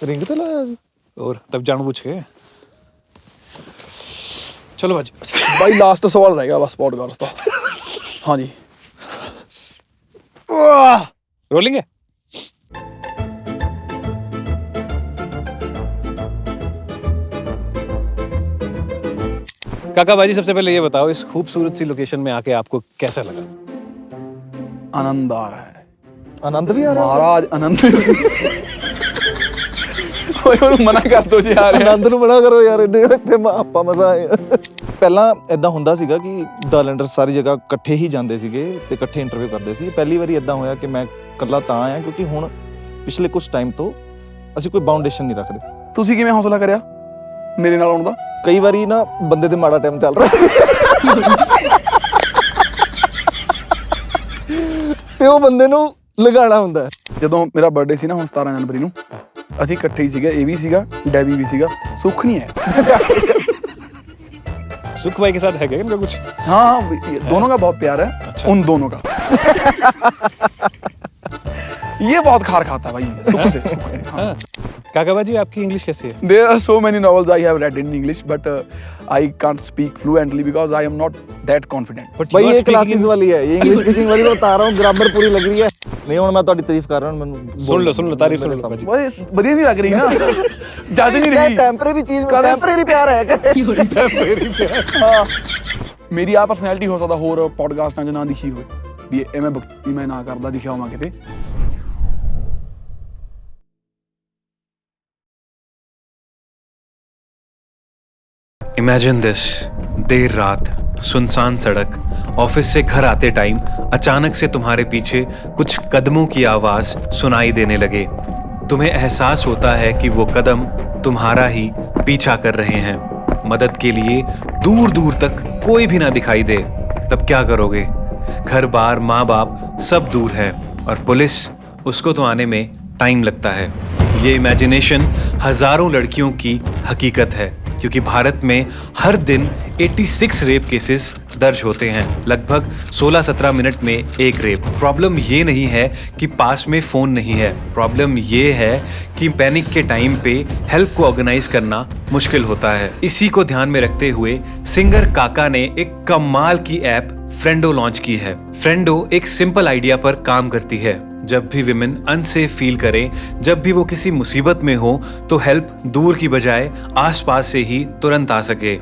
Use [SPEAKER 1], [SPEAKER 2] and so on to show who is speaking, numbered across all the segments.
[SPEAKER 1] Ring तो लाया सी
[SPEAKER 2] और तब जानबूझ के। चलो भाजी।
[SPEAKER 3] भाई लास्ट सवाल रहेगा बस पॉडकास्ट का। हाँ जी
[SPEAKER 2] रोलिंग है। काका बाजी, सबसे पहले ये बताओ, इस खूबसूरत सी लोकेशन में आके आपको कैसा लगा?
[SPEAKER 3] आनंद आ रहा है
[SPEAKER 1] आनंद भी आ रहा है
[SPEAKER 3] महाराज, आनंद ਓਏ ਉਹਨੂੰ ਮਨਾ ਕਰ ਦੋ ਜੀ ਯਾਰ।
[SPEAKER 1] ਆਨੰਦ ਨੂੰ ਬੜਾ ਕਰੋ ਯਾਰ, ਇੰਨੇ ਇੱਥੇ ਆਪਾਂ ਮਜ਼ਾ ਆਏ। ਪਹਿਲਾਂ ਇਦਾਂ ਹੁੰਦਾ ਸੀਗਾ ਕਿ ਡਾਲੈਂਡਰ ਸਾਰੀ ਜਗ੍ਹਾ ਇਕੱਠੇ ਹੀ ਜਾਂਦੇ ਸੀਗੇ ਤੇ ਇਕੱਠੇ ਇੰਟਰਵਿਊ ਕਰਦੇ ਸੀ। ਪਹਿਲੀ ਵਾਰੀ ਇਦਾਂ ਹੋਇਆ ਕਿ ਮੈਂ ਇਕੱਲਾ ਤਾਂ ਆਇਆ ਕਿਉਂਕਿ ਹੁਣ ਪਿਛਲੇ ਕੁਝ ਟਾਈਮ ਤੋਂ ਅਸੀਂ ਕੋਈ ਬਾਉਂਡੇਸ਼ਨ ਨਹੀਂ ਰੱਖਦੇ।
[SPEAKER 3] ਤੁਸੀਂ ਕਿਵੇਂ ਹੌਸਲਾ ਕਰਿਆ ਮੇਰੇ ਨਾਲ ਆਉਣ ਦਾ?
[SPEAKER 1] ਕਈ ਵਾਰੀ ਨਾ ਬੰਦੇ ਤੇ ਮਾੜਾ ਟਾਈਮ ਚੱਲ ਰਿਹਾ ਤੇ ਉਹ ਬੰਦੇ ਨੂੰ ਲਗਾਉਣਾ ਹੁੰਦਾ।
[SPEAKER 3] ਜਦੋਂ ਮੇਰਾ ਬਰਥਡੇ ਸੀ ਨਾ ਹੁਣ 17 ਜਨਵਰੀ ਨੂੰ, ਅਸੀਂ ਇਕੱਠੇ ਹੀ ਸੀਗੇ, ਇਹ ਵੀ ਸੀਗਾ, ਡੈਵੀ ਵੀ ਸੀਗਾ, ਸੁੱਖ नहीं है।
[SPEAKER 2] सुख भाई के साथ है क्या इनका कुछ?
[SPEAKER 3] हाँ दोनों का बहुत प्यार है।
[SPEAKER 2] अच्छा।
[SPEAKER 3] उन दोनों का ये बहुत खार खाता है भाई सुख से, सुख से। हाँ।
[SPEAKER 2] काका बाजी, आपकी इंग्लिश कैसी है?
[SPEAKER 3] There are so many novels I have read in English, but I can't speak fluently because I am not that confident.
[SPEAKER 2] But
[SPEAKER 1] भाई
[SPEAKER 2] you are
[SPEAKER 1] ये
[SPEAKER 2] speaking
[SPEAKER 1] क्लासेस
[SPEAKER 2] in-
[SPEAKER 1] वाली है, ये इंग्लिश स्पीकिंग वाली मैं बता रहा हूँ, ग्रामर पूरी लग रही है। नहीं ਹੁਣ ਮੈਂ ਤੁਹਾਡੀ ਤਾਰੀਫ ਕਰ ਰਿਹਾ ਹਾਂ, ਮੈਨੂੰ
[SPEAKER 2] सुन लो तारीफ सुन लो बाजी।
[SPEAKER 3] भाई बढ़िया नहीं लग रही ना, जज नहीं रही।
[SPEAKER 1] ਟੈਂਪਰੇਰੀ ਚੀਜ਼, ਟੈਂਪਰੇਰੀ ਪਿਆਰ ਹੈ।
[SPEAKER 3] ਹਾਂ ਮੇਰੀ ਆ ਪਰਸਨੈਲਿਟੀ ਹੋ ਸਕਦਾ ਹੋਰ ਪੋਡਕਾਸਟਾਂ 'ਚ ਨਾ ਦਿਖੀ ਹੋਵੇ, ਵੀ ਐਵੇਂ ਬਕਤੀ ਮੈਂ ਨਾ ਕਰਦਾ ਦਿਖਿਆ ਹੋਵਾਂ ਕਿਤੇ।
[SPEAKER 4] इमेजिन दिस, देर रात, सुनसान सड़क, ऑफिस से घर आते टाइम अचानक से तुम्हारे पीछे कुछ कदमों की आवाज सुनाई देने लगे। तुम्हें एहसास होता है कि वो कदम तुम्हारा ही पीछा कर रहे हैं। मदद के लिए दूर दूर तक कोई भी ना दिखाई दे, तब क्या करोगे? घर बार माँ बाप सब दूर है और पुलिस, उसको तो आने में टाइम लगता है। ये इमेजिनेशन हजारों लड़कियों की हकीकत है, क्योंकि भारत में हर दिन 86 रेप केसेस दर्ज होते हैं, लगभग 16-17 मिनट में एक रेप। प्रॉब्लम ये नहीं है कि पास में फ़ोन नहीं है, प्रॉब्लम ये है कि पैनिक के टाइम पे हेल्प को ऑर्गेनाइज करना मुश्किल होता है। इसी को ध्यान में रखते हुए सिंगर काका ने एक कमाल की ऐप फ्रेंडो लॉन्च की है। फ्रेंडो एक सिंपल आइडिया पर काम करती है। जब भी विमेन अनसेफ फील करें, जब भी वो किसी मुसीबत में हो, तो हेल्प दूर की बजाय आसपास से ही तुरंत आ सके।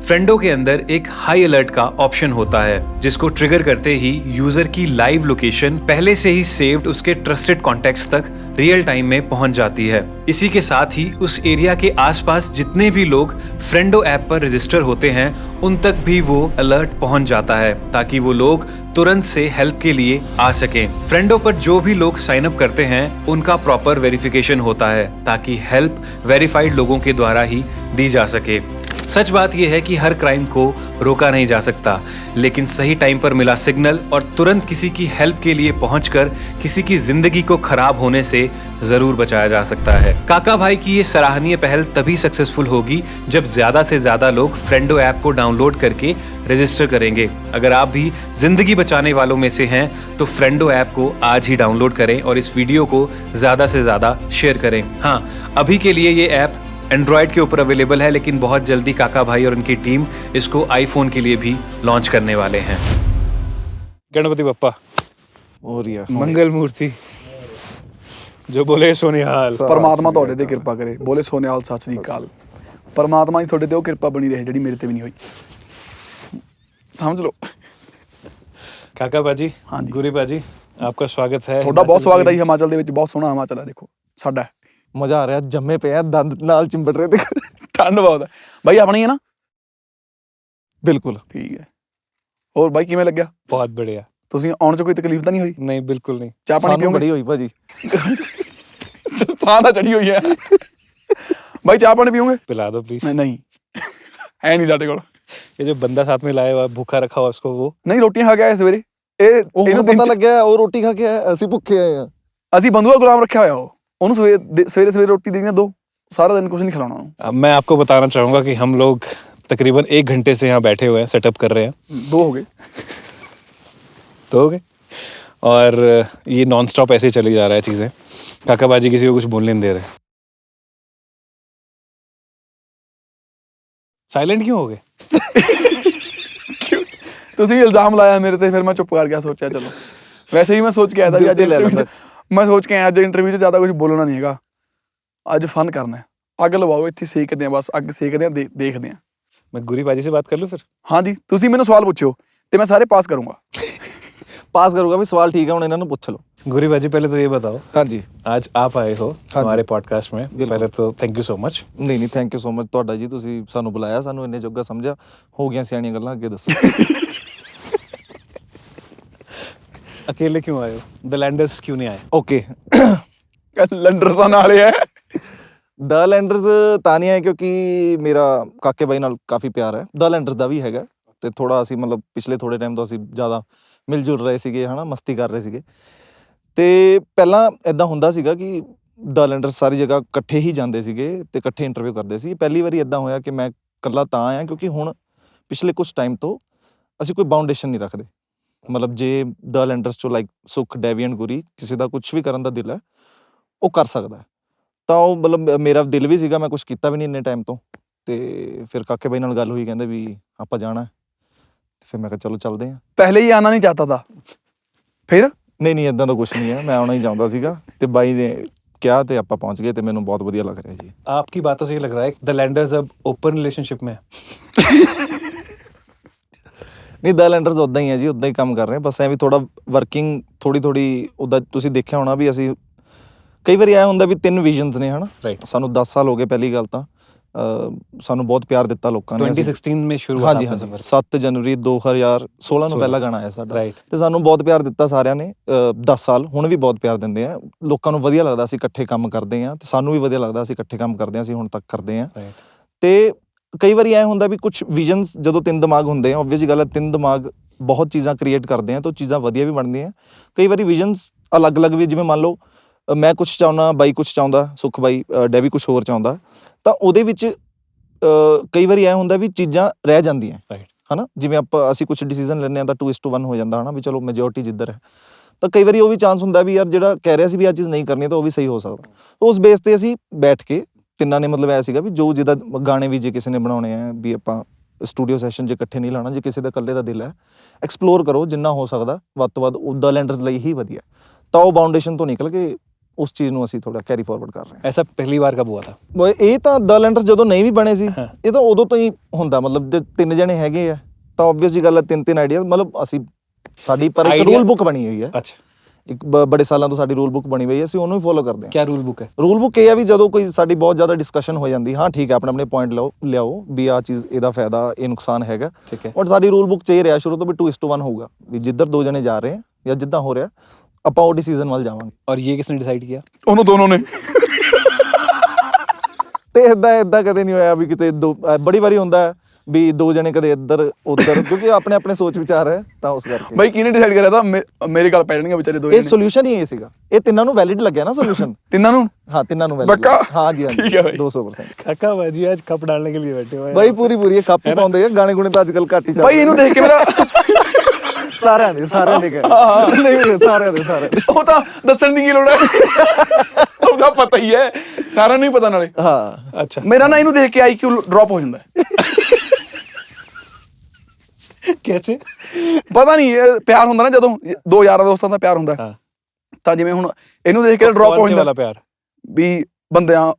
[SPEAKER 4] फ्रेंडो के अंदर एक हाई अलर्ट का ऑप्शन होता है, जिसको ट्रिगर करते ही यूजर की लाइव लोकेशन पहले से ही सेव्ड उसके ट्रस्टेड कॉन्टैक्ट्स तक रियल टाइम में पहुंच जाती है। इसी के साथ ही उस एरिया के आसपास जितने भी लोग फ्रेंडो ऐप पर रजिस्टर होते हैं, उन तक भी वो अलर्ट पहुंच जाता है, ताकि वो लोग तुरंत से हेल्प के लिए आ सकें। फ्रेंडो पर जो भी लोग साइन अप करते हैं, उनका प्रॉपर वेरिफिकेशन होता है, ताकि हेल्प वेरीफाइड लोगों के द्वारा ही दी जा सके। सच बात यह है कि हर क्राइम को रोका नहीं जा सकता, लेकिन सही टाइम पर मिला सिग्नल और तुरंत किसी की हेल्प के लिए पहुंचकर किसी की जिंदगी को खराब होने से जरूर बचाया जा सकता है। काका भाई की ये सराहनीय पहल तभी सक्सेसफुल होगी जब ज्यादा से ज्यादा लोग फ्रेंडो ऐप को डाउनलोड करके रजिस्टर करेंगे। अगर आप भी जिंदगी बचाने वालों में से हैं, तो फ्रेंडो ऐप को आज ही डाउनलोड करें और इस वीडियो को ज्यादा से ज्यादा शेयर करें। हाँ, अभी के लिए ये ऐप एंड्रॉयड के ऊपर अवेलेबल है, लेकिन बहुत जल्दी काका भाई और उनकी टीम इसको आईफोन के लिए भी लॉन्च करने वाले हैं।
[SPEAKER 2] गणपति बप्पा
[SPEAKER 1] और यार
[SPEAKER 2] मंगल मूर्ति, जो बोले सोनिहाल।
[SPEAKER 3] ਪਰਮਾਤਮਾ ਤੁਹਾਡੇ ਤੇ ਕਿਰਪਾ ਕਰੇ। ਬੋਲੇ ਸੋਨਿਆਲ ਸਤਿ ਸ੍ਰੀ ਅਕਾਲ। ਪਰਮਾਤਮਾ ਦੀ ਤੁਹਾਡੇ ਤੇ ਉਹ ਕਿਰਪਾ ਬਣੀ ਰਹੇ ਜਿਹੜੀ ਮੇਰੇ ਤੇ ਵੀ ਨਹੀਂ ਹੋਈ, समझ लो।
[SPEAKER 2] काका बाजी,
[SPEAKER 3] हाँ जी।
[SPEAKER 2] गुरी बाजी, आपका स्वागत है।
[SPEAKER 3] ਤੁਹਾਡਾ ਬਹੁਤ ਸਵਾਗਤ ਹੈ ਜੀ ਹਿਮਾਚਲ ਦੇ ਵਿੱਚ। ਬਹੁਤ ਸੋਹਣਾ ਹਿਮਾਚਲ ਹੈ, ਦੇਖੋ ਸਾਡਾ
[SPEAKER 1] ਮਜ਼ਾ ਆ ਰਿਹਾ, ਜੰਮੇ ਪਏ ਆ, ਦੰਦ ਨਾਲ ਚਿੰਬੜ ਰਹੇ ਤੇ
[SPEAKER 3] ਠੰਡ ਬਹੁਤ ਹੈ ਬਾਈ। ਆਪਣੀ ਹੈ ਨਾ?
[SPEAKER 1] ਬਿਲਕੁਲ
[SPEAKER 3] ਠੀਕ ਹੈ। ਹੋਰ ਬਾਈ ਕਿਵੇਂ ਲੱਗਿਆ?
[SPEAKER 2] बहुत बढ़िया।
[SPEAKER 3] ਤੁਸੀਂ ਆਉਣ 'ਚ ਕੋਈ ਤਕਲੀਫ ਤਾਂ ਨਹੀਂ ਹੋਈ?
[SPEAKER 2] नहीं बिल्कुल नहीं।
[SPEAKER 3] ਚਾਹ ਪਾਣੀ
[SPEAKER 1] ਸਾਨੂੰ
[SPEAKER 3] ਪੀਓਗੇ?
[SPEAKER 1] ਬੜੀ ਹੋਈ ਭਾਜੀ।
[SPEAKER 3] ਸਾਹ ਤਾਂ ਚੜੀ ਹੋਈ ਹੈ ਬਾਈ। ਚਾਹ ਪਾਣੀ ਪੀਓਗੇ?
[SPEAKER 2] पिला दो प्लीज।
[SPEAKER 3] नहीं है नहीं ਸਾਡੇ ਕੋਲ।
[SPEAKER 2] ये जो बंदा साथ में लाया हुआ है, भूखा रखा हुआ उसको, वो
[SPEAKER 3] ਨਹੀਂ ਰੋਟੀਆਂ ਖਾ ਕੇ ਆਏ ਸਵੇਰੇ। ਇਹ
[SPEAKER 1] ਉਹ
[SPEAKER 3] ਇਹਨੂੰ
[SPEAKER 1] ਹੁਣ
[SPEAKER 3] ਦਿਨ
[SPEAKER 1] ਪਤਾ
[SPEAKER 3] 'ਚ-
[SPEAKER 1] ਲੱਗਿਆ ਉਹ ਰੋਟੀ ਖਾ ਕੇ ਆਇਆ, ਅਸੀਂ ਭੁੱਖੇ ਆਏ ਆ।
[SPEAKER 3] ਅਸੀਂ ਬੰਦੂਆ ਗੁਲਾਮ ਰੱਖਿਆ ਹੋਇਆ। ਉਹਨੂੰ ਸਵੇਰੇ ਰੋਟੀ ਦੇਣੀ ਦੋ, ਸਾਰਾ दिन कुछ नहीं खिलाना ਉਹਨੂੰ।
[SPEAKER 2] अब मैं आपको बताना चाहूंगा कि हम लोग तकरीबन 1 घंटे से यहाँ बैठे हुए हैं, सेटअप कर रहे हैं।
[SPEAKER 3] 2 हो गए।
[SPEAKER 2] तो हो गए, और ये नॉन स्टॉप ऐसे ही चली जा रहा है चीज़ें। काका बाजी किसी को कुछ बोलने नहीं दे रहे। साइलेंट क्यों हो गए?
[SPEAKER 3] ਤੁਸੀਂ ਇਲਜ਼ਾਮ ਲਾਇਆ ਮੇਰੇ ਤੇ, ਫਿਰ ਮੈਂ ਚੁੱਪ ਕਰ ਗਿਆ, ਸੋਚਿਆ ਚਲੋ। ਵੈਸੇ ਹੀ ਮੈਂ ਸੋਚ ਕੇ ਆਇਆ था कि ਅੱਜ ਇੰਟਰਵਿਊ 'ਚ ਮੈਂ ਸੋਚ ਕੇ ਆਇਆ ਅੱਜ ਇੰਟਰਵਿਊ 'ਚ ਜ਼ਿਆਦਾ ਕੁਝ ਬੋਲਣਾ ਨਹੀਂ ਹੈਗਾ, ਅੱਜ ਫਨ ਕਰਨਾ ਹੈ। ਅੱਗ ਲਵਾਓ ਇੱਥੇ, ਸੇਕਦੇ ਆ ਬਸ, ਅੱਗ ਸੇਕਦੇ ਆ, ਦੇਖਦੇ ਆ।
[SPEAKER 2] मैं गुरी बाजी से बात कर लूँ फिर?
[SPEAKER 3] ਹਾਂਜੀ ਤੁਸੀਂ ਮੈਨੂੰ ਸਵਾਲ ਪੁੱਛਿਓ ਤੇ ਮੈਂ ਸਾਰੇ ਪਾਸ ਕਰੂੰਗਾ।
[SPEAKER 1] ਪਾਸ ਕਰੂਗਾ ਵੀ ਸਵਾਲ ਠੀਕ ਹੈ, ਹੁਣ ਇਹਨਾਂ ਨੂੰ ਪੁੱਛ ਲਓ।
[SPEAKER 2] गुरी बाजी पहले तो ये बताओ,
[SPEAKER 1] ਹਾਂਜੀ।
[SPEAKER 2] आज आप आए हो हमारे पॉडकास्ट में, पहले तो थैंक यू सो मच।
[SPEAKER 1] ਨਹੀਂ ਨਹੀਂ, ਥੈਂਕ ਯੂ ਸੋ ਮਚ ਤੁਹਾਡਾ ਜੀ, ਤੁਸੀਂ ਸਾਨੂੰ ਬੁਲਾਇਆ, ਸਾਨੂੰ ਇੰਨੇ ਜੋਗਾ ਸਮਝਿਆ। ਹੋ ਗਈਆਂ ਸਿਆਣੀਆਂ ਗੱਲਾਂ, ਅੱਗੇ ਦੱਸੋ।
[SPEAKER 2] अकेले क्यों आए हो? द लैंडर्स क्यों नहीं आए?
[SPEAKER 1] ਓਕੇ,
[SPEAKER 3] ਲੰਡਰ ਤਾਂ ਨਾਲੇ ਹੈ।
[SPEAKER 1] ਦ ਲੈਂਡਰਸ ਤਾਂ ਨਹੀਂ ਆਏ ਕਿਉਂਕਿ ਮੇਰਾ ਕਾਕੇ ਬਾਈ ਨਾਲ ਕਾਫੀ ਪਿਆਰ ਹੈ। ਦ ਲੈਂਡਰਸ ਦਾ ਵੀ ਹੈਗਾ, ਤੇ ਥੋੜਾ ਅਸੀਂ ਮਤਲਬ ਪਿਛਲੇ ਥੋੜੇ ਟਾਈਮ ਤੋਂ ਅਸੀਂ ਜ਼ਿਆਦਾ ਮਿਲ ਜੁਲ ਰਹੇ ਸੀਗੇ, ਹਨਾ, ਮਸਤੀ ਕਰ ਰਹੇ ਸੀਗੇ। ਤੇ ਪਹਿਲਾਂ ਇਦਾਂ ਹੁੰਦਾ ਸੀਗਾ ਕਿ ਦ ਲੈਂਡਰਸ ਸਾਰੀ ਜਗ੍ਹਾ ਇਕੱਠੇ ਹੀ ਜਾਂਦੇ ਸੀਗੇ ਤੇ ਇਕੱਠੇ ਇੰਟਰਵਿਊ ਕਰਦੇ ਸੀ। ਪਹਿਲੀ ਵਾਰੀ ਇਦਾਂ ਹੋਇਆ ਕਿ ਮੈਂ ਇਕੱਲਾ ਤਾਂ ਆਇਆ ਕਿਉਂਕਿ ਹੁਣ ਪਿਛਲੇ ਕੁਝ ਟਾਈਮ ਤੋਂ ਅਸੀਂ ਕੋਈ ਬਾਊਂਡੇਸ਼ਨ ਨਹੀਂ ਰੱਖਦੇ। ਮਤਲਬ ਜੇ ਦ ਲੈਂਡਰਸ ਚੋਂ ਲਾਈਕ ਸੁਖ, ਡੈਵੀ ਐਂਡ ਗੁਰੀ ਕਿਸੇ ਦਾ ਕੁਝ ਵੀ ਕਰਨ ਦਾ ਦਿਲ ਹੈ, ਉਹ ਕਰ ਸਕਦਾ ਹੈ। ਤਾਂ ਉਹ ਮਤਲਬ ਮੇਰਾ ਦਿਲ ਵੀ ਸੀਗਾ, ਮੈਂ ਕੁਝ ਕੀਤਾ ਵੀ ਨਹੀਂ ਇੰਨੇ ਟਾਈਮ ਤੋਂ। ਤੇ ਫਿਰ ਕਾਕੇ ਬਾਈ ਨਾਲ ਗੱਲ ਹੋਈ, ਕਹਿੰਦੇ ਵੀ ਆਪਾਂ ਜਾਣਾ। ਫਿਰ ਮੈਂ ਕਿਹਾ ਚਲੋ ਚੱਲਦੇ ਹਾਂ।
[SPEAKER 3] ਪਹਿਲੇ ਹੀ ਆना नहीं चाहता था, ਫਿਰ
[SPEAKER 1] ਨਹੀਂ ਨਹੀਂ, ਇਦਾਂ ਦਾ ਕੁਝ ਨਹੀਂ ਹੈ, ਮੈਂ ਆਉਣਾ ਹੀ ਚਾਹੁੰਦਾ ਸੀਗਾ ਤੇ ਬਾਈ ਨੇ ਕਿਹਾ ਤੇ ਆਪਾਂ ਪਹੁੰਚ ਗਏ ਤੇ ਮੈਨੂੰ ਬਹੁਤ ਵਧੀਆ ਲੱਗ ਰਿਹਾ ਜੀ।
[SPEAKER 2] आपकी बातों से ये लग रहा है द लैंडर्स अब ओपन रिलेशनशिप में है।
[SPEAKER 1] ਨਹੀਂ, ਦ ਲੈਂਡਰਸ ਉੱਦਾਂ ਹੀ ਹੈ ਜੀ, ਉੱਦਾਂ ਹੀ ਕੰਮ ਕਰ ਰਹੇ ਹਾਂ, ਬਸ ਐਵੇਂ ਥੋੜਾ ਵਰਕਿੰਗ ਥੋੜੀ ਉੱਦਾਂ ਤੁਸੀਂ ਦੇਖਿਆ ਹੋਣਾ ਵੀ ਅਸੀਂ ਕਈ ਵਾਰੀ ਐਂ ਹੁੰਦਾ ਵੀ 3 ਵਿਜ਼ਨਸ ਨੇ, ਹਨਾ।
[SPEAKER 2] राइट।
[SPEAKER 1] ਸਾਨੂੰ 10 ਸਾਲ ਹੋ ਗਏ। ਪਹਿਲੀ ਗੱਲ ਤਾਂ ਸਾਨੂੰ ਬਹੁਤ ਪਿਆਰ ਦਿੱਤਾ ਲੋਕਾਂ ਨੇ।
[SPEAKER 2] 2016 में शुरू हुआ
[SPEAKER 1] ਹਾਂਜੀ
[SPEAKER 2] था
[SPEAKER 1] ਹਾਂਜੀ,
[SPEAKER 2] सफर।
[SPEAKER 1] 7 ਜਨਵਰੀ 2016 ਨੂੰ ਪਹਿਲਾ ਗਾਣਾ ਆਇਆ ਸਾਡਾ।
[SPEAKER 2] राइट।
[SPEAKER 1] ਤੇ ਸਾਨੂੰ ਬਹੁਤ ਪਿਆਰ ਦਿੱਤਾ ਸਾਰਿਆਂ ਨੇ 10 ਸਾਲ, ਹੁਣ ਵੀ ਬਹੁਤ ਪਿਆਰ ਦਿੰਦੇ ਆ। ਲੋਕਾਂ ਨੂੰ ਵਧੀਆ ਲੱਗਦਾ ਅਸੀਂ ਇਕੱਠੇ ਕੰਮ ਕਰਦੇ ਹਾਂ, ਤੇ ਸਾਨੂੰ ਵੀ ਵਧੀਆ ਲੱਗਦਾ ਅਸੀਂ ਇਕੱਠੇ ਕੰਮ ਕਰਦੇ ਹਾਂ, ਅਸੀਂ ਹੁਣ ਤੱਕ ਕਰਦੇ ਹਾਂ।
[SPEAKER 2] राइट।
[SPEAKER 1] ਤੇ ਕਈ ਵਾਰੀ ਐਂ ਹੁੰਦਾ ਵੀ ਕੁਝ ਵਿਜ਼ਨਸ ਜਦੋਂ 3 ਦਿਮਾਗ ਹੁੰਦੇ ਆ, ਓਬਵੀਅਸ ਗੱਲ ਹੈ 3 ਦਿਮਾਗ ਬਹੁਤ ਚੀਜ਼ਾਂ ਕ੍ਰੀਏਟ ਕਰਦੇ ਆ ਤਾਂ ਉਹ ਚੀਜ਼ਾਂ ਵਧੀਆ ਵੀ ਬਣਦੀਆਂ। ਕਈ ਵਾਰੀ ਵਿਜ਼ਨਸ ਅਲੱਗ-ਅਲੱਗ ਵੀ, ਜਿਵੇਂ ਮੰਨ ਲਓ ਮੈਂ ਕੁਝ ਚਾਹੁੰਦਾ, ਬਾਈ ਕੁਝ ਚਾਹੁੰਦਾ, ਸੁਖ ਬਾਈ, ਡੈਵੀ ਕੁਝ ਹੋਰ ਚਾਹੁੰਦਾ, ਤਾਂ ਉਹਦੇ ਵਿੱਚ ਕਈ ਵਾਰੀ ਐਂ ਹੁੰਦਾ ਵੀ ਚੀਜ਼ਾਂ ਰਹਿ ਜਾਂਦੀਆਂ,
[SPEAKER 2] Right।
[SPEAKER 1] ਹਨਾ। ਜਿਵੇਂ ਅਸੀਂ ਕੁਝ ਡਿਸੀਜਨ ਲੈਂਦੇ ਹਾਂ ਤਾਂ 2:1 ਹੋ ਜਾਂਦਾ, ਹਨਾ, ਵੀ ਚਲੋ ਮੈਜੋਰਟੀ ਜਿੱਧਰ ਹੈ। ਤਾਂ ਕਈ ਵਾਰੀ ਉਹ ਵੀ ਚਾਂਸ ਹੁੰਦਾ ਵੀ ਯਾਰ ਜਿਹੜਾ ਕਹਿ ਰਿਹਾ ਸੀ ਵੀ ਆਹ ਚੀਜ਼ ਨਹੀਂ ਕਰਨੀ ਤਾਂ ਉਹ ਵੀ ਸਹੀ ਹੋ ਸਕਦਾ। ਉਸ ਬੇਸ ਤੇ ਅਸੀਂ ਬੈਠ ਕੇ ਤਿੰਨਾਂ ਨੇ ਮਤਲਬ ਐ ਸੀਗਾ ਵੀ ਜੋ ਜਿੱਦਾਂ ਗਾਣੇ ਵੀ ਜੇ ਕਿਸੇ ਨੇ ਬਣਾਉਣੇ ਆ ਵੀ ਆਪਾਂ ਸਟੂਡੀਓ ਸੈਸ਼ਨ 'ਚ ਇਕੱਠੇ ਨਹੀਂ ਲਾਉਣਾ। ਜੇ ਕਿਸੇ ਦਾ ਇਕੱਲੇ ਦਾ ਦਿਲ ਹੈ, ਐਕਸਪਲੋਰ ਕਰੋ ਜਿੰਨਾ ਹੋ ਸਕਦਾ ਵੱਧ ਤੋਂ ਵੱਧ, ਦ ਲੈਂਡਰਸ ਲਈ ਹੀ ਵਧੀਆ। ਤਾਂ ਉਹ ਬਾਊਂਡੇਸ਼ਨ ਤੋਂ ਨਿਕਲ ਕੇ ਉਸ ਚੀਜ਼ ਨੂੰ ਅਸੀਂ ਥੋੜਾ ਕੈਰੀ ਫਾਰਵਰਡ ਕਰ ਰਹੇ ਹਾਂ।
[SPEAKER 2] ऐसा पहली बार कब हुआ था?
[SPEAKER 1] ਇਹ ਤਾਂ ਦ ਲੈਂਡਰਸ ਜਦੋਂ ਨਹੀਂ ਵੀ ਬਣੇ ਸੀ,
[SPEAKER 2] ਹਾਂ।
[SPEAKER 1] ਇਹ ਤਾਂ ਉਦੋਂ ਤੋਂ ਹੀ ਹੁੰਦਾ। ਮਤਲਬ ਜੇ 3 ਜਣੇ ਹੈਗੇ ਆ ਤਾਂ ਓਬਵੀਅਸ ਜੀ ਗੱਲ ਹੈ 3 ਆਈਡੀਆ, ਮਤਲਬ ਅਸੀਂ ਸਾਡੀ ਪਰ ਇੱਕ
[SPEAKER 2] Idea-
[SPEAKER 1] ਰੂਲ ਬੁੱਕ ਬਣੀ ਹੋਈ ਹੈ।
[SPEAKER 2] अच्छा,
[SPEAKER 1] ਇੱਕ ਬੜੇ ਸਾਲਾਂ ਤੋਂ ਸਾਡੀ ਰੂਲ ਬੁੱਕ ਬਣੀ ਹੋਈ ਹੈ, ਅਸੀਂ ਉਹਨੂੰ ਹੀ ਫੋਲੋ ਕਰਦੇ ਹਾਂ।
[SPEAKER 2] क्या रूल बुक है?
[SPEAKER 1] ਰੂਲ ਬੁੱਕ ਇਹ ਆ ਵੀ ਜਦੋਂ ਕੋਈ ਸਾਡੀ ਬਹੁਤ ਜ਼ਿਆਦਾ ਡਿਸਕਸ਼ਨ ਹੋ ਜਾਂਦੀ, ਹਾਂ ਠੀਕ ਹੈ ਆਪਣੇ ਆਪਣੇ ਪੁਆਇੰਟ ਲਿਆਓ ਵੀ ਆਹ ਚੀਜ਼, ਇਹਦਾ ਫਾਇਦਾ, ਇਹ ਨੁਕਸਾਨ ਹੈਗਾ।
[SPEAKER 2] ठीक है।
[SPEAKER 1] ਔਰ ਸਾਡੀ ਰੂਲ ਬੁੱਕ 'ਚ ਇਹ ਰਿਹਾ ਸ਼ੁਰੂ ਤੋਂ ਵੀ 2:1 ਹੋਊਗਾ, ਵੀ ਜਿੱਧਰ 2 ਜਣੇ ਜਾ ਰਹੇ ਆ ਜਾਂ ਜਿੱਦਾਂ ਹੋ ਰਿਹਾ ਆਪਾਂ ਉਹ ਡਿਸੀਜ਼ਨ ਵੱਲ ਜਾਵਾਂਗੇ।
[SPEAKER 2] और ये किसने डिसाइड किया?
[SPEAKER 3] ਉਹਨੂੰ ਦੋਨੋਂ ਨੇ।
[SPEAKER 1] ਤੇ ਇਦਾਂ ਕਦੇ ਨਹੀਂ ਹੋਇਆ ਵੀ ਕਿਤੇ ਬੜੀ ਵਾਰੀ ਹੁੰਦਾ ਹੈ ਵੀ 2 ਜਣੇ ਕਦੇ ਇੱਧਰ ਉੱਧਰ, ਕਿਉਂਕਿ ਆਪਣੇ ਆਪਣੇ ਸੋਚ ਵਿਚਾਰ ਹੈ, ਤਾਂ ਉਸ ਕਰਕੇ
[SPEAKER 3] ਬਾਈ ਕਿਹਨੇ ਡਿਸਾਈਡ ਕਰਿਆ ਤਾਂ ਮੇਰੇ ਗੱਲ ਪੈ ਜਾਣਗੇ ਵਿਚਾਰੇ 2
[SPEAKER 1] ਇਹ ਸੋਲੂਸ਼ਨ ਹੀ ਇਹ ਸੀਗਾ। ਇਹ ਤਿੰਨਾਂ ਨੂੰ ਵੈਲਿਡ ਲੱਗਿਆ ਨਾ ਸੋਲੂਸ਼ਨ।
[SPEAKER 3] ਤਿੰਨਾਂ ਨੂੰ।
[SPEAKER 1] ਹਾਂ, ਤਿੰਨਾਂ ਨੂੰ ਵੈਲਿਡ
[SPEAKER 3] ਪੱਕਾ?
[SPEAKER 1] ਹਾਂ ਜੀ,
[SPEAKER 3] ਠੀਕ ਹੈ ਬਾਈ।
[SPEAKER 1] 200%।
[SPEAKER 2] काका बाजी आज कप डालने के लिए बैठे हुए हैं।
[SPEAKER 1] ਬਾਈ ਪੂਰੀ ਇਹ ਕਾਪੀ ਪਾਉਂਦੇ ਆ, ਗਾਣੇ ਗੁਣੇ ਤਾਂ ਅੱਜ ਕੱਲ ਘੱਟ ਹੀ ਚੱਲ
[SPEAKER 3] ਬਾਈ ਇਹਨੂੰ ਦੇਖ ਕੇ ਮੇਰਾ
[SPEAKER 1] ਸਾਰਿਆਂ ਦੇ ਨਹੀਂ, ਸਾਰਿਆਂ ਦੇ
[SPEAKER 3] ਉਹ ਤਾਂ ਦੱਸਣ ਦੀ ਕੀ ਲੋੜ ਹੈ, ਉਹਦਾ ਪਤਾ ਹੀ ਹੈ, ਸਾਰਿਆਂ ਨੂੰ ਹੀ ਪਤਾ ਨਾਲੇ।
[SPEAKER 1] ਹਾਂ।
[SPEAKER 2] अच्छा,
[SPEAKER 3] ਮੇਰਾ ਨਾ ਇਹਨੂੰ ਦੇਖ ਕੇ IQ ਡ੍ਰੌਪ ਹੋ ਜਾਂਦਾ ਹੈ।
[SPEAKER 2] कैसे?
[SPEAKER 3] ਪਤਾ ਨਹੀਂ, ਇਹ ਪਿਆਰ ਹੁੰਦਾ ਨਾ ਜਦੋਂ 2 ਯਾਰਾਂ ਦੋਸਤਾਂ ਦਾ ਪਿਆਰ ਹੁੰਦਾ
[SPEAKER 2] हाँ।
[SPEAKER 3] ਤਾਂ ਜਿਵੇਂ ਹੁਣ ਇਹਨੂੰ ਦੇਖ ਕੇ ਡ੍ਰੌਪ ਹੋ
[SPEAKER 2] कौन से
[SPEAKER 3] ਜਾਂਦਾ
[SPEAKER 2] वाला प्यार?
[SPEAKER 3] ਵੀ ਬੰਦਿਆਂ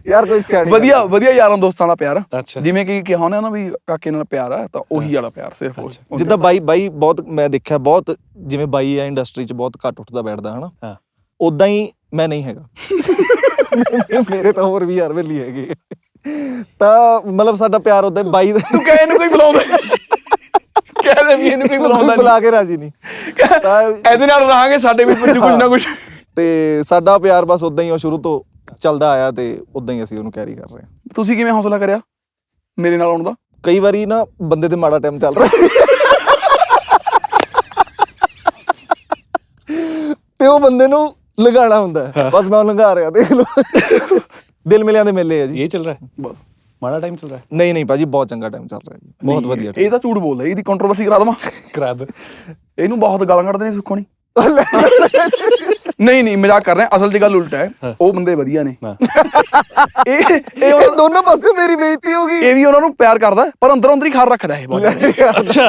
[SPEAKER 1] ਯਾਰ ਕੋਈ ਸਿਆਣੀ
[SPEAKER 3] ਵਧੀਆ ਯਾਰਾਂ ਦੋਸਤਾਂ ਦਾ ਪਿਆਰ,
[SPEAKER 2] अच्छा।
[SPEAKER 3] ਜਿਵੇਂ ਕਿ ਕਿਹਾ ਉਹਨੇ ਨਾ ਵੀ ਕਾਕੇ ਨਾਲ ਪਿਆਰ ਆ, ਤਾਂ ਉਹੀ ਵਾਲਾ ਪਿਆਰ ਸਿਰਫ ਉਹ।
[SPEAKER 1] ਜਿੱਦਾਂ ਬਾਈ ਬਹੁਤ ਮੈਂ ਦੇਖਿਆ, ਬਹੁਤ ਜਿਵੇਂ ਬਾਈ ਆ ਇੰਡਸਟਰੀ 'ਚ ਬਹੁਤ ਘੱਟ ਉੱਠਦਾ ਬੈਠਦਾ, ਹਨਾ।
[SPEAKER 2] ਹਾਂ।
[SPEAKER 1] ਉਦਾਂ ਹੀ ਮੈਂ ਨਹੀਂ ਹੈਗਾ। ਮੇਰੇ ਤਾਂ ਹੋਰ ਵੀ ਯਾਰ ਵੇਲੀ ਹੈਗੇ, ਤਾਂ ਮਤਲਬ ਸਾਡਾ ਪਿਆਰ ਉਦਾਂ ਬਾਈ ਦਾ।
[SPEAKER 3] ਤੂੰ ਕਹੇ ਇਹਨੂੰ ਕੋਈ ਬੁਲਾਉਂਦਾ, ਕਹਿ ਦੇ ਵੀ ਇਹਨੂੰ ਕੋਈ ਬੁਲਾਉਂਦਾ
[SPEAKER 1] ਬੁਲਾ ਕੇ ਰਾਜੀ ਨਹੀਂ, ਤਾਂ
[SPEAKER 3] ਇਹਦੇ ਨਾਲ ਰਹਾਂਗੇ, ਸਾਡੇ ਵੀ ਕੁਝ ਨਾ ਕੁਝ।
[SPEAKER 1] ਤੇ ਸਾਡਾ ਪਿਆਰ ਬਸ ਉਦਾਂ ਹੀ ਉਹ ਸ਼ੁਰੂ ਤੋਂ ਚੱਲਦਾ ਆਇਆ ਤੇ ਉਦਾਂ ਹੀ ਅਸੀਂ ਉਹਨੂੰ ਕੈਰੀ ਕਰ ਰਹੇ ਹਾਂ।
[SPEAKER 3] ਤੁਸੀਂ ਕਿਵੇਂ ਹੌਸਲਾ ਕਰਿਆ ਮੇਰੇ ਨਾਲ ਆਉਣ ਦਾ?
[SPEAKER 1] ਕਈ ਵਾਰੀ ਨਾ ਬੰਦੇ ਤੇ ਮਾੜਾ ਟਾਈਮ ਚੱਲ ਰਿਹਾ ਤੇ ਉਹ ਬੰਦੇ ਨੂੰ ਲਗਾਉਣਾ ਹੁੰਦਾ ਹੈ, ਬਸ ਮੈਂ ਉਹ ਲੰਘਾ ਰਿਹਾ, ਦੇਖ ਲਓ। ਦਿਲ ਮਿਲਿਆਂ ਦੇ ਮੇਲੇ ਆ ਜੀ।
[SPEAKER 2] ये चल रहा है, माड़ा टाइम चल रहा है।
[SPEAKER 1] ਨਹੀਂ ਭਾਜੀ, ਬਹੁਤ ਚੰਗਾ ਟਾਈਮ ਚੱਲ ਰਿਹਾ ਜੀ, ਬਹੁਤ ਵਧੀਆ
[SPEAKER 3] ਇਹ ਤਾਂ ਝੂਠ ਬੋਲਦਾ, ਇਹਦੀ ਕੰਟਰੋਵਰਸੀ ਕਰਾ ਦੇਵਾਂ।
[SPEAKER 2] करा दो।
[SPEAKER 3] ਇਹਨੂੰ ਬਹੁਤ ਗਾਲਾਂ ਕੱਢਦੇ ਨੇ ਸੁੱਖੋ ਨਹੀਂ। ਨਹੀਂ ਮਜ਼ਾਕ ਕਰ ਰਹੇ ਹਾਂ, ਅਸਲ 'ਚ ਗੱਲ ਉਲਟਾ ਹੈ। ਉਹ ਬੰਦੇ ਵਧੀਆ ਨੇ।
[SPEAKER 2] हाँ।
[SPEAKER 3] ਇਹ
[SPEAKER 1] ਦੋਨੋਂ ਪਾਸੇ ਮੇਰੀ ਬੇਇੱਜ਼ਤੀ ਹੋ ਗਈ।
[SPEAKER 3] ਇਹ ਵੀ ਉਹਨਾਂ ਨੂੰ ਪਿਆਰ ਕਰਦਾ ਪਰ ਅੰਦਰੋਂ ਅੰਦਰ ਹੀ ਖਾਰ ਰੱਖਦਾ ਇਹ ਬਹੁਤ ਜ਼ਿਆਦਾ।
[SPEAKER 2] अच्छा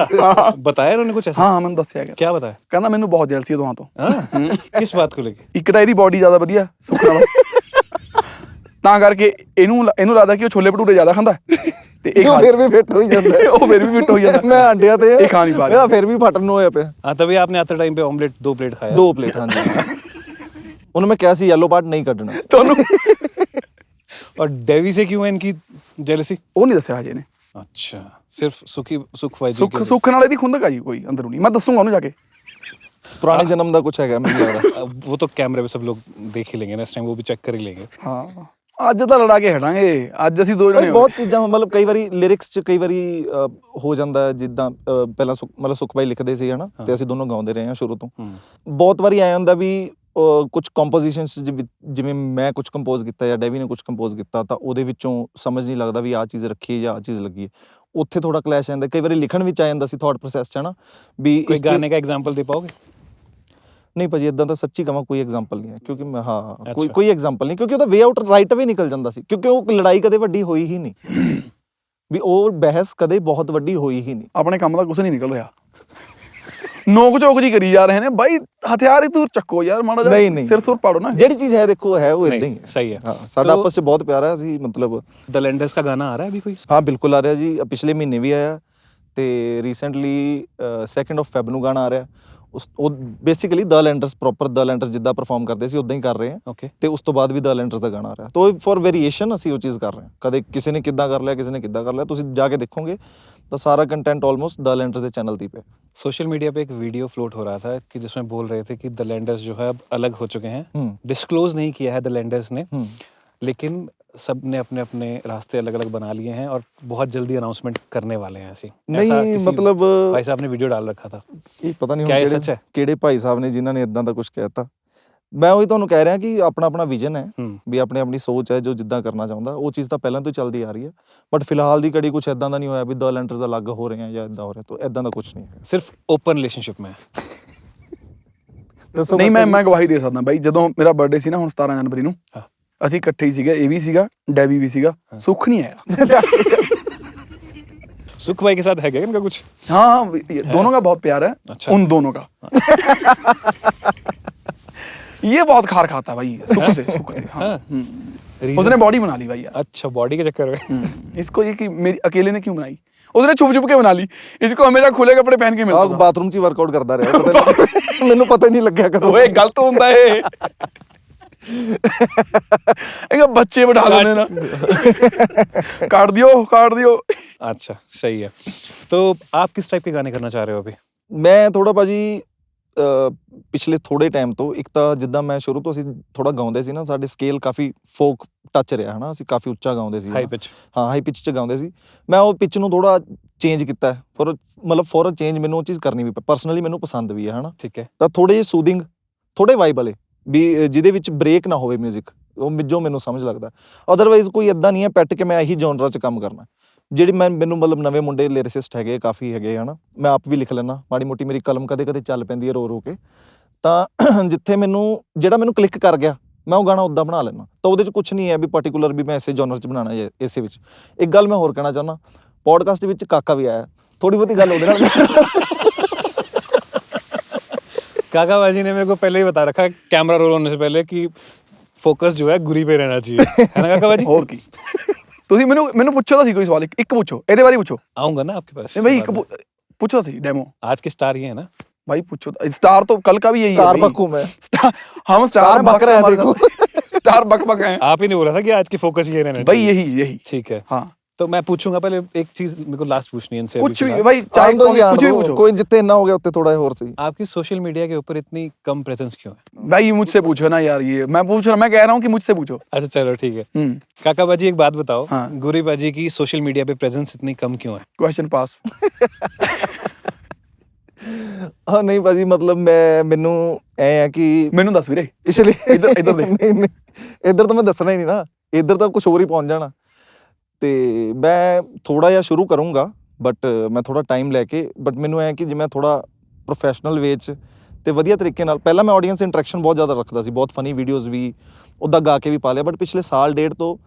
[SPEAKER 2] बताया उन्होंने कुछ ऐसा?
[SPEAKER 3] ਹਾਂ ਮੈਨੂੰ ਦੱਸਿਆ ਗਿਆ।
[SPEAKER 2] क्या बताया?
[SPEAKER 3] ਕਹਿੰਦਾ ਮੈਨੂੰ ਬਹੁਤ ਜੈਲਸੀ ਹੈ ਦੋਹਾਂ ਤੋਂ।
[SPEAKER 2] हाँ? किस बात को लेके?
[SPEAKER 3] ਇੱਕ ਤਾਂ ਇਹਦੀ ਬਾਡੀ ਜ਼ਿਆਦਾ ਵਧੀਆ ਸੁੱਖ ਨਾਲੋਂ, ਤਾਂ ਕਰਕੇ ਇਹਨੂੰ ਲੱਗਦਾ ਕਿ ਉਹ ਛੋਲੇ ਭਟੂਰੇ ਜ਼ਿਆਦਾ ਖਾਂਦਾ ਤੇ ਇਹ
[SPEAKER 1] ਉਹ ਫਿਰ ਵੀ ਫਿੱਟ ਹੋਈ ਜਾਂਦਾ।
[SPEAKER 3] ਉਹ ਫਿਰ ਵੀ ਫਿੱਟ ਹੋ ਜਾਂਦਾ।
[SPEAKER 1] ਮੈਂ ਆਂਡਿਆਂ ਤੇ
[SPEAKER 3] ਇਹ ਖਾ ਨਹੀਂ ਪਾ ਰਿਹਾ।
[SPEAKER 1] ਮੇਰਾ ਫਿਰ ਵੀ ਫਟਣ ਨੂੰ ਹੋਇਆ ਪਿਆ।
[SPEAKER 2] हाँ तभी आपने आते टाइम पे ऑमलेट 2 प्लेट खाया?
[SPEAKER 1] 2 ਪਲੇਟ, ਹਾਂਜੀ। ਉਹਨੂੰ ਮੈਂ ਕਿਹਾ ਸੀ ਯੈਲੋ ਪਾਰਟ ਨਹੀਂ ਕੱਢਣਾ।
[SPEAKER 3] ਤੁਹਾਨੂੰ
[SPEAKER 2] और डेवी से क्यों है इनकी जेलसी?
[SPEAKER 3] ਉਹ ਨਹੀਂ ਦੱਸਿਆ ਹਜੇ ਨੇ।
[SPEAKER 2] अच्छा, सिर्फ सुख भाई जी के-
[SPEAKER 3] ਸੁੱਖ ਨਾਲ ਇਹਦੀ ਖੁੰਦਕ ਆਈ ਕੋਈ ਅੰਦਰੋਂ ਨਹੀਂ। ਮੈਂ ਦੱਸੂਗਾ ਉਹਨੂੰ ਜਾ ਕੇ।
[SPEAKER 1] ਪੁਰਾਣੇ ਜਨਮ ਦਾ ਕੁਝ ਹੈਗਾ ਮੈਨੂੰ ਲੱਗਦਾ।
[SPEAKER 2] अब वो तो कैमरे पे सब लोग देख ही लेंगे ना, इस टाइम वो भी चेक कर ही लेंगे।
[SPEAKER 3] ਹਾਂ ਅੱਜ ਤਾਂ ਲੜਾ ਕੇ ਹਟਾਂਗੇ। ਅੱਜ ਅਸੀਂ ਦੋ ਜਣੇ
[SPEAKER 1] ਬਹੁਤ ਚੀਜ਼ਾਂ ਮਤਲਬ ਕਈ ਵਾਰੀ ਲਿਰਿਕਸ 'ਚ ਕਈ ਵਾਰੀ ਹੋ ਜਾਂਦਾ ਹੈ, ਜਿੱਦਾਂ ਪਹਿਲਾਂ ਮਤਲਬ ਸੁਖ ਭਾਈ ਲਿਖਦੇ ਸੀ ਹਨਾ, ਤੇ ਅਸੀਂ ਦੋਨੋਂ ਗਾਉਂਦੇ ਰਹੇ ਹਾਂ ਸ਼ੁਰੂ ਤੋਂ। ਬਹੁਤ ਵਾਰੀ ਆਇਆ ਹੁੰਦਾ ਵੀ ਕੁਝ ਕੰਪੋਜੀਸ਼ਨਸ ਜਿਵੇਂ ਮੈਂ ਕੁਝ ਕੰਪੋਜ਼ ਕੀਤਾ ਜਾਂ ਡੈਵੀ ਨੇ ਕੁਝ ਕੰਪੋਜ਼ ਕੀਤਾ, ਤਾਂ ਉਹਦੇ ਵਿੱਚੋਂ ਸਮਝ ਨਹੀਂ ਲੱਗਦਾ ਵੀ ਆਹ ਚੀਜ਼ ਰੱਖੀ ਜਾਂ ਆਹ ਚੀਜ਼ ਲੱਗੀ ਹੈ। ਉੱਥੇ ਥੋੜਾ ਕਲੈਸ਼ ਆ ਜਾਂਦਾ। ਕਈ ਵਾਰੀ ਲਿਖਣ ਵਿੱਚ ਆ ਜਾਂਦਾ ਸੀ ਥਾਟ ਪ੍ਰੋਸੈਸ 'ਚ ਹਨਾ ਵੀ
[SPEAKER 2] कोई
[SPEAKER 1] ਇਸ 'ਚ-
[SPEAKER 2] गाने का एग्जांपल दे पाओगे?
[SPEAKER 1] ਨਹੀਂ ਭਾਜੀ ਇਦਾਂ ਤਾਂ ਸੱਚੀ ਕਹਾਂ ਕੋਈ ਐਗਜ਼ਾਮਪਲ ਨਹੀਂ ਹੈ, ਕਿਉਂਕਿ ਮੈਂ
[SPEAKER 2] ਅੱਛਾ।
[SPEAKER 1] ਕੋਈ ਐਗਜ਼ਾਮਪਲ ਨਹੀਂ, ਕਿਉਂਕਿ ਉਹਦਾ ਵੇ ਆਊਟ ਰਾਈਟ ਵੇ ਨਿਕਲ ਜਾਂਦਾ ਸੀ, ਕਿਉਂਕਿ ਉਹ ਲੜਾਈ ਕਦੇ ਵੱਡੀ ਹੋਈ ਹੀ ਨਹੀਂ ਵੀ ਉਹ ਬਹਿਸ ਕਦੇ ਬਹੁਤ ਵੱਡੀ ਹੋਈ ਹੀ ਨਹੀਂ।
[SPEAKER 3] ਆਪਣੇ ਕੰਮ ਦਾ ਕੁਝ ਨਹੀਂ ਨਿਕਲ ਰਿਹਾ। ਨੋਕ ਝੋਕ ਜੀ ਕਰੀ ਜਾ ਰਹੇ ਨੇ ਬਾਈ। ਹਥਿਆਰ ਹੀ ਦੂਰ ਚੱਕੋ ਯਾਰ, ਮਾੜਾ
[SPEAKER 1] ਨਹੀਂ,
[SPEAKER 3] ਜਿਹਾ
[SPEAKER 1] ਨਹੀਂ।
[SPEAKER 3] ਸਿਰ ਸੁਰ ਪਾੜੋ ਨਾ।
[SPEAKER 1] ਜਿਹੜੀ ਚੀਜ਼ ਹੈ ਦੇਖੋ ਹੈ ਉਹ ਇਦਾਂ ਹੀ
[SPEAKER 2] नहीं,
[SPEAKER 1] ਹੈ।
[SPEAKER 2] सही है।
[SPEAKER 1] ਹਾਂ ਸਾਡਾ
[SPEAKER 2] तो-
[SPEAKER 1] ਆਪਸ 'ਚ ਬਹੁਤ ਪਿਆਰ ਹੈ। ਅਸੀਂ ਮਤਲਬ
[SPEAKER 2] द लैंडर्स का गाना आ रहा है अभी कोई?
[SPEAKER 1] ਹਾਂ ਬਿਲਕੁਲ ਆ ਰਿਹਾ ਜੀ। ਪਿਛਲੇ ਮਹੀਨੇ ਵੀ ਆਇਆ ਤੇ ਰੀਸੈਂਟਲੀ 2 ਆਫ ਫੈਬ ਨੂੰ ਗਾਣਾ ਆ ਰਿਹਾ। ਉਹ ਬੇਸਿਕਲੀ ਦ ਲੈਂਡਰਸ ਪ੍ਰੋਪਰ ਦ ਲੈਂਡਰਸ ਜਿੱਦਾਂ ਪਰਫਾਰਮ ਕਰਦੇ ਸੀ ਉਦਾਂ ਹੀ ਕਰ ਰਹੇ ਹਾਂ,
[SPEAKER 2] ओके।
[SPEAKER 1] ਤੇ ਉਸ ਤੋਂ ਬਾਅਦ ਵੀ ਦ ਲੈਂਡਰਸ ਦਾ ਗਾਣਾ ਆ ਰਿਹਾ। ਤਾਂ ਫॉर ਵੇਰੀਏਸ਼ਨ ਅਸੀਂ ਉਹ ਚੀਜ਼ ਕਰ ਰਹੇ ਹਾਂ। ਕਦੇ ਕਿਸੇ ਨੇ ਕਿੱਦਾਂ ਕਰ ਲਿਆ, ਕਿਸੇ ਨੇ ਕਿੱਦਾਂ ਕਰ ਲਿਆ, ਤੁਸੀਂ ਜਾ ਕੇ ਦੇਖੋਗੇ ਤਾਂ ਸਾਰਾ ਕੰਟੈਂਟ ਆਲਮੋਸਟ ਦ ਲੈਂਡਰਸ ਦੇ ਚੈਨਲ ਤੇ ਪਿਆ।
[SPEAKER 2] सोशल मीडिया पे एक वीडियो फ्लोट हो रहा था कि जिसमें बोल रहे थे कि द लैंडर्स जो है अब अलग हो चुके हैं। डिस्क्लोज नहीं किया है द लैंडर्स ने, लेकिन सब ने अपने अपने रास्ते अलग अलग बना लिए हैं और बहुत जल्दी अनाउंसमेंट करने वाले हैं। ऐसी ऐसा
[SPEAKER 1] ਨਹੀਂ
[SPEAKER 2] किसी
[SPEAKER 1] ਮਤलब
[SPEAKER 2] भाई साहब ने वीडियो डाल रखा था।
[SPEAKER 1] ਇਹ ਪਤਾ ਨਹੀਂ
[SPEAKER 2] ਕਿਆ ਇਹ
[SPEAKER 1] ਹੁਣ
[SPEAKER 2] ਸੱਚ ਹੈ?
[SPEAKER 1] ਕਿਹੜੇ ਭਾਈ ਸਾਹਿਬ ਨੇ ਜਿਨ੍ਹਾਂ ਨੇ ਇਦਾਂ ਦਾ ਕੁਝ ਕਹਿਤਾ। ਮੈਂ ਉਹੀ ਤੁਹਾਨੂੰ ਕਹਿ ਰਿਹਾ ਕਿ ਆਪਣਾ ਆਪਣਾ ਵਿਜ਼ਨ ਹੈ ਵੀ ਆਪਣੀ ਆਪਣੀ ਸੋਚ ਹੈ, ਜੋ ਜਿੱਦਾਂ ਕਰਨਾ ਚਾਹੁੰਦਾ ਉਹ ਚੀਜ਼ ਤਾਂ ਪਹਿਲਾਂ ਤੋਂ ਚੱਲਦੀ ਆ ਰਹੀ ਹੈ। ਬਟ ਫਿਲਹਾਲ ਦੀ ਘੜੀ ਕੁਝ ਇਦਾਂ ਦਾ ਨਹੀਂ ਹੋਇਆ ਵੀ ਦ ਲੈਂਡਰਸ ਅਲੱਗ ਹੋ ਰਹੇ ਆ ਜਾਂ ਇਦਾਂ ਹੋ ਰਿਹਾ, ਤਾਂ ਇਦਾਂ ਦਾ ਕੁਝ ਨਹੀਂ ਹੈ।
[SPEAKER 2] सिर्फ ओपन रिलेशनशिप में है।
[SPEAKER 1] ਦੱਸੋ
[SPEAKER 3] ਨਹੀਂ ਮੈਂ ਗਵਾਹੀ ਦੇ ਸਕਦਾ ਬਾਈ। ਜਦੋਂ ਮੇਰਾ ਬਰਥਡੇ ਸੀ ਨਾ ਹੁਣ 17 ਜਨਵਰੀ ਨੂੰ,
[SPEAKER 2] ਹਾਂ।
[SPEAKER 3] ਅਸੀਂ ਇਕੱਠੇ ਹੀ ਸੀਗੇ। ਇਹ ਵੀ ਸੀਗਾ, ਡੈਵੀ ਵੀ ਸੀਗਾ। ਸੁੱਖ ਨਹੀਂ ਆਇਆ।
[SPEAKER 2] सुख भाई के साथ है क्या इनका कुछ?
[SPEAKER 3] हाँ दोनों का बहुत प्यार है।
[SPEAKER 2] अच्छा।
[SPEAKER 3] उन दोनों का ये बहुत खार खाता है भाई सुख से हाँ।
[SPEAKER 2] Reason?
[SPEAKER 3] उसने बॉडी बना ली भाई यार।
[SPEAKER 2] अच्छा, बॉडी के चक्कर में।
[SPEAKER 3] इसको ये कि मेरी अकेले ने क्यों बनाई, उसने छुप छुप के बना ली। इसको हमेशा खुले कपड़े पहन के मिलता था।
[SPEAKER 1] ਬਾਥਰੂਮ 'ਚ ਹੀ ਵਰਕਆਊਟ ਕਰਦਾ ਰਿਹਾ, ਪਤਾ ਨਹੀਂ ਮੈਨੂੰ ਪਤਾ ਹੀ ਨਹੀਂ ਲੱਗਿਆ ਕਦੋਂ।
[SPEAKER 3] ओए गलत होता है। एक बच्चे बैठा लेने ना। काट दियो।
[SPEAKER 2] अच्छा, सही है। तो आप किस टाइप के गाने करना चाह रहे हो अभी?
[SPEAKER 1] ਮੈਂ ਥੋੜਾ ਭਾਜੀ ਪਿਛਲੇ ਥੋੜੇ ਟਾਈਮ ਤੋਂ, ਇੱਕ ਤਾਂ ਜਿੱਦਾਂ ਮੈਂ ਸ਼ੁਰੂ ਤੋਂ ਅਸੀਂ ਥੋੜਾ ਗਾਉਂਦੇ ਸੀ ਨਾ, ਸਾਡੇ ਸਕੇਲ ਕਾਫੀ ਫੋਕ ਟੱਚ ਰਿਹਾ ਹਨਾ, ਅਸੀਂ ਕਾਫੀ ਉੱਚਾ ਗਾਉਂਦੇ ਸੀ
[SPEAKER 2] हाई
[SPEAKER 1] ਹਨਾ।
[SPEAKER 2] पिच।
[SPEAKER 1] ਹਾਂ ਹਾਈ ਪਿਚ 'ਚ ਗਾਉਂਦੇ ਸੀ। ਮੈਂ ਉਹ ਪਿਚ ਨੂੰ ਥੋੜਾ ਚੇਂਜ ਕੀਤਾ ਫॉर ਚੇਂਜ। ਮੈਨੂੰ ਉਹ ਚੀਜ਼ ਕਰਨੀ ਵੀ ਪਰਸਨਲੀ ਮੈਨੂੰ ਪਸੰਦ ਵੀ ਹੈ ਹਨਾ।
[SPEAKER 2] ठीक है।
[SPEAKER 1] ਤਾਂ ਥੋੜੇ ਜਿਹੇ ਸੂਦਿੰਗ, ਥੋੜੇ ਵਾਈਬ ਵਾਲੇ ਵੀ ਜਿਹਦੇ ਵਿੱਚ ਬ੍ਰੇਕ ਨਾ ਹੋਵੇ ਮਿਊਜ਼ਿਕ, ਉਹ ਜੋ ਮੈਨੂੰ ਸਮਝ ਲੱਗਦਾ। ਅਦਰਵਾਈਜ਼ ਕੋਈ ਇਦਾਂ ਨਹੀਂ ਹੈ ਪੈਟ ਕੇ ਮੈਂ ਇਹੀ ਜੌਨਰਾ 'ਚ ਕੰਮ ਕਰਨਾ। ਜਿਹੜੀ ਮੈਨੂੰ ਮਤਲਬ ਨਵੇਂ ਮੁੰਡੇ ਲਿਰਿਸਿਸਟ ਹੈਗੇ ਕਾਫੀ ਹੈਗੇ ਹਨਾ, ਮੈਂ ਆਪ ਵੀ ਲਿਖ ਲੈਣਾ ਮਾੜੀ ਮੋਟੀ, ਮੇਰੀ ਕਲਮ ਕਦੇ ਕਦੇ ਚੱਲ ਪੈਂਦੀ ਹੈ ਰੋ ਕੇ। ਤਾਂ ਜਿੱਥੇ ਜਿਹੜਾ ਮੈਨੂੰ ਕਲਿੱਕ ਕਰ ਗਿਆ ਮੈਂ ਉਹ ਗਾਣਾ ਉੱਦਾਂ ਬਣਾ ਲੈਣਾ। ਤਾਂ ਉਹਦੇ 'ਚ ਕੁਝ ਨਹੀਂ ਹੈ ਵੀ ਪਾਰਟਿਕੂਲਰ ਵੀ ਮੈਂ ਇਸੇ ਜੌਨਰ 'ਚ ਬਣਾਉਣਾ ਹੈ ਇਸੇ ਵਿੱਚ। ਇੱਕ ਗੱਲ ਮੈਂ ਹੋਰ ਕਹਿਣਾ ਚਾਹੁੰਦਾ, ਪੋਡਕਾਸਟ ਵਿੱਚ ਕਾਕਾ ਵੀ ਆਇਆ, ਥੋੜੀ ਬਹੁਤੀ ਗੱਲ ਉਹਦੇ ਨਾਲ।
[SPEAKER 2] काका बाजी ने मेरे को पहले ही बता रखा है कैमरा रोल होने से पहले कि फोकस जो है गुरी पे रहना चाहिए, है ना काका बाजी?
[SPEAKER 3] ਹੋਰ ਕੀ ਤੁਸੀਂ ਮੈਨੂੰ ਪੁੱਛੋ ਤਾਂ ਸੀ ਕੋਈ ਸਵਾਲ, ਇੱਕ ਪੁੱਛੋ ਇਹਦੇ ਬਾਰੇ ਪੁੱਛੋ।
[SPEAKER 2] आऊंगा ना आपके पास।
[SPEAKER 3] नहीं भाई एक पूछो थी डेमो।
[SPEAKER 2] आज के स्टार ये है ना
[SPEAKER 3] भाई पूछो, स्टार तो कल का भी यही
[SPEAKER 1] स्टार
[SPEAKER 3] है।
[SPEAKER 1] बक हूं मैं।
[SPEAKER 3] हम
[SPEAKER 1] स्टार बक रहे हैं देखो।
[SPEAKER 3] स्टार बक हैं
[SPEAKER 2] आप ही ने बोला था कि आज की फोकस ये रहना
[SPEAKER 3] भाई,
[SPEAKER 2] चाहिए।
[SPEAKER 3] यही
[SPEAKER 2] ठीक है।
[SPEAKER 3] हाँ
[SPEAKER 2] तो मैं पूछूंगा पहले एक चीज मेरे को लास्ट पूछनी है इनसे अभी
[SPEAKER 3] कुछ भी
[SPEAKER 2] फिलहाल।
[SPEAKER 3] भाई, चाहे कुछ भी पूछो।
[SPEAKER 1] ਕੋਈ ਜਿੱਤੇ ਇੰਨਾ ਹੋ ਗਿਆ ਉੱਤੇ ਥੋੜਾ ਹੋਰ सही।
[SPEAKER 2] आपकी सोशल मीडिया के ऊपर इतनी कम प्रेजेंस क्यों है?
[SPEAKER 3] भाई मुझसे पूछो ना यार, ये मैं पूछ रहा, मैं कह रहा हूँ कि मुझसे पूछो।
[SPEAKER 2] अच्छा चलो ठीक है। काका बाजी एक बात बताओ,
[SPEAKER 3] हाँ।
[SPEAKER 2] गुरी बाजी की सोशल मीडिया पे प्रेजेंस इतनी कम क्यों है?
[SPEAKER 3] क्वेश्चन पास।
[SPEAKER 1] ਹਾਂ ਨਹੀਂ ਭਾਜੀ ਮਤਲਬ ਮੈਨੂੰ ਐ ਆ ਕਿ
[SPEAKER 3] ਮੈਨੂੰ ਦੱਸ ਵੀਰੇ
[SPEAKER 1] ਪਿਛਲੇ
[SPEAKER 3] ਇੱਧਰ ਦੇ।
[SPEAKER 1] ਨਹੀਂ ਇੱਧਰ ਤਾਂ ਮੈਂ ਦੱਸਣਾ ਹੀ ਨਹੀਂ ਨਾ, ਇੱਧਰ ਤਾਂ ਕੁਝ ਹੋਰ ਹੀ ਪਹੁੰਚ ਜਾਣਾ। ਤੇ ਮੈਂ ਥੋੜਾ ਜਿਹਾ ਸ਼ੁਰੂ ਕਰੂੰਗਾ ਬਟ ਮੈਂ ਥੋੜਾ ਟਾਈਮ ਲੈ ਕੇ, ਬਟ ਮੈਨੂੰ ਐ ਕਿ ਜੇ ਮੈਂ ਥੋੜਾ ਪ੍ਰੋਫੈਸ਼ਨਲ ਵੇ 'ਚ ਤੇ ਵਧੀਆ ਤਰੀਕੇ ਨਾਲ। ਪਹਿਲਾਂ ਮੈਂ ਆਡੀਅנס ਇੰਟਰੈਕਸ਼ਨ ਬਹੁਤ ਜ਼ਿਆਦਾ ਰੱਖਦਾ ਸੀ, ਬਹੁਤ ਫਨੀ ਵੀਡੀਓਜ਼ ਵੀ ਉੱਦਾਂ ਗਾ ਕੇ ਵੀ ਪਾ ਲਿਆ, ਬਟ ਪਿਛਲੇ ਸਾਲ ਡੇਢ ਤੋਂ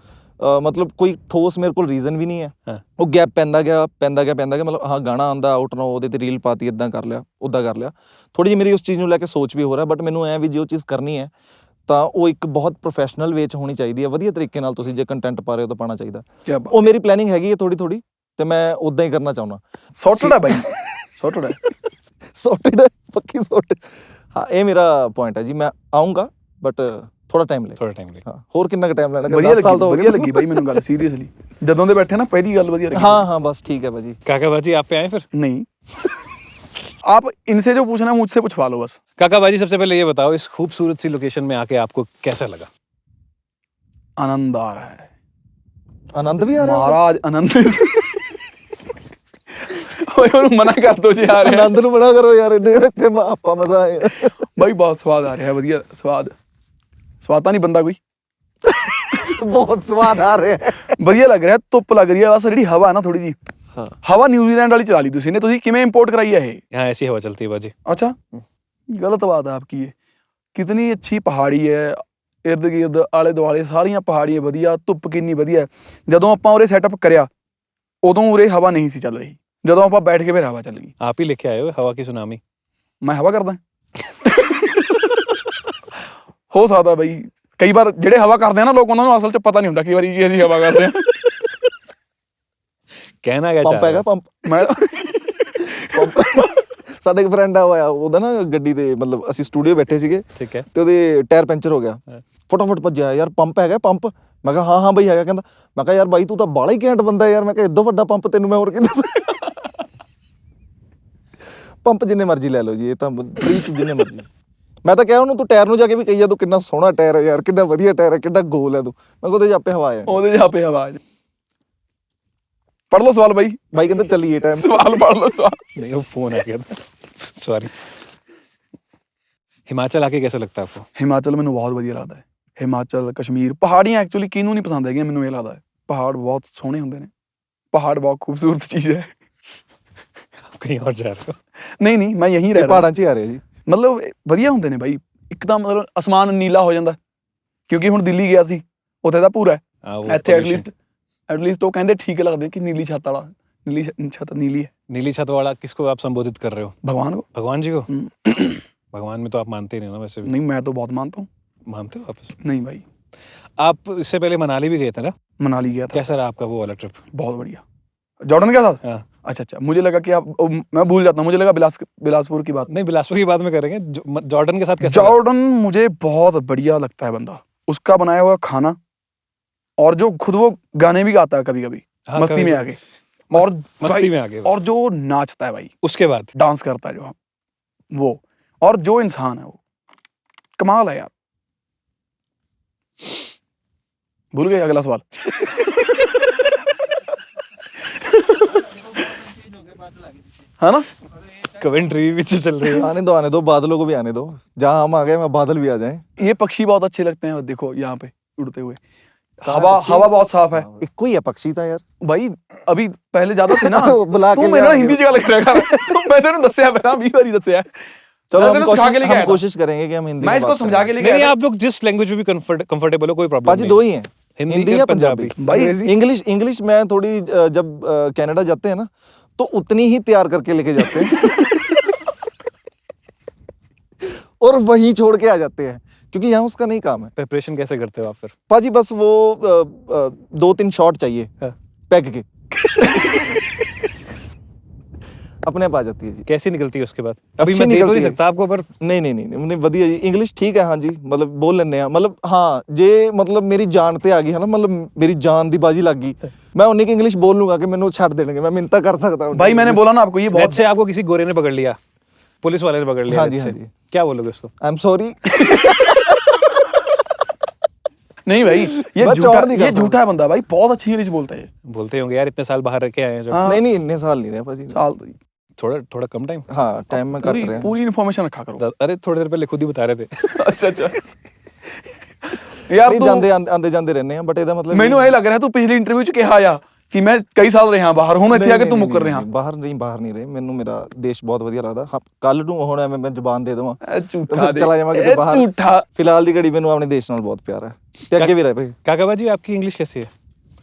[SPEAKER 1] ਮਤਲਬ ਕੋਈ ਠੋਸ ਮੇਰੇ ਕੋਲ ਰੀਜ਼ਨ ਵੀ ਨਹੀਂ ਹੈ। ਉਹ ਗੈਪ ਪੈਂਦਾ ਗਿਆ ਮਤਲਬ ਹਾਂ ਗਾਣਾ ਆਉਂਦਾ ਆਊਟ ਨਾ, ਉਹਦੇ ਤੇ ਰੀਲ ਪਾਤੀ, ਇੱਦਾਂ ਕਰ ਲਿਆ ਉੱਦਾਂ ਕਰ ਲਿਆ। ਥੋੜ੍ਹੀ ਜਿਹੀ ਮੇਰੀ ਉਸ ਚੀਜ਼ ਨੂੰ ਲੈ ਕੇ ਸੋਚ ਵੀ ਹੋ ਰਿਹਾ, ਬਟ ਮੈਨੂੰ ਐਂ ਵੀ ਜੇ ਉਹ ਚੀਜ਼ ਕਰਨੀ ਹੈ ਤਾਂ ਉਹ ਇੱਕ ਬਹੁਤ ਪ੍ਰੋਫੈਸ਼ਨਲ ਵੇ 'ਚ ਹੋਣੀ ਚਾਹੀਦੀ ਹੈ। ਵਧੀਆ ਤਰੀਕੇ ਨਾਲ ਤੁਸੀਂ ਜੇ ਕੰਟੈਂਟ ਪਾ ਰਹੇ ਹੋ ਤਾਂ ਪਾਉਣਾ ਚਾਹੀਦਾ। ਉਹ ਮੇਰੀ ਪਲੈਨਿੰਗ ਹੈਗੀ ਹੈ ਥੋੜ੍ਹੀ ਤੇ ਮੈਂ ਉੱਦਾਂ ਹੀ ਕਰਨਾ ਚਾਹੁੰਦਾ।
[SPEAKER 3] ਸੌਰਟਡ ਹੈ ਬਾਈ, ਸੌਰਟਡ
[SPEAKER 1] ਹੈ ਪੱਕੀ ਸੌਰਟਡ। ਹਾਂ ਇਹ ਮੇਰਾ ਪੁਆਇੰਟ ਹੈ ਜੀ, ਮੈਂ ਆਊਂਗਾ ਬਟ ਥੋੜਾ ਟਾਈਮ ਲੈ। ਹਾਂ ਹੋਰ ਕਿੰਨਾ ਕੁ ਟਾਈਮ ਲੈਣਾ?
[SPEAKER 3] ਵਧੀਆ ਲੱਗੀ ਬਾਈ ਮੈਨੂੰ ਗੱਲ, ਸੀਰੀਅਸਲੀ ਜਦੋਂ ਦੇ ਬੈਠੇ ਨਾ ਪਹਿਲੀ ਗੱਲ ਵਧੀਆ ਲੱਗੀ।
[SPEAKER 1] हाँ बस ठीक है भाजी।
[SPEAKER 2] काका बाजी आप पे आए फिर?
[SPEAKER 3] नहीं आप इनसे जो पूछना है मुझसे पूछवा लो बस।
[SPEAKER 2] काका बाजी सबसे पहले ये बताओ, इस खूबसूरत सी लोकेशन में आके आपको कैसा लगा?
[SPEAKER 3] आनंद आ रहा है,
[SPEAKER 1] आनंद भी आ रहा है
[SPEAKER 3] महाराज आनंद। ਓਏ ਉਹਨੂੰ ਮਨਾ ਕਰ ਦੋ ਜੀ, ਆ ਰਿਹਾ
[SPEAKER 1] ਆਨੰਦ ਨੂੰ ਮਨਾ ਕਰੋ ਯਾਰ, ਇੰਨੇ ਇੱਥੇ ਆਪਾਂ ਮਜ਼ਾ ਆਇਆ
[SPEAKER 3] ਬਾਈ, ਬਹੁਤ ਸਵਾਦ ਆ ਰਿਹਾ, ਵਧੀਆ ਸਵਾਦ ਤਾਂ ਨਹੀਂ ਬੰਦਾ ਕੋਈ,
[SPEAKER 1] ਬਹੁਤ ਸਵਾਦ ਆ ਰਿਹਾ,
[SPEAKER 3] ਵਧੀਆ ਲੱਗ ਰਿਹਾ, ਧੁੱਪ ਲੱਗ ਰਹੀ ਹੈ। ਬਸ ਜਿਹੜੀ ਹਵਾ ਨਾ ਥੋੜੀ ਜੀ, ਹਵਾ ਨਿਊਜ਼ੀਲੈਂਡ ਵਾਲੀ ਚਲਾ ਲਈ ਤੁਸੀਂ ਨੇ। ਤੁਸੀਂ ਕਿਵੇਂ ਇੰਪੋर्ट कराई है ये?
[SPEAKER 2] यहाँ ऐसी हवा चलती है बाजी।
[SPEAKER 3] अच्छा गलत बात है आपकी ये। कितनी अच्छी पहाड़ी है, इर्द गिर्द आले दुआले सारियां पहाड़ियां ਵਧੀਆ, ਧੁੱਪ ਕਿੰਨੀ ਵਧੀਆ। ਜਦੋਂ ਆਪਾਂ ਉਰੇ ਸੈਟਅਪ ਕਰਿਆ ਉਦੋਂ ਉਰੇ ਹਵਾ ਨਹੀਂ ਸੀ ਚੱਲ ਰਹੀ, ਜਦੋਂ ਆਪਾਂ ਬੈਠ ਕੇ ਫਿਰ ਹਵਾ ਚੱਲ ਗਈ।
[SPEAKER 2] आप ही लेके आए हो हवा की सुनामी।
[SPEAKER 3] ਮੈਂ ਹਵਾ ਕਰਦਾ ਹੋ ਸਕਦਾ ਬਈ, ਕਈ ਵਾਰ ਜਿਹੜੇ ਹਵਾ ਕਰਦੇ ਆ ਨਾ ਲੋਕ, ਉਹਨਾਂ ਨੂੰ ਅਸਲ 'ਚ ਪਤਾ ਨਹੀਂ ਹੁੰਦਾ ਕਈ ਵਾਰੀ ਕਿ ਅਸੀਂ ਹਵਾ ਕਰਦੇ ਆ।
[SPEAKER 2] कहना क्या
[SPEAKER 1] ਪੰਪ ਹੈਗਾ ਪੰਪ।
[SPEAKER 3] ਮੈਂ
[SPEAKER 1] ਸਾਡੇ ਇੱਕ ਫਰੈਂਡ ਆਇਆ, ਉਹਦਾ ਨਾ ਗੱਡੀ ਦੇ ਮਤਲਬ ਅਸੀਂ ਸਟੂਡੀਓ ਬੈਠੇ ਸੀਗੇ,
[SPEAKER 2] ठीक है।
[SPEAKER 1] ਤੇ ਉਹਦੇ ਟਾਇਰ ਪੈਂਚਰ ਹੋ ਗਿਆ, ਫਟਾਫਟ ਭੱਜਿਆ, ਯਾਰ ਪੰਪ ਹੈਗਾ ਪੰਪ। ਮੈਂ ਕਿਹਾ ਹਾਂ ਬਈ ਹੈਗਾ। ਕਹਿੰਦਾ, ਮੈਂ ਕਿਹਾ ਯਾਰ ਬਾਈ ਤੂੰ ਤਾਂ ਬਾਹਲਾ ਹੀ ਘੈਂਟ ਬੰਦਾ ਯਾਰ, ਮੈਂ ਕਿਹਾ ਇੱਦੋਂ ਵੱਡਾ ਪੰਪ ਤੈਨੂੰ ਮੈਂ ਹੋਰ ਕਿੱਦਾਂ। ਪੰਪ ਜਿੰਨੇ ਮਰਜ਼ੀ ਲੈ ਲਓ ਜੀ, ਇਹ ਤਾਂ ਫ੍ਰੀ ਚ ਜਿੰਨੇ ਮਰਜ਼ੀ। ਮੈਂ ਤਾਂ ਕਿਹਾ ਉਹਨੂੰ, ਤੂੰ ਟਾਇਰ ਨੂੰ ਜਾ ਕੇ ਵੀ ਕਹੀ ਜਾ ਤੂੰ ਕਿੰਨਾ ਸੋਹਣਾ ਟਾਇਰ ਹੈ ਯਾਰ, ਕਿੰਨਾ ਵਧੀਆ ਟਾਇਰ ਹੈ, ਕਿੰਨਾ ਗੋਲ ਹੈ ਤੂੰ। ਮੈਂ ਕਿਹਾ ਉਹਦੇ 'ਚ ਆਪੇ ਹਵਾ ਆ,
[SPEAKER 3] ਉਹਦੇ 'ਚ ਆਪੇ ਹਵਾ ਆ। ਪੜ੍ਹ ਲਓ ਸਵਾਲ ਬਾਈ।
[SPEAKER 1] ਬਾਈ ਕਹਿੰਦਾ ਚੱਲੀਏ ਟਾਈਮ।
[SPEAKER 3] ਸਵਾਲ ਪੜ੍ਹ ਲਓ ਸਵਾਲ।
[SPEAKER 2] नहीं वो फोन आ गया था, सॉरी। हिमाचल आके कैसा लगता है आपको?
[SPEAKER 3] ਹਿਮਾਚਲ ਮੈਨੂੰ ਬਹੁਤ ਵਧੀਆ ਲੱਗਦਾ ਹੈ। ਹਿਮਾਚਲ, ਕਸ਼ਮੀਰ, ਪਹਾੜੀਆਂ ਐਕਚੁਅਲੀ ਕਿਹਨੂੰ ਨਹੀਂ ਪਸੰਦ ਹੈਗੀਆਂ, ਮੈਨੂੰ ਇਹ ਲੱਗਦਾ ਹੈ। ਪਹਾੜ ਬਹੁਤ ਸੋਹਣੇ ਹੁੰਦੇ ਨੇ, ਪਹਾੜ ਬਹੁਤ ਖੂਬਸੂਰਤ ਚੀਜ਼ ਹੈ।
[SPEAKER 2] आप कहीं और जा रहे हो?
[SPEAKER 3] ਨਹੀਂ ਮੈਂ ਯਹੀਂ ਰਹਿ ਰਿਹਾ।
[SPEAKER 1] ਪਹਾੜਾਂ 'ਚ ਹੀ ਆ ਰਿਹਾ ਜੀ।
[SPEAKER 3] ਮਤਲਬ ਵਧੀਆ ਹੁੰਦੇ ਨੇ ਬਾਈ, ਇੱਕਦਮ ਮਤਲਬ ਅਸਮਾਨ ਨੀਲਾ ਹੋ ਜਾਂਦਾ। ਕਿਉਂਕਿ ਹੁਣ ਦਿੱਲੀ ਗਿਆ ਸੀ, ਉੱਥੇ ਦਾ ਭੂਰਾ
[SPEAKER 2] हाँ, वो
[SPEAKER 3] ਇੱਥੇ
[SPEAKER 2] pollution।
[SPEAKER 3] ਐਟਲੀਸਟ ਉਹ ਕਹਿੰਦੇ ਠੀਕ ਲੱਗਦੇ ਕਿ ਨੀਲੀ ਛੱਤ ਵਾਲਾ, नीली छत नीली है।
[SPEAKER 2] नीली छत वाला किसको आप संबोधित कर रहे हो?
[SPEAKER 3] भगवान को।
[SPEAKER 2] भगवान जी को? भगवान में तो आप मानते ही नहीं ना वैसे भी।
[SPEAKER 3] नहीं मैं तो बहुत मानता हूँ।
[SPEAKER 2] मानते हो आप?
[SPEAKER 3] नहीं भाई।
[SPEAKER 2] आप इससे पहले मनाली भी गए थे ना?
[SPEAKER 3] मनाली गया था।
[SPEAKER 2] कैसा रहा आपका वो वाला ट्रिप?
[SPEAKER 3] बहुत बढ़िया। जॉर्डन के साथ?
[SPEAKER 2] हाँ।
[SPEAKER 3] अच्छा, मुझे लगा कि आप, मैं भूल जाता हूँ, मुझे लगा बिलासपुर की बात।
[SPEAKER 2] नहीं, बिलासपुर की बात में करेंगे। जॉर्डन के साथ कैसा?
[SPEAKER 3] जॉर्डन मुझे बहुत बढ़िया लगता है बंदा, उसका बनाया हुआ खाना, और जो खुद वो गाने भी गाता है कभी कभी। हाँ, मस्ती में आके और
[SPEAKER 2] मस्ती में आगे,
[SPEAKER 3] और जो नाचता है भाई,
[SPEAKER 2] उसके बाद
[SPEAKER 3] डांस करता है जो वो, और जो इंसान है वो कमाल है यार। भूल गए अगला सवाल। है ना,
[SPEAKER 2] कमेंट्री भी चल रही है।
[SPEAKER 1] आने दो बादलों को भी आने दो, जहाँ हम आ गए वहाँ बादल भी आ जाएं।
[SPEAKER 3] ये पक्षी बहुत अच्छे लगते हैं, देखो यहाँ पे उड़ते हुए। हवा बहुत साफ है।
[SPEAKER 1] कोई है पक्षी था यार
[SPEAKER 3] भाई, अभी पहले ज्यादा थे ना।
[SPEAKER 1] बुला के
[SPEAKER 3] तू मेरा हिंदी जगह लग रहा है। मैं तेरे दस्या पहला 20 बार दस्या।
[SPEAKER 1] चलो हम कोशिश करेंगे कि हम हिंदी
[SPEAKER 3] मैं इसको समझा के लेके
[SPEAKER 2] आया। आप लोग जिस लैंग्वेज में भी कंफर्टेबल हो, कोई प्रॉब्लम नहीं।
[SPEAKER 1] बाजी दो ही हैं, हिंदी या पंजाबी।
[SPEAKER 3] भाई
[SPEAKER 1] इंग्लिश मैं थोड़ी, जब कनाडा जाते हैं ना तो उतनी ही तैयार करके लेके जाते हैं और वहीं छोड़ के आ जाते हैं, क्योंकि यहाँ उसका नहीं काम है।
[SPEAKER 2] प्रिपरेशन कैसे करते हो आप फिर?
[SPEAKER 1] पाजी बस वो 2-3 शॉट चाहिए पैक के अपने आप आ जाती है जी।
[SPEAKER 2] कैसी निकलती है उसके बाद? अभी मैं दे तो नहीं सकता आपको, पर
[SPEAKER 1] नहीं वधिया जी। इंग्लिश ठीक है, हाँ जी, मतलब बोल लेने हैं, मतलब हाँ जे मतलब मेरी जान ते आ गई है ना, मतलब मेरी जान दी बाजी लग गई, मैं उन्हीं की इंग्लिश बोल लूंगा कि मैंने छाड़ देंगे, मैं मिन्नता कर सकता हूँ।
[SPEAKER 3] भाई मैंने बोला ना आपको, ये बहुत
[SPEAKER 2] से आपको किसी गोरे ने पकड़ लिया, पुलिस वाले ने पकड़ लिया,
[SPEAKER 1] हाँ जी,
[SPEAKER 2] क्या बोलोगे उसको?
[SPEAKER 1] I am sorry.
[SPEAKER 3] नहीं भाई, ये झूठा है बंदा भाई, बहुत अच्छी इंग्लिश बोलता है।
[SPEAKER 2] बोलते होंगे यार, इतने साल बाहर रह के आए हैं जो।
[SPEAKER 1] नहीं इतने साल नहीं रहे पाजी,
[SPEAKER 3] साल
[SPEAKER 2] थोड़ा कम टाइम।
[SPEAKER 3] हाँ,
[SPEAKER 1] टाइम में कट रहे हैं।
[SPEAKER 3] पूरी इन्फॉर्मेशन रखा करो।
[SPEAKER 2] अरे थोड़ी देर पहले खुद ही बता रहे थे।
[SPEAKER 3] अच्छा यार,
[SPEAKER 1] नहीं आंदे जांदे रहने हैं, बट ਇਹਦਾ मतलब
[SPEAKER 3] ਮੈਨੂੰ ਇਹ ਲੱਗ ਰਿਹਾ ਤੂੰ ਪਿਛਲੀ ਇੰਟਰਵਿਊ ਚ ਕਿਹਾ ਆ ਕਿ ਮੈਂ ਕਈ ਸਾਲ ਰਿਹਾ ਬਾਹਰ, ਹੁਣ ਇੱਥੇ ਆ ਕੇ ਤੂੰ ਮੁੱਕਰ ਰਿਹਾ।
[SPEAKER 1] ਬਾਹਰ ਨਹੀਂ ਰਹੇ, ਮੈਨੂੰ ਮੇਰਾ ਦੇਸ਼ ਬਹੁਤ ਵਧੀਆ ਲੱਗਦਾ। ਹਾਂ ਕੱਲ ਨੂੰ ਹੁਣ ਐਵੇਂ ਮੈਂ ਜ਼ੁਬਾਨ ਦੇ ਦੇਵਾਂ
[SPEAKER 3] ਝੂਠਾ
[SPEAKER 1] ਚਲਾ ਜਾਵਾਂ ਕਿਤੇ ਬਾਹਰ, ਝੂਠਾ। ਫਿਲਹਾਲ ਦੀ ਘੜੀ ਮੈਨੂੰ ਆਪਣੇ ਦੇਸ਼ ਨਾਲ ਬਹੁਤ ਪਿਆਰ ਹੈ ਤੇ ਅੱਗੇ ਵੀ ਰਹੇ ਭਾਈ।
[SPEAKER 2] काका बाजी आपकी इंग्लिश कैसी है?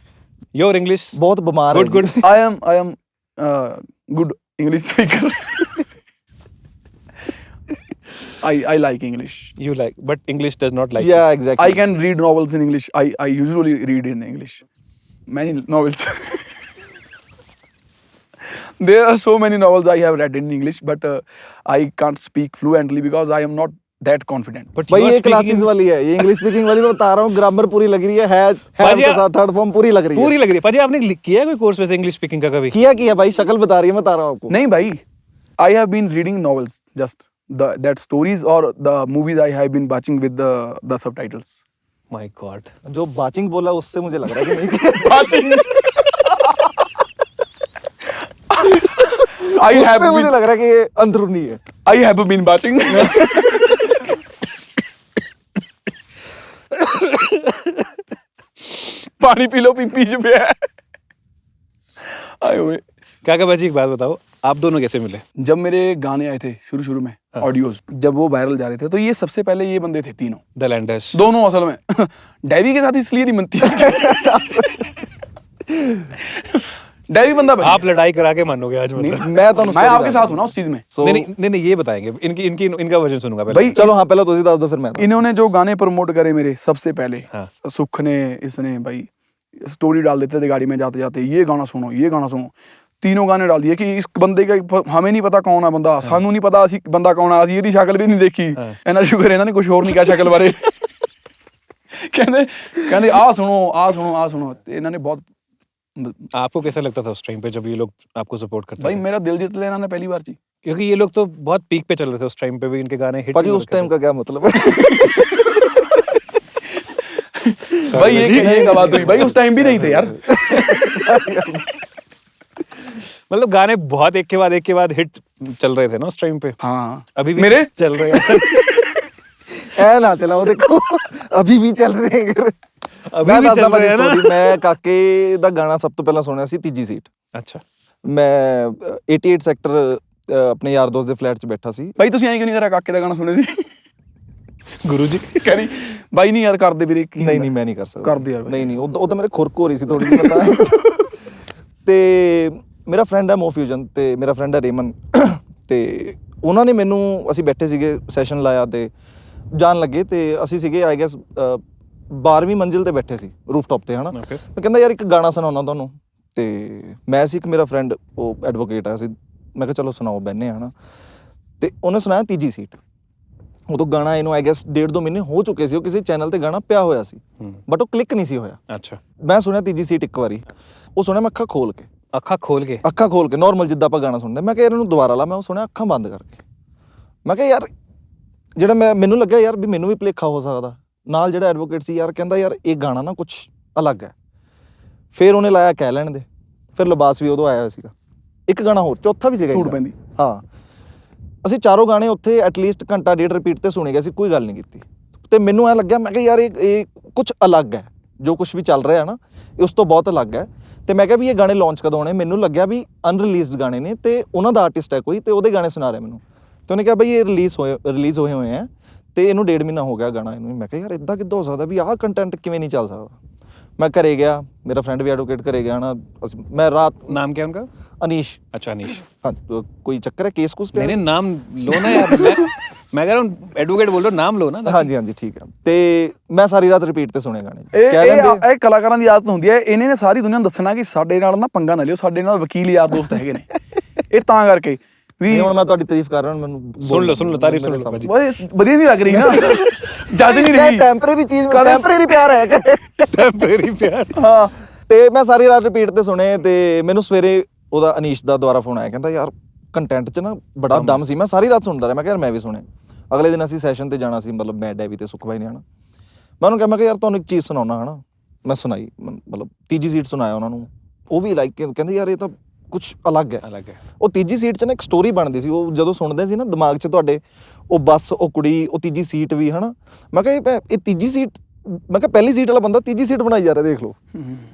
[SPEAKER 2] योर इंग्लिश
[SPEAKER 1] बहुत बीमार है।
[SPEAKER 2] Good
[SPEAKER 3] I am good English speaker. I like English.
[SPEAKER 2] You like, but English does not like
[SPEAKER 1] Yeah,
[SPEAKER 2] you.
[SPEAKER 1] exactly.
[SPEAKER 3] I can read novels in English. I usually read in English. Many novels. There are so many novels I have read in English, but I can't speak fluently because I am not that confident.
[SPEAKER 2] But
[SPEAKER 1] भाई
[SPEAKER 2] you are
[SPEAKER 1] ये
[SPEAKER 2] speaking
[SPEAKER 1] classes
[SPEAKER 2] in-
[SPEAKER 1] वाली है, ये English speaking वाली मैं बता रहा हूँ। ग्रामर पूरी लग रही है
[SPEAKER 2] भाजी,
[SPEAKER 1] के साथ थर्ड फॉर्म पूरी लग रही है।
[SPEAKER 2] पूरी लग रही है। पाजी आपने किया है कोई कोर्स वैसे इंग्लिश स्पीकिंग का कभी?
[SPEAKER 1] किया भाई, शक्ल बता रही है, मैं बता रहा हूँ आपको।
[SPEAKER 3] नहीं भाई, I have been reading novels, just that stories or the movies I have been watching with the subtitles.
[SPEAKER 2] My God.
[SPEAKER 1] जो बाचिंग बोला उससे मुझे लग रहा है कि नहीं। उससे मुझे लग रहा है कि ये अंदरूनी है।
[SPEAKER 3] I have been watching. पानी पी लो, पी पे है। आए हुए।
[SPEAKER 2] काका बाजी एक बात बताओ, आप दोनों कैसे मिले?
[SPEAKER 3] जब मेरे गाने आए थे शुरू में, ऑडियोज जब वो वायरल जा रहे थे, तो ये सबसे पहले ये बंदे थे तीनों,
[SPEAKER 2] द लैंडर्स
[SPEAKER 3] दोनों असल में। डैवी के साथ इसलिए नहीं बनती। डैवी बंदा बढ़िया।
[SPEAKER 2] आप लड़ाई करा के मानोगे आज मतलब?
[SPEAKER 3] मैं आपके साथ हूँ ना उस चीज में।
[SPEAKER 2] नहीं ये बताएंगे, इनका वर्जन सुनूंगा पहले।
[SPEAKER 3] भाई
[SPEAKER 1] चलो हाँ पहले तो दस दो फिर मैं।
[SPEAKER 3] इन्होंने जो गाने प्रमोट करे मेरे सबसे पहले,
[SPEAKER 2] हाँ।
[SPEAKER 3] सुख ने, इसने भाई स्टोरी डाल देते थे गाड़ी में जाते जाते, ये गाना सुनो, तीनों गाने डाल दिए कि इस बंदे का हमें नहीं पता कौन है बंदा, सानू नहीं पता ਅਸੀਂ ਬੰਦਾ ਕੌਣ ਆ, ਅਸੀਂ ਇਹਦੀ ਸ਼ਕਲ ਵੀ ਨਹੀਂ ਦੇਖੀ। ਇਹਨਾਂ ਸ਼ੁਕਰ ਇਹਨਾਂ ਨੇ ਕੁਝ ਹੋਰ ਨਹੀਂ ਕਿਹਾ ਸ਼ਕਲ ਬਾਰੇ। ਕਹਿੰਦੇ ਆ ਸੁਣੋ ਤੇ ਇਹਨਾਂ ਨੇ ਬਹੁਤ।
[SPEAKER 2] आपको कैसा लगता था उस टाइम पे जब ये लोग आपको सपोर्ट करते
[SPEAKER 3] भाई
[SPEAKER 2] थे?
[SPEAKER 3] मेरा दिल जीत लिया इन्होंने पहली बार जी,
[SPEAKER 2] क्योंकि ये लोग तो बहुत पीक पे चल रहे थे उस टाइम पे भी, इनके गाने हिट
[SPEAKER 1] भाजी उस टाइम का क्या मतलब है?
[SPEAKER 3] भाई ये बात हुई, भाई उस टाइम भी नहीं थे यार।
[SPEAKER 2] मतलब गाने बहुत एक के बाद हिट चल रहे थे ना उस टाइम पे।
[SPEAKER 3] हाँ
[SPEAKER 2] अभी भी
[SPEAKER 3] मेरे
[SPEAKER 2] चल रहे हैं।
[SPEAKER 1] ऐ ना चलाओ, देखो अभी भी ਚੱਲ ਰਹੇ हैं।
[SPEAKER 2] अभी भी चल रहे हैं ना।
[SPEAKER 1] ਮੈਂ ਕਾਕੇ ਦਾ ਗਾਣਾ ਸਭ ਤੋਂ ਪਹਿਲਾਂ ਸੁਣਿਆ ਸੀ ਤੀਜੀ ਸੀਟ।
[SPEAKER 2] अच्छा
[SPEAKER 1] ਮੈਂ 88 ਸੈਕਟਰ ਆਪਣੇ ਯਾਰ ਦੋਸਤ ਦੇ ਫਲੈਟ 'ਚ ਬੈਠਾ ਸੀ।
[SPEAKER 3] ਭਾਈ ਤੁਸੀਂ ਐਂ ਕਿਉਂ ਨਹੀਂ ਕਰਿਆ, ਕਾਕੇ ਦਾ ਗਾਣਾ ਸੁਣੇ ਸੀ?
[SPEAKER 2] गुरु जी
[SPEAKER 3] ਕਹਿੰਦੀ ਬਾਈ ਨਹੀਂ ਯਾਰ ਕਰਦੇ ਵੀਰੇ।
[SPEAKER 1] ਨਹੀਂ ਮੈਂ ਨਹੀਂ ਕਰ ਸਕਦਾ।
[SPEAKER 3] ਕਰਦੇ ਯਾਰ
[SPEAKER 1] ਨਹੀਂ ਉਹ ਤਾਂ ਮੇਰੇ ਖੁਰਕ ਹੋ ਰਹੀ ਸੀ ਥੋੜੀ ਜਿਹੀ ਪਤਾ। ਤੇ ਮੇਰਾ ਫਰੈਂਡ ਹੈ ਮੋਫਿਊਜ਼ਨ, ਤੇ ਮੇਰਾ ਫਰੈਂਡ ਹੈ ਰੇਮਨ, ਤੇ ਉਹਨਾਂ ਨੇ ਮੈਨੂੰ, ਅਸੀਂ ਬੈਠੇ ਸੀਗੇ ਸੈਸ਼ਨ ਲਾਇਆ ਤੇ ਜਾਣ ਲੱਗੇ, ਤੇ ਅਸੀਂ ਸੀਗੇ ਆਈ ਗੈਸ 12ਵੀਂ ਮੰਜ਼ਿਲ ਤੇ ਬੈਠੇ ਸੀ ਰੂਫਟੌਪ ਤੇ, ਹਨਾ।
[SPEAKER 2] Okay.
[SPEAKER 1] ਮੈਂ ਕਹਿੰਦਾ ਯਾਰ ਇੱਕ ਗਾਣਾ ਸੁਣਾਉਣਾ ਤੁਹਾਨੂੰ, ਤੇ ਮੈਂ ਸੀ ਇੱਕ ਮੇਰਾ ਫਰੈਂਡ ਉਹ ਐਡਵੋਕੇਟ ਆ, ਅਸੀਂ ਮੈਂ ਕਿਹਾ ਚਲੋ ਸੁਣਾਓ ਬੈਨੇ ਹਨਾ। ਤੇ ਉਹਨੇ ਸੁਣਾਇਆ ਤੀਜੀ ਸੀਟ। ਉਦੋਂ ਗਾਣਾ ਇਹਨੂੰ ਆਈ ਗੈਸ 1.5-2 ਮਹੀਨੇ ਹੋ ਚੁੱਕੇ ਸੀ, ਉਹ ਕਿਸੇ ਚੈਨਲ ਤੇ ਗਾਣਾ ਪਿਆ ਹੋਇਆ ਸੀ, ਬਟ ਉਹ ਕਲਿੱਕ ਨਹੀਂ ਸੀ ਹੋਇਆ।
[SPEAKER 2] अच्छा
[SPEAKER 1] ਮੈਂ ਸੁਣਿਆ ਤੀਜੀ ਸੀਟ ਇੱਕ ਵਾਰੀ, ਉਹ ਸੁਣਿਆ ਮੈਂ ਅੱਖਾਂ ਖੋਲ ਕੇ ਨੋਰਮਲ ਜਿੱਦਾਂ ਆਪਾਂ ਗਾਣਾ ਸੁਣਦੇ। ਮੈਂ ਕਿਹਾ ਯਾਰ ਇਹਨੂੰ ਦੁਬਾਰਾ ਲਾ, ਮੈਂ ਉਹ ਸੁਣਿਆ ਅੱਖਾਂ ਬੰਦ ਕਰਕੇ। ਮੈਂ ਕਿਹਾ ਯਾਰ ਜਿਹੜਾ ਮੈਨੂੰ ਲੱਗਿਆ ਯਾਰ ਵੀ ਮੈਨੂੰ ਵੀ ਭੁਲੇਖਾ ਹੋ ਸਕਦਾ। ਨਾਲ ਜਿਹੜਾ ਐਡਵੋਕੇਟ ਸੀ ਯਾਰ ਕਹਿੰਦਾ ਯਾਰ ਇਹ ਗਾਣਾ ਨਾ ਕੁਛ ਅਲੱਗ ਹੈ। ਫਿਰ ਉਹਨੇ ਲਾਇਆ ਕਹਿ ਲੈਣ ਦੇ, ਫਿਰ ਲਿਬਾਸ ਵੀ ਉਦੋਂ ਆਇਆ ਸੀਗਾ, ਇੱਕ ਗਾਣਾ ਹੋਰ, ਚੌਥਾ ਵੀ ਸੀਗਾ
[SPEAKER 3] ਧੂੜ ਪੈਂਦੀ।
[SPEAKER 1] ਹਾਂ ਅਸੀਂ ਚਾਰੋਂ ਗਾਣੇ ਉੱਥੇ ਐਟਲੀਸਟ ਘੰਟਾ ਡੇਢ ਰਿਪੀਟ ਤੇ ਸੁਣੇ ਗਏ ਸੀ, ਕੋਈ ਗੱਲ ਨਹੀਂ ਕੀਤੀ। ਤੇ ਮੈਨੂੰ ਐਂ ਲੱਗਿਆ, ਮੈਂ ਕਿਹਾ ਯਾਰ ਇਹ ਕੁਛ ਅਲੱਗ ਹੈ, ਜੋ ਕੁਛ ਵੀ ਚੱਲ ਰਿਹਾ ਨਾ ਉਸ ਤੋਂ ਬਹੁਤ ਅਲੱਗ ਹੈ। ਤੇ ਮੈਂ ਕਿਹਾ ਵੀ ਇਹ ਗਾਣੇ ਲਾਂਚ ਕਦੋਂ ਹੋਣੇ? ਮੈਨੂੰ ਲੱਗਿਆ ਵੀ ਅਨਰਿਲੀਜ਼ਡ ਗਾਣੇ ਨੇ ਤੇ ਉਹਨਾਂ ਦਾ ਆਰਟਿਸਟ ਹੈ ਕੋਈ, ਤੇ ਉਹਦੇ ਗਾਣੇ ਸੁਣਾ ਰਿਹਾ ਮੈਨੂੰ। ਤੇ ਉਹਨੇ ਕਿਹਾ ਬਈ ਇਹ ਰਿਲੀਜ਼ ਹੋਏ ਹੈ ਤੇ ਇਹਨੂੰ 1.5 ਮਹੀਨਾ ਹੋ ਗਿਆ ਗਾਣਾ ਇਹਨੂੰ। ਮੈਂ ਕਿਹਾ ਯਾਰ ਇੱਦਾਂ ਕਿੱਦਾਂ ਹੋ ਸਕਦਾ ਵੀ ਆਹ ਕੰਟੈਂਟ ਕਿਵੇਂ ਨਹੀਂ ਚੱਲ ਸਕਦਾ? मैं घरे गया, मेरा फ्रेंड भी एडवोकेट घरे गया ना, मैं रात।
[SPEAKER 2] नाम क्या उनका?
[SPEAKER 1] अनीश।
[SPEAKER 2] अच्छा अनीश।
[SPEAKER 1] हाँ तो कोई चक्कर है केस कुछ पे?
[SPEAKER 2] नहीं नाम लो ना यार। मैं कह रहा हूँ एडवोकेट बोल रहा हूँ, नाम लो ना।
[SPEAKER 1] हाँ जी ठीक है। ਤੇ ਮੈਂ ਸਾਰੀ ਰਾਤ ਰਿਪੀਟ ਤੇ ਸੁਣੇ ਗਾਣੇ।
[SPEAKER 3] ਇਹ ਕਲਾਕਾਰਾਂ ਦੀ ਆਦਤ ਹੁੰਦੀ ਹੈ, ਇਹਨੇ ਨੇ ਸਾਰੀ ਦੁਨੀਆ ਨੂੰ ਦੱਸਣਾ ਕਿ ਸਾਡੇ ਨਾਲ ਨਾ ਪੰਗਾ ਨਾ ਲਿਓ, ਸਾਡੇ ਨਾਲ ਵਕੀਲ ਯਾਰ ਦੋਸਤ ਹੈਗੇ ਨੇ। ਇਹ ਤਾਂ ਕਰਕੇ ਵੀ
[SPEAKER 1] ਹੁਣ ਮੈਂ ਤੁਹਾਡੀ ਤਾਰੀਫ ਕਰ ਰਿਹਾ ਹਾਂ, ਮੈਨੂੰ
[SPEAKER 2] ਸੁਣ ਲਓ ਤਾਰੀਫ ਸੁਣ ਲਓ ਭਾਜੀ।
[SPEAKER 3] ਵਧੀਆ ਨਹੀਂ ਲੱਗ ਰਹੀ ਨਾ, ਜੱਜ ਨਹੀਂ ਰਹੀ।
[SPEAKER 1] ਟੈਂਪਰੇਰੀ ਚੀਜ਼, ਟੈਂਪਰੇਰੀ ਪਿਆਰ ਹੈ ਕਿ
[SPEAKER 2] ਟੈਂਪਰੇਰੀ ਪਿਆਰ।
[SPEAKER 1] ਹਾਂ ਤੇ ਮੈਂ ਸਾਰੀ ਰਾਤ ਰਿਪੀਟ ਤੇ ਸੁਣੇ ਤੇ ਮੈਨੂੰ ਸਵੇਰੇ ਉਹਦਾ ਅਨੀਸ਼ ਦਾ ਦੁਬਾਰਾ ਫੋਨ ਆਇਆ, ਕਹਿੰਦਾ ਯਾਰ ਕੰਟੈਂਟ 'ਚ ਨਾ ਬੜਾ ਦਮ ਸੀ। ਮੈਂ ਸਾਰੀ ਰਾਤ ਸੁਣਦਾ ਰਿਹਾ, ਮੈਂ ਕਿਹਾ ਯਾਰ ਮੈਂ ਵੀ ਸੁਣੇ। ਅਗਲੇ ਦਿਨ ਅਸੀਂ ਸੈਸ਼ਨ ਤੇ ਜਾਣਾ ਸੀ, ਮਤਲਬ ਮੈਂ ਡੈਵੀ ਤੇ ਸੁਖ ਭਾਈ ਨੇ ਆਉਣਾ। ਮੈਂ ਉਹਨੂੰ ਕਿਹਾ, ਮੈਂ ਕਿਹਾ ਯਾਰ ਤੁਹਾਨੂੰ ਇੱਕ ਚੀਜ਼ ਸੁਣਾਉਣਾ ਹੈ ਨਾ। ਮੈਂ ਸੁਣਾਈ, ਮਤਲਬ ਤੀਜੀ ਸੀਟ ਸੁਣਾਇਆ ਉਹਨਾਂ ਨੂੰ, ਉਹ ਵੀ ਲਾਈਕ ਕਹਿੰਦੇ ਯਾਰ ਇਹ ਤਾਂ ਕੁਛ ਅਲੱਗ ਹੈ। ਉਹ ਤੀਜੀ ਸੀਟ 'ਚ ਨਾ ਇੱਕ ਸਟੋਰੀ ਬਣਦੀ ਸੀ, ਉਹ ਜਦੋਂ ਸੁਣਦੇ ਸੀ ਨਾ ਦਿਮਾਗ 'ਚ ਤੁਹਾਡੇ ਉਹ ਬੱਸ, ਉਹ ਕੁੜੀ, ਉਹ ਤੀਜੀ ਸੀਟ ਵੀ, ਹੈ ਨਾ। ਮੈਂ ਕਿਹਾ ਇਹ ਤੀਜੀ ਸੀਟ, ਮੈਂ ਕਿਹਾ ਪਹਿਲੀ ਸੀਟ ਵਾਲਾ ਬੰਦਾ ਤੀਜੀ ਸੀਟ ਬਣਾਈ ਜਾ ਰਿਹਾ, ਦੇਖ ਲਓ।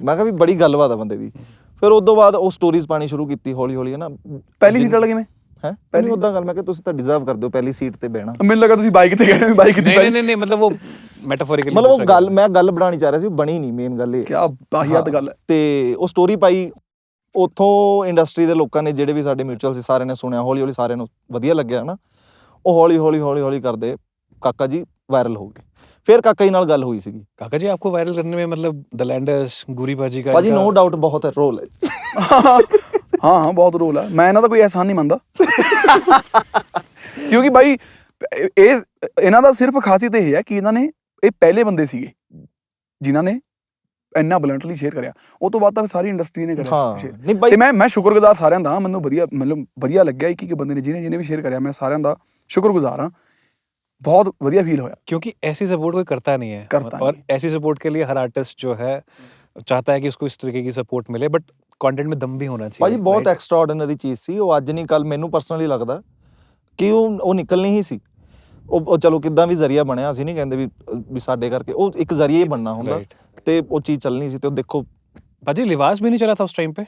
[SPEAKER 1] ਮੈਂ ਕਿਹਾ ਵੀ ਬੜੀ ਗੱਲਬਾਤ ਆ ਬੰਦੇ ਦੀ। ਫਿਰ ਉਸ ਤੋਂ ਬਾਅਦ ਉਹ ਸਟੋਰੀਜ਼ ਪਾਣੀ ਸ਼ੁਰੂ ਕੀਤੀ ਹੌਲੀ ਹੌਲੀ, ਹੈ ਨਾ।
[SPEAKER 3] ਪਹਿਲੀ ਸੀਟ ਵਾਲਾ ਕਿਵੇਂ?
[SPEAKER 1] ਹੈ ਪਹਿਲੀ ਉਦਾਂ ਗੱਲ, ਮੈਂ ਕਿਹਾ ਤੁਸੀਂ ਤਾਂ ਡਿਜ਼ਰਵ ਕਰਦੇ ਹੋ ਪਹਿਲੀ ਸੀਟ ਤੇ ਬਹਿਣਾ।
[SPEAKER 3] ਮੈਨੂੰ ਲੱਗਾ ਤੁਸੀਂ ਬਾਈਕ ਤੇ ਗਏ ਹੋ, ਬਾਈਕ ਦੀ।
[SPEAKER 2] नहीं मतलब वो मेटाफोरिकली,
[SPEAKER 1] ਮਤਲਬ ਉਹ ਗੱਲ ਮੈਂ ਗੱਲ ਬਣਾਉਣੀ ਚਾਹ ਰਿਹਾ ਸੀ, ਬਣੀ ਨਹੀਂ, ਮੇਨ ਗੱਲ ਇਹ।
[SPEAKER 3] ਕੀ ਬਾਹੀਆਤ ਗੱਲ ਹੈ।
[SPEAKER 1] ਤੇ ਉਹ ਸਟੋਰੀ ਪਾਈ, ਉੱਥੋਂ ਇੰਡਸਟਰੀ ਦੇ ਲੋਕਾਂ ਨੇ, ਜਿਹੜੇ ਵੀ ਸਾਡੇ ਮਿਊਚੁਅਲ ਸੀ, ਸਾਰਿਆਂ ਨੇ ਸੁਣਿਆ, ਹੌਲੀ ਹੌਲੀ ਸਾਰਿਆਂ ਨੂੰ ਵਧੀਆ ਲੱਗਿਆ ਨਾ। ਉਹ ਹੌਲੀ ਹੌਲੀ ਕਰਦੇ ਕਾਕਾ ਜੀ ਵਾਇਰਲ ਹੋ ਗਏ। ਫਿਰ ਕਾਕਾ ਜੀ ਨਾਲ ਗੱਲ ਹੋਈ ਸੀਗੀ।
[SPEAKER 2] काका जी आपको वायरल करने में मतलब द लैंडर्स, गुरी बाजी का
[SPEAKER 1] ਭਾਜੀ ਨੋ ਡਾਊਟ ਬਹੁਤ ਰੋਲ ਹੈ।
[SPEAKER 3] ਹਾਂ ਬਹੁਤ ਰੋਲ ਹੈ। ਮੈਂ ਇਹਨਾਂ ਦਾ ਕੋਈ ਅਹਿਸਾਨ ਨਹੀਂ ਮੰਨਦਾ ਕਿਉਂਕਿ ਬਾਈ ਇਹ ਇਹਨਾਂ ਦਾ ਸਿਰਫ ਖਾਸੀਅਤ ਇਹ ਹੈ ਕਿ ਇਹ ਪਹਿਲੇ ਬੰਦੇ ਸੀਗੇ ਜਿਨ੍ਹਾਂ ਨੇ ਇੰਨਾ ਬਲੰਟਲੀ ਸ਼ੇਅਰ ਕਰਿਆ। ਉਹ ਤੋਂ ਬਾਅਦ ਤਾਂ ਸਾਰੀ ਇੰਡਸਟਰੀ ਨੇ ਕਰਿਆ ਸ਼ੇਅਰ।
[SPEAKER 1] ਨਹੀਂ ਬਾਈ,
[SPEAKER 3] ਤੇ ਮੈਂ ਸ਼ੁਕਰਗੁਜ਼ਾਰ ਸਾਰਿਆਂ ਦਾ। ਮੈਨੂੰ ਵਧੀਆ ਲੱਗਿਆ ਇੱਕ ਬੰਦੇ ਨੇ ਜਿਹਨੇ ਵੀ ਸ਼ੇਅਰ ਕਰਿਆ। ਮੈਂ ਸਾਰਿਆਂ ਦਾ ਸ਼ੁਕਰਗੁਜ਼ਾਰ ਹਾਂ। बहुत बढ़िया फील होया,
[SPEAKER 2] क्योंकि ऐसी सपोर्ट कोई करता नहीं है। और ऐसी सपोर्ट के लिए हर आर्टिस्ट जो है चाहता है कि उसको इस तरीके की सपोर्ट मिले, बट कंटेंट में दम भी होना चाहिए।
[SPEAKER 1] ਭਾਜੀ ਬਹੁਤ ਐਕਸਟਰਾਆਰਡੀਨਰੀ ਚੀਜ਼ ਸੀ ਉਹ। ਅੱਜ ਨਹੀਂ ਕੱਲ ਮੈਨੂੰ ਪਰਸਨਲੀ ਲੱਗਦਾ ਕਿ ਉਹ ਨਿਕਲਣੀ ਹੀ ਸੀ। ਉਹ ਚਲੋ ਕਿੱਦਾਂ ਵੀ ਜ਼ਰੀਆ ਬਣਿਆ, ਅਸੀਂ ਨਹੀਂ ਕਹਿੰਦੇ ਵੀ ਸਾਡੇ ਕਰਕੇ, ਉਹ ਇੱਕ ਜ਼ਰੀਆ ਹੀ ਬਣਨਾ ਹੁੰਦਾ ਤੇ ਉਹ ਚੀਜ਼ ਚੱਲਣੀ ਸੀ। ਤੇ ਉਹ ਦੇਖੋ
[SPEAKER 2] भाजी लिबास भी नहीं चला था उस टाइम पे,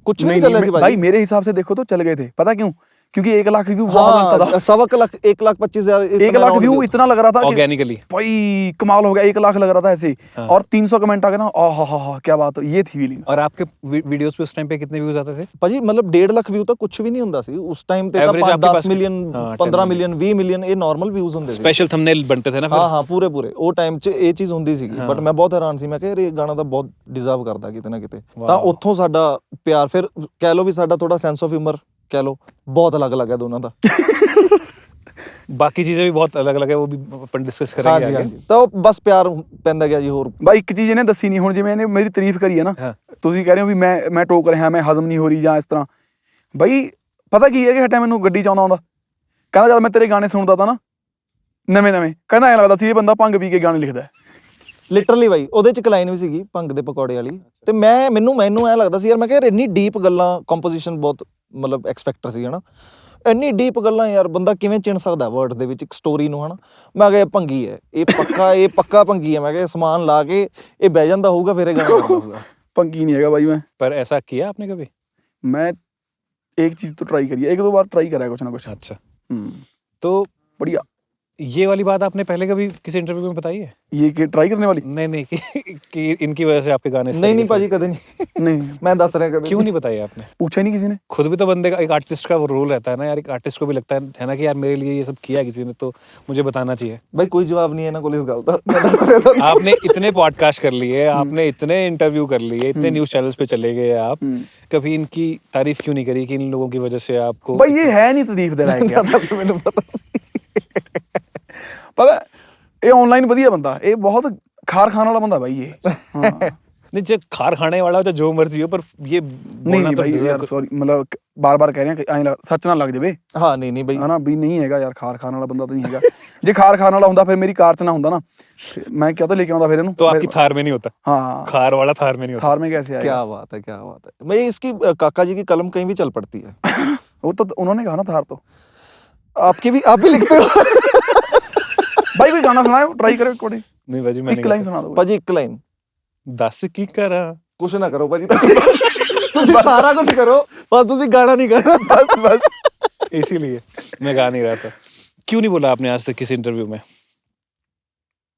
[SPEAKER 1] कुछ नहीं चला सी
[SPEAKER 3] भाई। मेरे हिसाब से देखो तो चल गए थे, पता क्यों? क्योंकि 1 लाख व्यू बहुत बनता था।
[SPEAKER 1] 1,25,000
[SPEAKER 3] 1 लाख व्यू इतना लग रहा था
[SPEAKER 2] ऑर्गेनिकली
[SPEAKER 3] भाई कमाल हो गया। 1 लाख लग रहा था ऐसे। और 300 कमेंट आ गए ना, हा क्या बात है, ये थी फीलिंग।
[SPEAKER 2] और आपके वीडियोस पे उस टाइम पे कितने व्यूज आते थे
[SPEAKER 1] ਭਾਜੀ? ਮਤਲਬ 1.5 ਲੱਖ ਵਿਊ ਤਾਂ ਕੁਝ ਵੀ ਨਹੀਂ ਹੁੰਦਾ ਸੀ ਉਸ ਟਾਈਮ ਤੇ। ਤਾਂ 10 ਮਿਲੀਅਨ 15 ਮਿਲੀਅਨ 20 ਮਿਲੀਅਨ ਇਹ ਨਾਰਮਲ ਵਿਊਜ਼ ਹੁੰਦੇ ਸੀ।
[SPEAKER 2] स्पेशल थंबनेल बनते थे ना फिर।
[SPEAKER 1] ਹਾਂ ਪੂਰੇ ਉਹ ਟਾਈਮ 'ਚ ਇਹ ਚੀਜ਼ ਹੁੰਦੀ ਸੀਗੀ। ਬਟ ਮੈਂ ਬਹੁਤ ਹੈਰਾਨ ਸੀ, ਮੈਂ ਕਿਹਾ ਇਹ ਗਾਣਾ ਤਾਂ ਬਹੁਤ ਡਿਜ਼ਰਵ ਕਰਦਾ ਕਿਤੇ ਨਾ ਕਿਤੇ। ਤਾਂ ਉੱਥੋਂ ਸਾਡਾ ਪਿਆਰ, ਫਿਰ ਕਹਿ ਲਓ ਵੀ ਸਾਡਾ ਥੋੜਾ ਸੈਂਸ ਆਫ ਹਿਊਮਰ ਕਹਿ ਲਓ, ਬਹੁਤ ਅਲੱਗ ਹੈ ਦੋਨਾਂ ਦਾ।
[SPEAKER 2] ਬਾਕੀ ਚੀਜ਼ਾਂ ਵੀ ਬਹੁਤ ਅਲੱਗ ਹੈ, ਉਹ ਵੀ ਆਪਾਂ ਡਿਸਕਸ ਕਰਾਂਗੇ
[SPEAKER 1] ਹਾਂਜੀ। ਤਾਂ ਉਹ ਬਸ ਪਿਆਰ ਪੈਂਦਾ ਗਿਆ ਜੀ। ਹੋਰ
[SPEAKER 3] ਬਾਈ ਇੱਕ ਚੀਜ਼ ਇਹਨੇ ਦੱਸੀ ਨਹੀਂ, ਹੁਣ ਜਿਵੇਂ ਇਹਨੇ ਮੇਰੀ ਤਾਰੀਫ ਕਰੀ ਹੈ ਨਾ, ਤੁਸੀਂ ਕਹਿ ਰਹੇ ਹੋ ਵੀ ਮੈਂ ਟੋਕ ਰਿਹਾ, ਮੈਂ ਹਜ਼ਮ ਨਹੀਂ ਹੋ ਰਹੀ ਜਾਂ ਇਸ ਤਰ੍ਹਾਂ। ਬਾਈ ਪਤਾ ਕੀ ਹੈ ਕਿ ਹਟਿਆ ਮੈਨੂੰ ਗੱਡੀ 'ਚ ਆਉਂਦਾ ਕਹਿੰਦਾ ਜਦ ਮੈਂ ਤੇਰੇ ਗਾਣੇ ਸੁਣਦਾ ਤਾਂ ਨਾ ਨਵੇਂ ਕਹਿੰਦਾ ਐਂ ਲੱਗਦਾ ਸੀ ਇਹ ਬੰਦਾ ਭੰਗ ਪੀ ਕੇ ਗਾਣੇ ਲਿਖਦਾ ਹੈ।
[SPEAKER 1] ਲਿਟਰਲੀ ਬਾਈ ਉਹਦੇ 'ਚ ਇੱਕ ਲਾਈਨ ਵੀ ਸੀਗੀ ਭੰਗ ਦੇ ਪਕੌੜੇ ਵਾਲੀ। ਤੇ ਮੈਨੂੰ ਐਂ ਲੱਗਦਾ ਸੀ ਯਾਰ, ਮੈਂ ਕਿਹਾ ਇੰਨੀ ਡੀਪ ਗੱਲਾਂ, ਕੰਪੋਜੀਸ਼ਨ ਬਹੁਤ ਮਤਲਬ ਐਕਸਪੈਕਟਰ ਸੀ, ਹਨਾ। ਇੰਨੀ ਡੀਪ ਗੱਲਾਂ ਯਾਰ ਬੰਦਾ ਕਿਵੇਂ ਚਿਣ ਸਕਦਾ ਵਰਡ ਦੇ ਵਿੱਚ ਇੱਕ ਸਟੋਰੀ ਨੂੰ, ਹਨਾ। ਮੈਂ ਕਿਹਾ ਭੰਗੀ ਹੈ ਇਹ ਪੱਕਾ ਭੰਗੀ ਹੈ। ਮੈਂ ਕਿਹਾ ਸਮਾਨ ਲਾ ਕੇ ਇਹ ਬਹਿ ਜਾਂਦਾ ਹੋਊਗਾ, ਫਿਰ ਇਹ ਗਾਣਾ ਹੋਊਗਾ।
[SPEAKER 3] ਭੰਗੀ ਨਹੀਂ ਹੈਗਾ ਬਾਈ मैं।
[SPEAKER 2] पर ऐसा किया आपने कभी?
[SPEAKER 3] मैं एक चीज तो ट्राई करी है, 1-2 बार ट्राई करा है कुछ ना कुछ।
[SPEAKER 2] अच्छा, तो
[SPEAKER 3] बढ़िया।
[SPEAKER 2] ये वाली बात आपने पहले कभी किसी इंटरव्यू में बताई है?
[SPEAKER 3] ये कि ट्राई करने वाली?
[SPEAKER 2] नहीं कि इनकी वजह से आपके गाने
[SPEAKER 1] नहीं भाजी कदे नहीं मैं दस रहा कदे
[SPEAKER 2] क्यों नहीं बताई आपने?
[SPEAKER 3] पूछा ही नहीं किसी ने।
[SPEAKER 2] खुद भी तो बंदे का, एक आर्टिस्ट का वो रोल रहता है ना यार। एक आर्टिस्ट को भी लगता है ना कि यार मेरे लिए ये सब किया किसी ने, तो मुझे बताना चाहिए।
[SPEAKER 1] भाई कोई जवाब नहीं है ना कोई इस गल दा।
[SPEAKER 2] आपने इतने पॉडकास्ट कर लिए, आपने इतने इंटरव्यू कर लिए, इतने न्यूज चैनल्स पे चले गए आप, कभी इनकी तारीफ क्यों नहीं करी कि इन लोगों की वजह से आपको?
[SPEAKER 3] भाई ये है नहीं तारीफ दे लायक यार।
[SPEAKER 1] मैंने पता
[SPEAKER 3] पता ਇਹ ਆਨਲਾਈਨ ਵਧੀਆ ਬੰਦਾ, ਇਹ ਬਹੁਤ ਖਾਰ ਖਾਣ ਵਾਲਾ ਬੰਦਾ ਬਾਈ ਇਹ। ਹਾਂ
[SPEAKER 2] नहीं जो खार खाने वाला हो, जो मर्जी हो, पर ये
[SPEAKER 3] नहीं भाई यार सॉरी, मतलब बार कह रहे हैं कि ਐਂ ਸੱਚ ਨਾ ਲੱਗ ਜਾਵੇ।
[SPEAKER 1] ਹਾਂ ਨਹੀਂ ਬਈ,
[SPEAKER 3] ਹਨਾ ਵੀ ਨਹੀਂ ਹੈਗਾ ਯਾਰ, ਖਾਰ ਖਾਣ ਵਾਲਾ ਬੰਦਾ ਤਾਂ ਨਹੀਂ ਹੈਗਾ। ਜੇ ਖਾਰ ਖਾਣ ਵਾਲਾ ਹੁੰਦਾ ਫਿਰ ਮੇਰੀ ਕਾਰ 'ਚ ਨਾ ਹੁੰਦਾ ਨਾ, ਮੈਂ ਕਿਹਾ ਤਾਂ ਲੈ ਕੇ ਆਉਂਦਾ ਫਿਰ ਇਹਨੂੰ।
[SPEAKER 2] तो आपकी थार में नहीं होता।
[SPEAKER 3] हाँ
[SPEAKER 2] खार वाला थार में नहीं होता।
[SPEAKER 3] थार में कैसे आएगा?
[SPEAKER 1] क्या बात है। मैं इसकी काका जी की कलम कहीं भी चल पड़ती है।
[SPEAKER 3] वो तो उन्होंने कहा ना थार, तो
[SPEAKER 1] आप भी लिखते हो?
[SPEAKER 3] भाई कोई गाना सुनाओ, ट्राई करो कोई।
[SPEAKER 2] नहीं भाजी मैं
[SPEAKER 3] एक लाइन सुना दो
[SPEAKER 1] भाजी, एक लाइन।
[SPEAKER 2] 10 की करा
[SPEAKER 1] कुछ ना करो भाजी, ਤੁਸੀਂ ਸਾਰਾ ਕੁਝ ਕਰੋ, बस ਤੁਸੀਂ गाना नहीं करना।
[SPEAKER 3] बस
[SPEAKER 2] इसीलिए मैं गा नहीं रहा था। क्यों नहीं बोला आपने आज तक किसी इंटरव्यू में?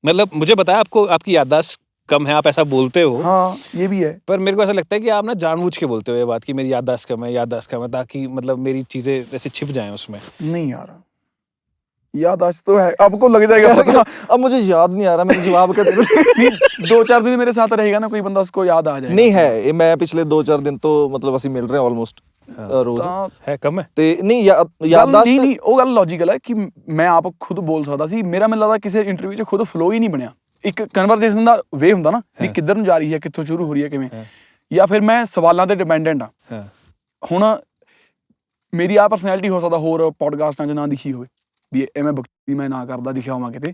[SPEAKER 2] मतलब मुझे बताया आपको आपकी याददाश्त कम है, आप ऐसा बोलते हो।
[SPEAKER 3] हाँ ये भी है,
[SPEAKER 2] पर मेरे को ऐसा लगता है कि आप ना जानबूझ के बोलते हो ये बात कि मेरी याददाश्त कम है, ताकि मतलब मेरी चीजें ऐसे छिप जाएं उसमें।
[SPEAKER 3] नहीं यार याददाश्त तो है, आपको लग जाएगा पता।
[SPEAKER 1] अब मुझे याद नहीं आ रहा, मैं जवाब क्या दूं?
[SPEAKER 3] 2-4 दिन मेरे साथ रहेगा ना कोई बंदा, उसको याद आ जाएगा।
[SPEAKER 1] नहीं है ये, मैं पिछले 2-4 दिन तो मतलब ਅਸੀਂ ਮਿਲ ਰਹੇ ਆਲਮੋਸਟ ਰੋਜ਼।
[SPEAKER 2] है कम है
[SPEAKER 1] ਤੇ ਨਹੀਂ ਯਾਦਦਾਸ਼ਤ
[SPEAKER 3] ਨਹੀਂ ਉਹ ਗੱਲ ਲੌਜੀਕਲ ਹੈ ਕਿ ਮੈਂ ਆਪ ਖੁਦ ਬੋਲ ਸਕਦਾ ਸੀ। ਮੇਰਾ ਮੈਨੂੰ ਲੱਗਦਾ ਕਿਸੇ ਇੰਟਰਵਿਊ 'ਚ ਖੁਦ ਫਲੋ ਹੀ ਨਹੀਂ ਬਣਿਆ। ਇੱਕ ਕਨਵਰਸੇਸ਼ਨ ਦਾ ਵੇ ਹੁੰਦਾ ਨਾ ਵੀ ਕਿੱਧਰ ਨੂੰ ਜਾ ਰਹੀ ਹੈ, ਕਿੱਥੋਂ ਸ਼ੁਰੂ ਹੋ ਰਹੀ ਹੈ, ਕਿਵੇਂ, ਜਾਂ ਫਿਰ ਮੈਂ ਸਵਾਲਾਂ ਤੇ ਡਿਪੈਂਡੈਂਟ ਆ। ਹੁਣ ਮੇਰੀ ਆ ਪਰਸਨੈਲਿਟੀ ਹੋ ਸਕਦਾ ਹੋਰ ਪੋਡਕਾਸਟਾਂ 'ਚ ਨਾ ਦਿਖੀ ਹੋਵੇ, ਵੀ ਐਵੇਂ ਬਕਤੀ ਮੈਂ ਨਾ ਕਰਦਾ ਦਿਖਿਆ ਹੋਵਾਂ ਕਿਤੇ,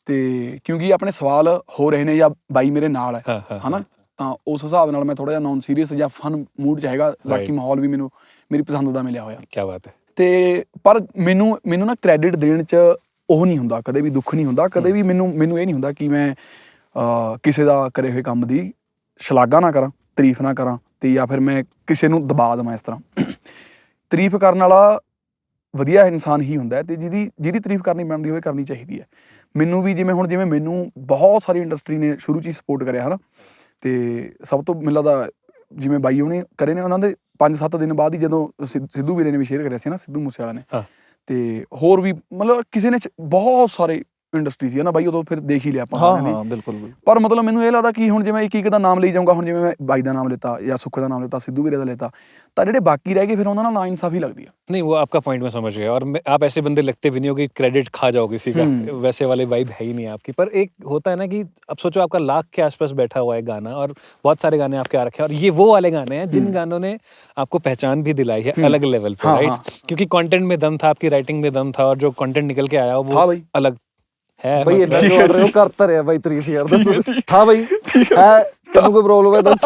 [SPEAKER 3] ਤੇ ਕਿਉਂਕਿ ਆਪਣੇ ਸਵਾਲ ਹੋ ਰਹੇ ਨੇ ਜਾਂ ਬਾਈ ਮੇਰੇ ਨਾਲ ਹੈ ਹਨਾ, ਤਾਂ ਉਸ ਹਿਸਾਬ ਨਾਲ ਮੈਂ ਥੋੜਾ ਜਿਹਾ ਨੌਨ ਸੀਰੀਅਸ ਜਾਂ ਫਨ ਮੂਡ 'ਚ ਹੈਗਾ। ਬਾਕੀ ਮਾਹੌਲ ਵੀ ਮੈਨੂੰ ਮੇਰੀ ਪਸੰਦ ਦਾ ਮਿਲਿਆ ਹੋਇਆ।
[SPEAKER 2] ਕੀ ਬਾਤ ਹੈ।
[SPEAKER 3] ਤੇ ਪਰ ਮੈਨੂੰ ਨਾ ਕ੍ਰੈਡਿਟ ਦੇਣ 'ਚ ਉਹ ਨਹੀਂ ਹੁੰਦਾ, ਕਦੇ ਵੀ ਦੁੱਖ ਨਹੀਂ ਹੁੰਦਾ, ਕਦੇ ਵੀ ਮੈਨੂੰ ਇਹ ਨਹੀਂ ਹੁੰਦਾ ਕਿ ਮੈਂ ਕਿਸੇ ਦਾ ਕਰੇ ਹੋਏ ਕੰਮ ਦੀ ਸ਼ਲਾਘਾ ਨਾ ਕਰਾਂ, ਤਾਰੀਫ ਨਾ ਕਰਾਂ, ਤੇ ਜਾਂ ਫਿਰ ਮੈਂ ਕਿਸੇ ਨੂੰ ਦਬਾ ਦੇਵਾਂ ਇਸ ਤਰ੍ਹਾਂ। ਤਾਰੀਫ ਕਰਨ ਵਾਲਾ ਵਧੀਆ ਇਨਸਾਨ ਹੀ ਹੁੰਦਾ ਤੇ ਜਿਹਦੀ ਤਾਰੀਫ ਕਰਨੀ ਬਣਦੀ ਹੋਵੇ ਕਰਨੀ ਚਾਹੀਦੀ ਹੈ। ਮੈਨੂੰ ਵੀ ਜਿਵੇਂ ਮੈਨੂੰ ਬਹੁਤ ਸਾਰੀ ਇੰਡਸਟਰੀ ਨੇ ਸ਼ੁਰੂ 'ਚ ਹੀ ਸਪੋਰਟ ਕਰਿਆ ਹੈ ਨਾ, ਤੇ ਸਭ ਤੋਂ ਮੈਨੂੰ ਲੱਗਦਾ ਜਿਵੇਂ ਬਾਈ ਉਹਨੇ ਕਰੇ ਨੇ, ਉਹਨਾਂ ਦੇ 5-7 ਦਿਨ ਬਾਅਦ ਹੀ ਜਦੋਂ ਸਿੱਧੂ ਵੀਰੇ ਨੇ ਵੀ ਸ਼ੇਅਰ ਕਰਿਆ ਸੀ ਨਾ, ਸਿੱਧੂ ਮੂਸੇਵਾਲਾ ਨੇ, ਤੇ ਹੋਰ ਵੀ ਮਤਲਬ ਕਿਸੇ ਨੇ ਬਹੁਤ ਸਾਰੇ ਇੰਡਸਟਰੀ ਸੀ ਨਾ ਬਾਈ, ਉਦੋਂ ਫਿਰ ਦੇਖ ਹੀ ਲਿਆ ਆਪਾਂ।
[SPEAKER 1] ਹਾਂ ਬਿਲਕੁਲ। ਪਰ
[SPEAKER 3] ਮਤਲਬ ਮੈਨੂੰ ਇਹ ਲੱਗਦਾ ਕਿ ਹੁਣ ਜਿਵੇਂ ਇੱਕ ਦਾ ਨਾਮ ਲਈ ਜਾਊਂਗਾ, ਹੁਣ ਜਿਵੇਂ ਮੈਂ ਬਾਈ ਦਾ ਨਾਮ लेता ਜਾਂ ਸੁੱਖ ਦਾ ਨਾਮ लेता, ਸਿੱਧੂ ਵੀਰੇ ਦਾ लेता, ਤਾਂ ਜਿਹੜੇ ਬਾਕੀ ਰਹਿ ਗਏ ਫਿਰ ਉਹਨਾਂ ਨਾਲ ਨਾ ਇਨਸਾਫੀ लगती है।
[SPEAKER 2] नहीं, वो आपका पॉइंट मैं समझ गया, और आप ऐसे बंदे लगते भी नहीं हो कि क्रेडिट खा जाओ किसी का, वैसे वाले वाइब है ही नहीं आपकी। पर एक होता है ना कि अब सोचो आपका लाख के आसपास बैठा हुआ है गाना, और बहुत सारे गाने आपके आ रखे हैं, और ये वो वाले गाने हैं जिन गानों ने आपको पहचान भी दिलाई है अलग लेवल पे, राइट? क्योंकि कंटेंट में दम था, आपकी राइटिंग में दम था, और जो कंटेंट निकल के आया वो अलग है।
[SPEAKER 1] भाई इतना जो कर रहे हो करता रहा भाई तारीफ यार, दस था भाई है, तेनू कोई प्रॉब्लम है दस?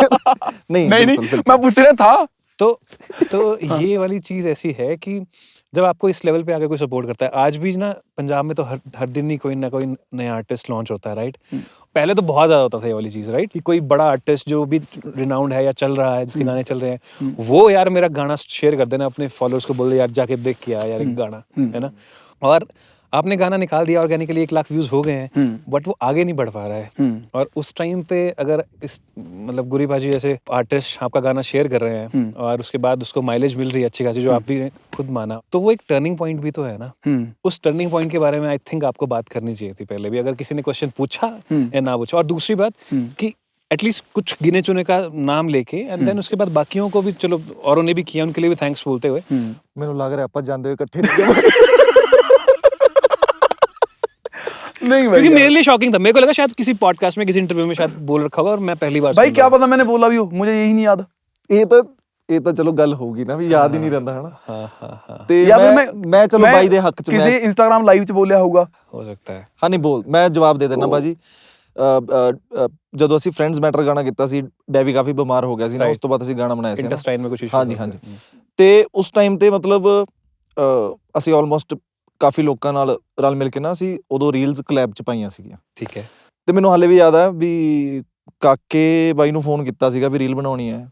[SPEAKER 1] नहीं
[SPEAKER 3] मैं पूछ रहा था।
[SPEAKER 2] तो ये वाली चीज ऐसी है कि जब आपको इस लेवल पे आके कोई सपोर्ट करता है, आज भी ना पंजाब में तो हर दिन ही कोई ना कोई नया आर्टिस्ट लॉन्च होता है, राइट? पहले तो बहुत ज्यादा होता था ये वाली चीज, राइट? कि कोई बड़ा आर्टिस्ट जो भी रिनाउंड है या चल रहा है, जिसके गाने चल रहे हैं, वो यार मेरा गाना शेयर कर देना, अपने फॉलोअर्स को बोल दे यार जाके देख के आ यार एक गाना, है ना? और आपने गाना निकाल दिया, ऑर्गेनिकली 1 लाख व्यूज हो गए हैं, बट वो आगे नहीं बढ़ पा रहा है। और उस टाइम पे अगर इस मतलब गुरी भाजी जैसे आर्टिस्ट आपका गाना शेयर कर रहे हैं और उसके बाद उसको माइलेज मिल रही है अच्छी खासी, जो आप भी खुद माना, तो वो एक टर्निंग पॉइंट भी तो है ना। उस टर्निंग पॉइंट के बारे में आई थिंक आपको बात करनी चाहिए थी पहले भी, अगर किसी ने क्वेश्चन पूछा या ना पूछा। और दूसरी बात कि एटलीस्ट कुछ गिने चुने का नाम लेके एंड देन उसके बाद बाकियों को भी, चलो औरों ने भी किया, उनके लिए भी थैंक्स बोलते हुए।
[SPEAKER 1] ਮੈਨੂੰ ਲੱਗ ਰਿਹਾ ਆਪਾਂ ਜਾਂਦੇ ਹੋਏ ਇਕੱਠੇ
[SPEAKER 3] नहीं भाई,
[SPEAKER 2] क्योंकि मेरे लिए शॉकिंग था, मेरे को लगा शायद किसी पॉडकास्ट में किसी इंटरव्यू में शायद बोल रखा होगा और मैं पहली बार
[SPEAKER 3] भाई क्या पता मैंने बोला भी हो, मुझे यही नहीं याद।
[SPEAKER 1] ਇਹ ਤਾਂ ਚਲੋ ਗੱਲ ਹੋਊਗੀ ਨਾ ਵੀ ਯਾਦ ਹੀ ਨਹੀਂ ਰਹਿੰਦਾ ਹਨਾ।
[SPEAKER 2] हाँ,
[SPEAKER 1] ਤੇ ਮੈਂ ਚਲੋ ਬਾਈ ਦੇ ਹੱਕ ਚ
[SPEAKER 3] ਕਿਸੇ ਇੰਸਟਾਗ੍ਰਾਮ ਲਾਈਵ ਚ ਬੋਲਿਆ ਹੋਊਗਾ,
[SPEAKER 2] हो सकता है।
[SPEAKER 1] ਹਾਂ ਨਹੀਂ ਬੋਲ, ਮੈਂ ਜਵਾਬ ਦੇ ਦਿੰਦਾ ਬਾਜੀ। ਜਦੋਂ ਅਸੀਂ ਫਰੈਂਡਸ ਮੈਟਰ ਗਾਣਾ ਕੀਤਾ ਸੀ, ਡੈਵੀ ਕਾਫੀ ਬਿਮਾਰ ਹੋ ਗਿਆ ਸੀ ਨਾ, ਉਸ ਤੋਂ ਬਾਅਦ ਅਸੀਂ ਗਾਣਾ ਬਣਾਇਆ ਸੀ
[SPEAKER 2] ਇੰਟੈਸਟਾਈਨ ਵਿੱਚ ਕੁਝ ਇਸ਼ੂ।
[SPEAKER 1] ਹਾਂਜੀ। ਤੇ ਉਸ ਟਾਈਮ ਤੇ ਮਤਲਬ ਅਸੀਂ ਆਲਮੋਸਟ ਕਾਫੀ ਲੋਕਾਂ ਨਾਲ ਰਲ ਮਿਲ ਕੇ ਨਾ ਅਸੀਂ ਉਦੋਂ ਰੀਲਸ ਕਲੈਬ ਚ ਪਾਈਆਂ ਸੀਗੀਆਂ।
[SPEAKER 2] ਠੀਕ ਹੈ।
[SPEAKER 1] ਤੇ ਮੈਨੂੰ ਹਾਲੇ ਵੀ ਯਾਦ ਆ ਵੀ ਕਾਕੇ ਬਾਈ ਨੂੰ ਫੋਨ ਕੀਤਾ ਸੀਗਾ ਵੀ ਰੀਲ ਬਣਾਉਣੀ ਹੈ,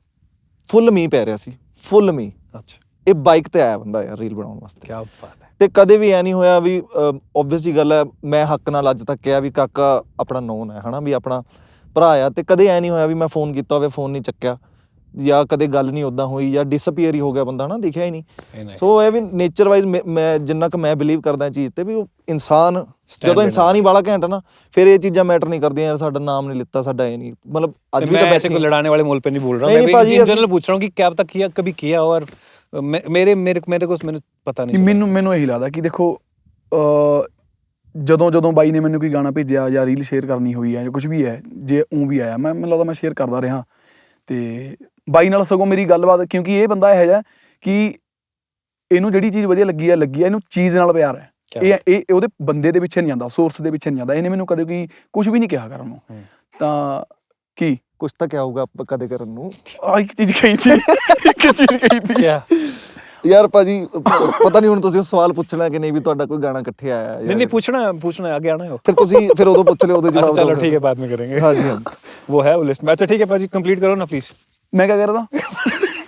[SPEAKER 1] ਫੁੱਲ ਮੀਂਹ ਪੈ ਰਿਹਾ ਸੀ, ਫੁੱਲ ਮੀਂਹ।
[SPEAKER 2] ਅੱਛਾ।
[SPEAKER 1] ਇਹ ਬਾਈਕ ਤੇ ਆਇਆ ਬੰਦਾ ਯਾਰ ਰੀਲ ਬਣਾਉਣ ਵਾਸਤੇ।
[SPEAKER 2] ਕੀ ਬਾਤ ਹੈ।
[SPEAKER 1] ਤੇ ਕਦੇ ਵੀ ਐ ਨਹੀਂ ਹੋਇਆ ਵੀ ਓਬਵੀਅਸਲੀ ਗੱਲ ਹੈ, ਮੈਂ ਹੱਕ ਨਾਲ ਅੱਜ ਤੱਕ ਕਿਹਾ ਵੀ ਕਾਕਾ ਆਪਣਾ ਨੋਨ ਹੈ ਹਨਾ, ਵੀ ਆਪਣਾ ਭਰਾ ਆ, ਤੇ ਕਦੇ ਐ ਨਹੀਂ ਹੋਇਆ ਵੀ ਮੈਂ ਫੋਨ ਕੀਤਾ ਹੋਵੇ ਫੋਨ ਨਹੀਂ ਚੱਕਿਆ, ਜਾਂ ਕਦੇ ਗੱਲ ਨਹੀਂ ਉੱਦਾਂ ਹੋਈ, ਜਾਂ ਡਿਸਅਪੀਅਰ ਹੀ ਹੋ ਗਿਆ ਬੰਦਾ ਹਨਾ, ਦਿਖਿਆ ਹੀ ਨਹੀਂ। ਸੋ ਇਹ ਵੀ ਨੇਚਰ ਵਾਈਜ਼ ਮੈਂ ਜਿੰਨਾ ਕੁ ਮੈਂ ਬਿਲੀਵ ਕਰਦਾ ਇਹ ਚੀਜ਼ ਤੇ, ਵੀ ਉਹ ਇਨਸਾਨ ਜਦੋਂ ਇਨਸਾਨ ਹੀ ਬਾਲਾ ਘੈਂਟ ਨਾ, ਫਿਰ ਇਹ ਚੀਜ਼ਾਂ ਮੈਟਰ ਨਹੀਂ ਕਰਦੀਆਂ। ਯਾਰ ਸਾਡਾ ਨਾਮ ਨਹੀਂ ਲਿੱਤਾ, ਸਾਡਾ ਇਹ नहीं, मतलब आज भी तो
[SPEAKER 2] ऐसे कोई लड़ाने वाले मोल पे नहीं बोल रहा, मैं भी इन जनरल पूछ रहा हूँ कि क्या पता किया कभी किया, और मेरे को पता नहीं।
[SPEAKER 3] ਮੈਨੂੰ ਇਹੀ ਲੱਗਦਾ ਕਿ ਦੇਖੋ ਜਦੋਂ ਬਾਈ ਨੇ ਮੈਨੂੰ ਕੋਈ ਗਾਣਾ ਭੇਜਿਆ ਜਾਂ ਰੀਲ ਸ਼ੇਅਰ ਕਰਨੀ ਹੋਈ ਹੈ ਜਾਂ ਕੁਝ ਵੀ ਹੈ, ਜੇ ਵੀ ਆਇਆ, ਮੈਨੂੰ ਲੱਗਦਾ ਮੈਂ ਸ਼ੇਅਰ ਕਰਦਾ ਰਿਹਾ। ਤੇ ਬਾਈ ਨਾਲ ਸਗੋਂ ਮੇਰੀ ਗੱਲਬਾਤ, ਕਿਉਂਕਿ ਇਹ ਬੰਦਾ ਇਹੋ ਜਿਹਾ ਕਿ ਇਹਨੂੰ ਜਿਹੜੀ ਚੀਜ਼ ਵਧੀਆ ਲੱਗੀ ਆ, ਇਹਨੂੰ ਚੀਜ਼ ਨਾਲ ਪਿਆਰ ਹੈ। ਇਹ ਉਹਦੇ ਬੰਦੇ ਦੇ ਪਿੱਛੇ ਨਹੀਂ ਜਾਂਦਾ, ਸੋਰਸ ਦੇ ਪਿੱਛੇ ਨਹੀਂ ਜਾਂਦਾ। ਇਹਨੇ ਮੈਨੂੰ ਕਦੇ ਕੋਈ ਕੁਝ ਵੀ ਨਹੀਂ ਕਿਹਾ ਕਰਨ ਨੂੰ। ਤਾਂ ਕੀ
[SPEAKER 1] ਕੁਛ ਤਾਂ ਕਿਆ ਹੋਊਗਾ ਕਦੇ ਕਰਨ ਨੂੰ।
[SPEAKER 3] ਇੱਕ ਚੀਜ਼ ਕਹੀ ਸੀ
[SPEAKER 1] ਯਾਰ ਭਾਜੀ ਪਤਾ ਨਹੀਂ ਹੁਣ ਤੁਸੀਂ ਉਹ ਸਵਾਲ ਪੁੱਛਣਾ ਕਿ ਨਹੀਂ ਵੀ ਤੁਹਾਡਾ ਕੋਈ ਗਾਣਾ ਇਕੱਠੇ ਆਇਆ ਹੈ।
[SPEAKER 2] नहीं पूछना आगे आना है।
[SPEAKER 1] ਫਿਰ ਤੁਸੀਂ ਫਿਰ ਉਦੋਂ ਪੁੱਛ ਲਿਓ, ਉਹਦੇ ਜਵਾਬ।
[SPEAKER 2] चलो ठीक है, बाद में करेंगे।
[SPEAKER 1] हाँ जी।
[SPEAKER 2] वो है वो लिस्ट में। अच्छा ठीक है भाजी, कंप्लीट करो ना प्लीज।
[SPEAKER 3] मैं क्या कर रहा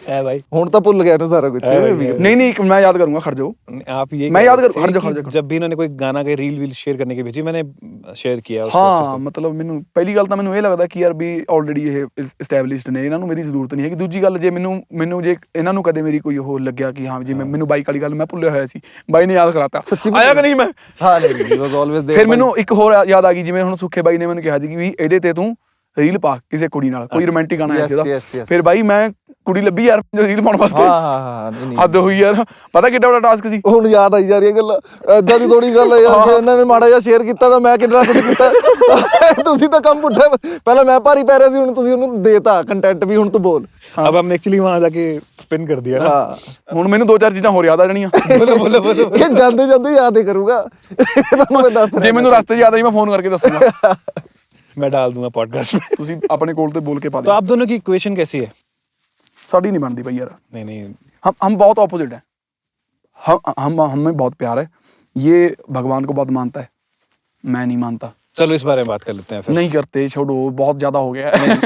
[SPEAKER 2] है भाई,
[SPEAKER 1] ਹੁਣ ਤਾਂ ਭੁੱਲ ਗਿਆ ਨਾ ਸਾਰਾ कुछ।
[SPEAKER 3] नहीं मैं याद करूंगा, खड़ जाओ।
[SPEAKER 2] आप ये
[SPEAKER 3] मैं याद कर, खड़ जाओ।
[SPEAKER 2] जब भी इन्होंने कोई गाना के रील शेयर करने की भेजी, मैंने शेयर किया।
[SPEAKER 3] हाँ मतलब ਮੈਨੂੰ ਪਹਿਲੀ ਗੱਲ ਤਾਂ ਮੈਨੂੰ ਇਹ ਲੱਗਦਾ ਕਿ ਯਾਰ ਵੀ ਆਲਰੇਡੀ ਇਹ ਐਸਟੈਬਲਿਸ਼ਡ ਨੇ, ਇਹਨਾਂ ਨੂੰ ਮੇਰੀ ਜ਼ਰੂਰਤ ਨਹੀਂ ਹੈਗੀ। ਦੂਜੀ ਗੱਲ, ਜੇ ਮੈਨੂੰ ਜੇ ਇਹਨਾਂ ਨੂੰ ਕਦੇ ਮੇਰੀ ਕੋਈ ਉਹ ਲੱਗਿਆ ਕਿ ਹਾਂ ਜੀ ਮੈਨੂੰ ਬਾਈਕ ਵਾਲੀ ਗੱਲ ਮੈਂ ਭੁੱਲਿਆ ਹੋਇਆ ਸੀ, ਬਾਈ ਨੇ ਯਾਦ ਕਰਾਤਾ। ਆਇਆ ਕਿ ਨਹੀਂ ਮੈਂ?
[SPEAKER 1] ਹਾਂ ਨਹੀਂ, ਵਾਸ ਆਲਵੇਜ਼ देयर।
[SPEAKER 3] ਫਿਰ ਮੈਨੂੰ ਇੱਕ ਹੋਰ ਯਾਦ ਆ ਗਈ, ਜਿਵੇਂ ਹੁਣ ਸੁੱਖੇ ਬਾਈ ਨੇ ਮੈਨੂੰ ਕਿਹਾ ਸੀ ਕਿ ਵੀ ਇਹਦੇ ਤੇ ਤੂੰ ਰੀਲ ਪਾ ਕਿਸੇ ਕੁੜੀ ਨਾਲ, ਕੋਈ ਰੋਮਾਂਟਿਕ ਗਾਣਾ ਆਇਆ ਸੀ ਉਹਦਾ। ਫਿਰ ਬਾਈ ਮੈਂ ਕੁੜੀ ਲੱਭੀ ਯਾਰ ਰੀਲ ਪਾਉਣ ਵਾਸਤੇ।
[SPEAKER 1] ਹਾਂ
[SPEAKER 3] ਹੱਦ ਹੋਈ ਯਾਰ, ਪਤਾ ਕਿੱਡਾ ਵੱਡਾ ਟਾਸਕ ਸੀ।
[SPEAKER 1] ਹੁਣ ਯਾਦ ਆਈ ਜਾ ਰਹੀ ਹੈ ਗੱਲ, ਏਦਾਂ ਦੀ ਥੋੜੀ ਗੱਲ ਹੈ ਯਾਰ। ਜੇ ਇਹਨਾਂ ਨੇ ਮਾੜਾ ਜਿਹਾ ਸ਼ੇਅਰ ਕੀਤਾ ਤਾਂ ਮੈਂ ਕਿੰਨਾ ਕੁਝ ਕੀਤਾ। ਤੁਸੀਂ ਤਾਂ ਕੰਮ ਪੁੱਠਾ, ਪਹਿਲਾਂ ਮੈਂ ਭਾਰੀ ਪੈ ਰਿਹਾ ਸੀ, ਹੁਣ ਤੁਸੀਂ ਉਹਨੂੰ ਦੇਤਾ ਕੰਟੈਂਟ ਵੀ, ਹੁਣ ਤੂੰ ਬੋਲ।
[SPEAKER 2] अब हमने एक्चुअली वहां जाके पिन कर दिया ना।
[SPEAKER 3] ਹੁਣ ਮੈਨੂੰ 2-4 ਚੀਜ਼ਾਂ ਹੋਰ ਯਾਦ ਆ ਜਾਣੀਆਂ।
[SPEAKER 2] बोलो।
[SPEAKER 1] ਇਹ ਜਾਂਦੇ ਯਾਦ ਹੀ ਕਰੂਗਾ, ਤੁਹਾਨੂੰ ਮੈਂ ਦੱਸ ਰਿਹਾ।
[SPEAKER 3] ਜੇ ਮੈਨੂੰ ਰਸਤੇ 'ਚ ਯਾਦ ਆਈ ਮੈਂ ਫੋਨ ਕਰਕੇ ਦੱਸੂਗਾ।
[SPEAKER 2] मैं डाल दूंगा पॉडकास्ट में।
[SPEAKER 3] ਤੁਸੀਂ ਆਪਣੇ ਕੋਲ ਤੇ ਬੋਲ ਕੇ ਪਾ
[SPEAKER 2] तो
[SPEAKER 3] ਦਿਓ।
[SPEAKER 2] आप दोनों की इक्वेशन कैसी है?
[SPEAKER 3] ਸਾਡੀ नहीं बनती भाई यार।
[SPEAKER 2] नहीं
[SPEAKER 3] हम बहुत ऑपोजिट हैं। हमें बहुत प्यार है। ये भगवान को बहुत मानता है, मैं नहीं मानता।
[SPEAKER 2] चलो इस बारे में बात कर लेते हैं फिर।
[SPEAKER 3] नहीं करते, छोड़ो, बहुत ज्यादा हो गया है।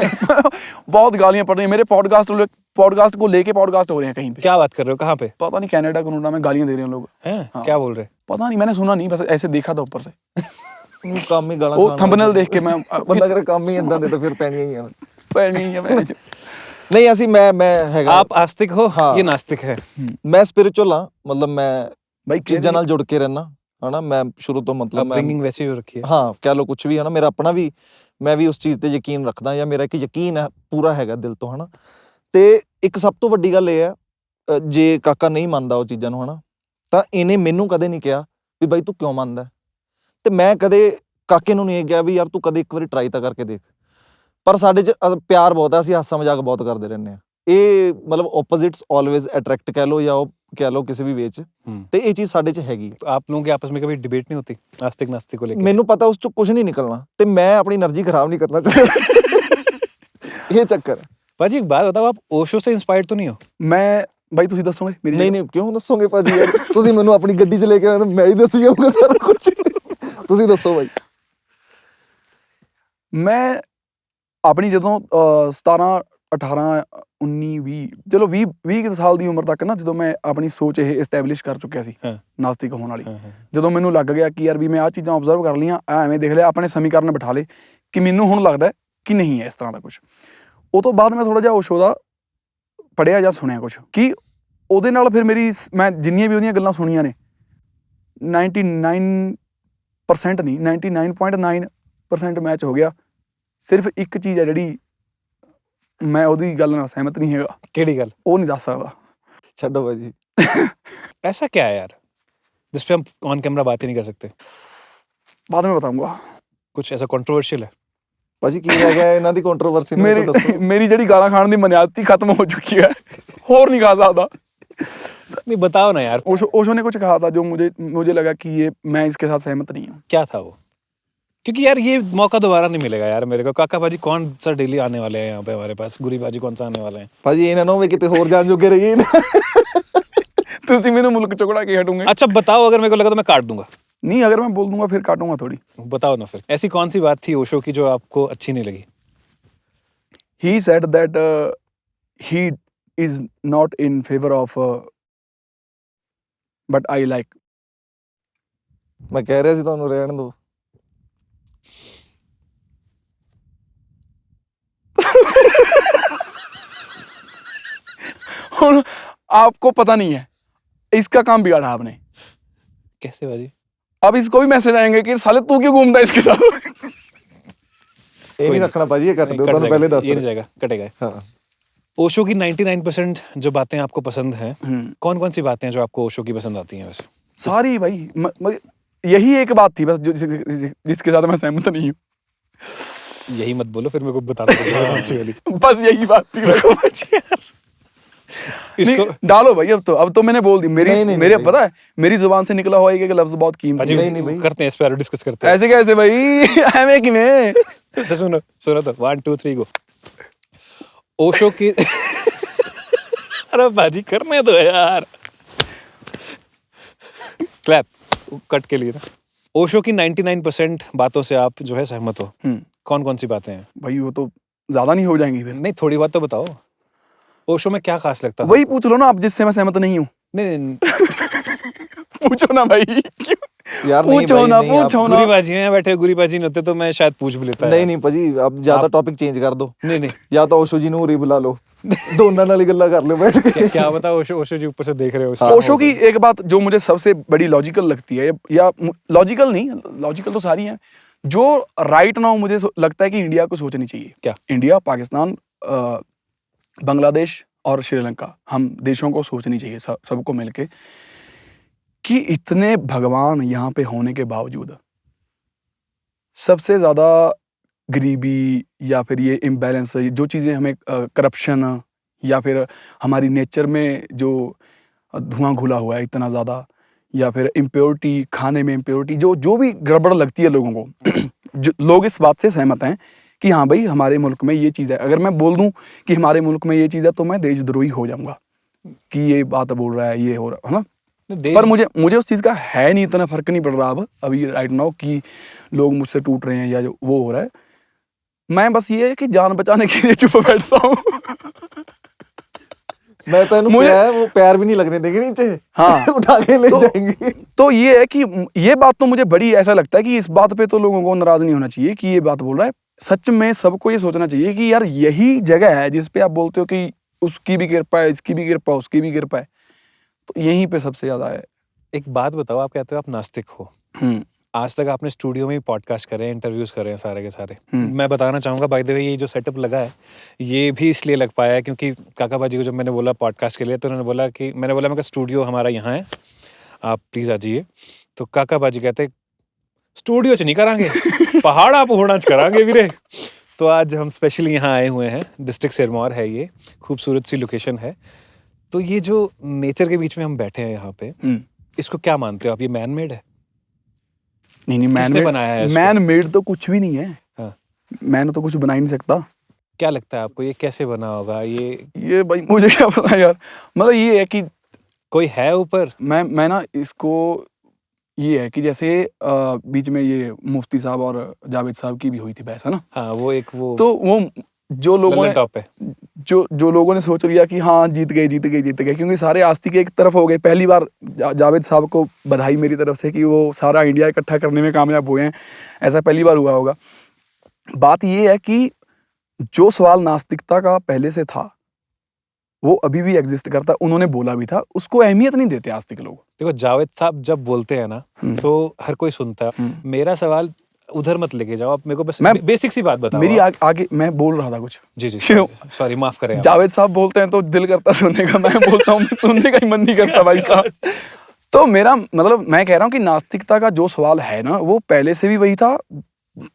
[SPEAKER 3] बहुत गालियां पड़ रही हैं मेरे पॉडकास्ट को लेके, पॉडकास्ट हो रहे हैं कहीं पे।
[SPEAKER 2] क्या बात कर रहे हो, कहाँ पे?
[SPEAKER 3] पता नहीं, कनाडा कनाडा में गालियां दे रहे हैं लोग।
[SPEAKER 2] हैं?
[SPEAKER 3] हाँ।
[SPEAKER 2] क्या बोल रहे?
[SPEAKER 3] पता नहीं, मैंने सुना नहीं, बस ऐसे देखा था ऊपर से।
[SPEAKER 1] ਕੰਮ ਹੀ ਗਾਲਾਂ
[SPEAKER 3] ਉਹ
[SPEAKER 1] ਖਾਣਾ
[SPEAKER 3] ਥੰਬਨੇਲ ਦੇਖ ਕੇ ਮੈਂ
[SPEAKER 1] ਬੰਦਾ ਕਰੇ ਕੰਮ ਹੀ ਇਦਾਂ ਦੇ ਤਾਂ ਫਿਰ ਪੈਣੀਆਂ ਹੀ ਆ।
[SPEAKER 3] ਪੈਣੀ ਹੈ ਮੈਂ।
[SPEAKER 1] ਨਹੀਂ ਅਸੀਂ ਮੈਂ ਹੈਗਾ,
[SPEAKER 2] आप आस्तिक हो,
[SPEAKER 1] हाँ।
[SPEAKER 2] ये नास्तिक है।
[SPEAKER 1] ਮੈਂ ਸਪਿਰਿਚੁਅਲ ਹਾਂ, ਮਤਲਬ ਮੈਂ
[SPEAKER 3] ਬਾਈ
[SPEAKER 1] ਚੀਜ਼ਾਂ ਨਾਲ ਜੁੜ ਕੇ ਰਹਿਣਾ ਹਨਾ। ਮੈਂ ਸ਼ੁਰੂ ਤੋਂ ਮਤਲਬ ਮੈਂ
[SPEAKER 2] अपब्रिंगिंग वैसी ही हो रखी है।
[SPEAKER 1] ਹਾਂ ਕਹਿ ਲਓ ਕੁਝ ਵੀ ਹਨਾ, ਮੇਰਾ ਆਪਣਾ ਵੀ, ਮੈਂ ਵੀ ਉਸ ਚੀਜ਼ ਤੇ ਯਕੀਨ ਰੱਖਦਾ, ਜਾਂ ਮੇਰਾ ਇੱਕ ਯਕੀਨ ਹੈ ਪੂਰਾ ਹੈਗਾ ਦਿਲ ਤੋਂ ਹਨਾ। ਤੇ ਇੱਕ ਸਭ ਤੋਂ ਵੱਡੀ ਗੱਲ ਇਹ ਹੈ, ਜੇ ਕਾਕਾ ਨਹੀਂ ਮੰਨਦਾ ਉਹ ਚੀਜ਼ਾਂ ਨੂੰ ਹਨਾ, ਤਾਂ ਇਹਨੇ ਮੈਨੂੰ ਕਦੇ ਨਹੀਂ ਕਿਹਾ ਵੀ ਬਾਈ ਤੂੰ ਕਿਉਂ ਮੰਨਦਾ, ਤੇ ਮੈਂ ਕਦੇ ਕਾਕੇ ਨੂੰ ਨਹੀਂ ਇਹ ਕਿਹਾ ਵੀ ਯਾਰ ਤੂੰ ਕਦੇ ਇੱਕ ਵਾਰੀ ਟਰਾਈ ਤਾਂ ਕਰਕੇ ਦੇਖ। ਪਰ ਸਾਡੇ 'ਚ ਪਿਆਰ ਬਹੁਤ ਹੈ, ਅਸੀਂ ਹਾਸਾ ਮਜ਼ਾਕ ਬਹੁਤ ਕਰਦੇ ਰਹਿੰਦੇ ਹਾਂ। ਇਹ ਮਤਲਬ ਆਪੋਜ਼ਿਟਸ ਆਲਵੇਜ਼ ਅਟਰੈਕਟ ਕਹਿ ਲਓ, ਜਾਂ ਉਹ ਕਹਿ ਲਓ ਕਿਸੇ ਵੀ ਵੇ 'ਚ, ਤੇ ਇਹ ਚੀਜ਼ ਸਾਡੇ 'ਚ ਹੈਗੀ ਹੈ।
[SPEAKER 2] आप लोगों के आपस में कभी डिबेट नहीं होती आस्तिक नास्तिक को लेकर?
[SPEAKER 1] ਮੈਨੂੰ ਪਤਾ ਉਸ 'ਚੋਂ ਕੁਝ ਨਹੀਂ ਨਿਕਲਣਾ, ਤੇ ਮੈਂ ਆਪਣੀ એનર્ਜੀ ਖਰਾਬ ਨਹੀਂ ਕਰਨਾ ਚਾਹੁੰਦਾ। ਇਹ ਚੱਕਰ ਹੈ।
[SPEAKER 2] भाजी एक बात बताओ, आप ओशो से इंस्पायर्ड तो नहीं हो?
[SPEAKER 3] ਮੈਂ ਬਾਈ ਤੁਸੀਂ ਦੱਸੋਗੇ ਮੇਰੀ
[SPEAKER 1] ਨਹੀਂ ਨਹੀਂ ਕਿਉਂ ਦੱਸੋਗੇ ਭਾਜੀ ਯਾਰ, ਤੁਸੀਂ ਮੈਨੂੰ ਆਪਣੀ ਗੱਡੀ 'ਚ ਲੈ ਕੇ ਆਏ ਤਾਂ ਮੈਂ ਹੀ ਦੱਸੀ ਜਾਊਂਗਾ ਸਾਰਾ ਕੁਝ। ਤੁਸੀਂ ਦੱਸੋ ਬਾਈ।
[SPEAKER 3] ਮੈਂ ਆਪਣੀ ਜਦੋਂ 17 18 19 20 ਚਲੋ 20 ਸਾਲ ਦੀ ਉਮਰ ਤੱਕ ਨਾ, ਜਦੋਂ ਮੈਂ ਆਪਣੀ ਸੋਚ ਇਹ ਐਸਟੈਬਲਿਸ਼ ਕਰ ਚੁੱਕਿਆ ਸੀ
[SPEAKER 2] ਹਾਂ।
[SPEAKER 3] ਨਾਸਤਿਕ ਹੋਣ ਵਾਲੀ,
[SPEAKER 2] हाँ, हाँ।
[SPEAKER 3] ਜਦੋਂ ਮੈਨੂੰ ਲੱਗ ਗਿਆ ਕਿ ਯਾਰ ਵੀ ਮੈਂ ਆਹ ਚੀਜ਼ਾਂ ਆਬਜ਼ਰਵ ਕਰ ਲਈਆਂ, ਐਵੇਂ ਦੇਖ ਲਿਆ, ਆਪਣੇ ਸਮੀਕਰਨ ਬਿਠਾ ਲਏ ਕਿ ਮੈਨੂੰ ਹੁਣ ਲੱਗਦਾ ਕਿ ਨਹੀਂ ਹੈ ਇਸ ਤਰ੍ਹਾਂ ਦਾ ਕੁਝ। ਉਹ ਤੋਂ ਬਾਅਦ ਮੈਂ ਥੋੜਾ ਜਿਹਾ ਓਸ਼ੋ ਦਾ ਪੜ੍ਹਿਆ ਜਾਂ ਸੁਣਿਆ ਕੁਝ, ਕਿ ਉਹਦੇ ਨਾਲ ਫਿਰ ਮੈਂ ਜਿੰਨੀਆਂ ਵੀ ਉਹਦੀਆਂ ਗੱਲਾਂ ਸੁਣੀਆਂ ਨੇ 99% ਨਹੀਂ 99.9% ਮੈਚ ਹੋ ਗਿਆ। ਸਿਰਫ ਇੱਕ ਚੀਜ਼ ਹੈ ਜਿਹੜੀ ਮੈਂ ਉਹਦੀ ਗੱਲ ਨਾਲ ਸਹਿਮਤ ਨਹੀਂ ਹੈਗਾ।
[SPEAKER 2] केड़ी गल?
[SPEAKER 3] ਉਹ ਨਹੀਂ ਦੱਸ ਸਕਦਾ।
[SPEAKER 1] ਛੱਡੋ ਭਾਜੀ।
[SPEAKER 2] ऐसा क्या है यार जिस पे हम ऑन कैमरा बात ही नहीं कर सकते?
[SPEAKER 3] ਬਾਅਦ ਵਿੱਚ ਬਤਾਊਂਗਾ।
[SPEAKER 2] कुछ ऐसा कंट्रोवर्शियल है?
[SPEAKER 1] ਭਾਜੀ ਕੀ ਰਹਿ ਗਿਆ ਇਹਨਾਂ ਦੀ ਕੰਟਰੋਵਰਸੀ ਨੂੰ ਦੱਸੋ।
[SPEAKER 3] ਮੇਰੀ ਜਿਹੜੀ ਗਾਲਾਂ ਖਾਣ ਦੀ ਮਨਿਆਦਤੀ ਖਤਮ ਹੋ ਚੁੱਕੀ ਹੈ, ਹੋਰ नहीं खा सकता।
[SPEAKER 2] नहीं बताओ ना यार,
[SPEAKER 3] ओशो ने कुछ कहा था जो मुझे लगा कि ये मैं इसके साथ सहमत नहीं हूँ।
[SPEAKER 2] क्या था वो? क्योंकि यार ये मौका दोबारा नहीं मिलेगा यार मेरे को। काका भाजी कौन सा डेली आने वाले हैं यहाँ पे हमारे पास? गुरी भाजी कौन सा आने वाले हैं?
[SPEAKER 1] ਭਾਜੀ ਇਹਨਾਂ ਨੂੰ ਵੀ ਕਿਤੇ ਹੋਰ ਜਾਣ ਜੋਗੇ ਰਹੀਏ ਨਾ।
[SPEAKER 3] ਤੁਸੀਂ ਮੈਨੂੰ ਮੁਲਕ ਚੋਂ ਕਢਾ ਕੇ ਹਟੂਗੇ।
[SPEAKER 2] अच्छा बताओ, अगर मेरे को लगा तो मैं काट दूंगा।
[SPEAKER 3] नहीं, अगर मैं बोल दूंगा फिर काटूंगा थोड़ी।
[SPEAKER 2] बताओ ना फिर, ऐसी कौन सी बात थी ओशो की जो आपको अच्छी नहीं लगी?
[SPEAKER 3] He said that he is not in favor of but I like।
[SPEAKER 1] ਮੈਂ ਕਹਿ ਰਿਹਾ ਸੀ ਤੁਹਾਨੂੰ ਰਹਿਣ ਦਿਓ।
[SPEAKER 3] और आपको पता नहीं है, इसका काम बिगाड़ा आपने।
[SPEAKER 2] कैसे भाजी?
[SPEAKER 3] अब इसको भी मैसेज आएंगे कि साले तू क्यों घूमता है इसके साथ।
[SPEAKER 1] ਇਹ ਨਹੀਂ ਰੱਖਣਾ ਭਾਜੀ, ਇਹ ਕੱਟ
[SPEAKER 2] नहीं,
[SPEAKER 1] ਦਿਓ,
[SPEAKER 2] कट
[SPEAKER 1] ਤੁਹਾਨੂੰ
[SPEAKER 2] जाएगा,
[SPEAKER 1] ਪਹਿਲੇ ਦੱਸ
[SPEAKER 2] ये नहीं
[SPEAKER 1] ਰਿਹਾ।
[SPEAKER 2] जाएगा, कटेगा।
[SPEAKER 1] ਹਾਂ
[SPEAKER 2] ओशो की 99% जो बातें आपको पसंद हैं, कौन कौन सी बातें हैं जो आपको ओशो की पसंद आती हैं वैसे?
[SPEAKER 3] सारी भाई यही एक बात थी बस जिसके साथ मैं सहमत नहीं हूँ।
[SPEAKER 2] यही मत बोलो, फिर मेरे को बताना पड़ेगा कौन सी वाली।
[SPEAKER 3] बस यही बात थी।
[SPEAKER 2] इसको
[SPEAKER 3] नहीं, डालो भाई, अब तो मैंने बोल दी। मेरे पता है मेरी जुबान से निकला हुआ एक लफ्ज बहुत कीमती
[SPEAKER 2] भाजी
[SPEAKER 3] है।
[SPEAKER 1] नहीं भाई।
[SPEAKER 2] करते हैं इस पे, डिस्कस करते हैं।
[SPEAKER 3] ऐसे कैसे भाई? हमें कि में
[SPEAKER 2] अच्छा सुनो तो 1 2 3 गो। ओशो की अरे भाजी करने दो यार, क्लैप कट के लिए ना। ओशो की 99% बातों से आप जो है सहमत हो। कौन कौन सी बातें हैं
[SPEAKER 3] भाई? वो तो ज्यादा नहीं हो जाएंगी फिर।
[SPEAKER 2] नहीं, थोड़ी बात तो बताओ। ओशो में क्या खास लगता था?
[SPEAKER 3] वही पूछ लो ना आप जिससे मैं सहमत नहीं हूँ।
[SPEAKER 2] नहीं
[SPEAKER 3] पूछो ना भाई। क्यों?
[SPEAKER 1] यार नहीं
[SPEAKER 3] पूछो
[SPEAKER 1] भाई,
[SPEAKER 3] ना,
[SPEAKER 1] नहीं, आप-
[SPEAKER 3] पूछो ना।
[SPEAKER 2] गुरी बाजी हैं बैठे, गुरी बाजी नहीं होते तो मैं शायद पूछ भी लेता।
[SPEAKER 1] ਨਹੀਂ ਨਹੀਂ ਭਾਜੀ, अब ज्यादा टॉपिक चेंज कर दो,
[SPEAKER 2] नहीं नहीं
[SPEAKER 1] ਜਾਂ ਤਾਂ ਓਸ਼ੋ ਜੀ ਨੂੰ ਉਰੀ ਬੁਲਾ ਲਓ, ਦੋਨਾਂ ਨਾਲ ਹੀ ਗੱਲਾਂ ਕਰ ਲਿਓ बैठ के।
[SPEAKER 2] क्या बता, ओशो जी ऊपर से देख रहे हो
[SPEAKER 1] हाँ।
[SPEAKER 3] ओशो की एक बात जो मुझे सबसे बड़ी लॉजिकल लगती है, या लॉजिकल नहीं, लॉजिकल तो सारी है, जो राइट नाउ मुझे लगता है कि इंडिया को सोचनी चाहिए।
[SPEAKER 2] क्या?
[SPEAKER 3] इंडिया, पाकिस्तान, बांग्लादेश और श्रीलंका, हम देशों को सोचनी चाहिए सबको मिलके कि इतने भगवान यहाँ पे होने के बावजूद सबसे ज़्यादा गरीबी या फिर ये इम्बैलेंस, जो चीज़ें हमें करप्शन या फिर हमारी नेचर में जो धुआं घुला हुआ है इतना ज़्यादा, या फिर इम्प्योरिटी, खाने में इम्प्योरिटी, जो भी गड़बड़ लगती है लोगों को, जो लोग इस बात से सहमत हैं कि हाँ भाई हमारे मुल्क में ये चीज़ है। अगर मैं बोल दूं कि हमारे मुल्क में ये चीज़ है तो मैं देशद्रोही हो जाऊंगा कि ये बात बोल रहा है, ये हो रहा है ना। पर मुझे उस चीज़ का है नहीं, इतना फर्क नहीं पड़ रहा अब अभी राइट नाउ कि लोग मुझसे टूट रहे हैं या जो वो हो रहा है। मैं बस ये है कि जान बचाने के लिए चुप बैठता हूँ।
[SPEAKER 1] मैं तो
[SPEAKER 3] मुझे
[SPEAKER 1] वो पैर भी नहीं लगने देंगे नीचे,
[SPEAKER 3] हाँ
[SPEAKER 1] उठा के ले जाएंगे।
[SPEAKER 3] तो ये है कि ये बात तो मुझे बड़ी ऐसा लगता है कि इस बात पे तो लोगों को नाराज नहीं होना चाहिए कि ये बात बोल रहा है। सच में सबको ये सोचना चाहिए कि यार यही जगह है जिस पे आप बोलते हो कि उसकी भी कृपा है, इसकी भी कृपा, उसकी भी कृपा है, तो यहीं पे सबसे ज्यादा है।
[SPEAKER 2] एक बात बताओ, आप कहते हो आप नास्तिक हो, आज तक आपने स्टूडियो में ही पॉडकास्ट करे हैं, इंटरव्यूज करे हैं सारे के सारे। मैं बताना चाहूंगा बाय द वे, ये जो सेटअप लगा है ये भी इसलिए लग पाया है क्योंकि काका बाजी को जब मैंने बोला पॉडकास्ट के लिए तो उन्होंने बोला कि मैं स्टूडियो हमारा यहाँ है, आप प्लीज आ जाइए। तो काका बाजी कहते स्टूडियो च नहीं करांगे, पहाड़ा पहुड़ा च करांगे वीरे। तो आज हम स्पेशली यहाँ आए हुए हैं, डिस्ट्रिक्ट सिरमौर है ये, खूबसूरत सी लोकेशन है। तो ये जो नेचर के बीच में हम बैठे हैं यहाँ पे, इसको क्या मानते हो आप, ये मैन मेड है?
[SPEAKER 3] नहीं, मैन मेड तो कुछ भी नहीं है। हाँ। मैंने तो कुछ बना ही नहीं सकता।
[SPEAKER 2] क्या लगता है आपको ये कैसे बना होगा?
[SPEAKER 3] ये भाई मुझे क्या पता यार, मतलब ये है कि
[SPEAKER 2] कोई है ऊपर।
[SPEAKER 3] मैं ना इसको ये है कि जैसे बीच में ये मुफ्ती साहब और जावेद साहब की भी हुई थी बहस, है ना?
[SPEAKER 2] हाँ, वो
[SPEAKER 3] तो वो जो लोगों ने सोच लिया कि हाँ जीत गए, क्योंकि सारे आस्तिक एक तरफ हो गए। पहली बार जावेद साहब को बधाई मेरी तरफ से कि वो सारा इंडिया इकट्ठा करने में कामयाब हुए हैं, ऐसा पहली बार हुआ होगा। बात ये है कि जो सवाल नास्तिकता का पहले से था वो अभी भी एग्जिस्ट करता, उन्होंने बोला भी था, उसको अहमियत नहीं देते आस्तिक लोग।
[SPEAKER 2] देखो जावेद साहब जब बोलते हैं ना तो हर कोई सुनता है। मेरा सवाल उधर मत लेके जाओ आप, मेरे को बस बेसिक सी बात बताओ।
[SPEAKER 3] मेरी आगे मैं बोल रहा था कुछ।
[SPEAKER 2] जी सॉरी माफ करें।
[SPEAKER 3] जावेद साहब बोलते हैं तो दिल करता सुनने का, मैं बोलता हूँ सुनने का ही मन नहीं करता भाई का। तो मेरा मतलब मैं कह रहा हूँ कि नास्तिकता का जो सवाल है ना वो पहले से भी वही था,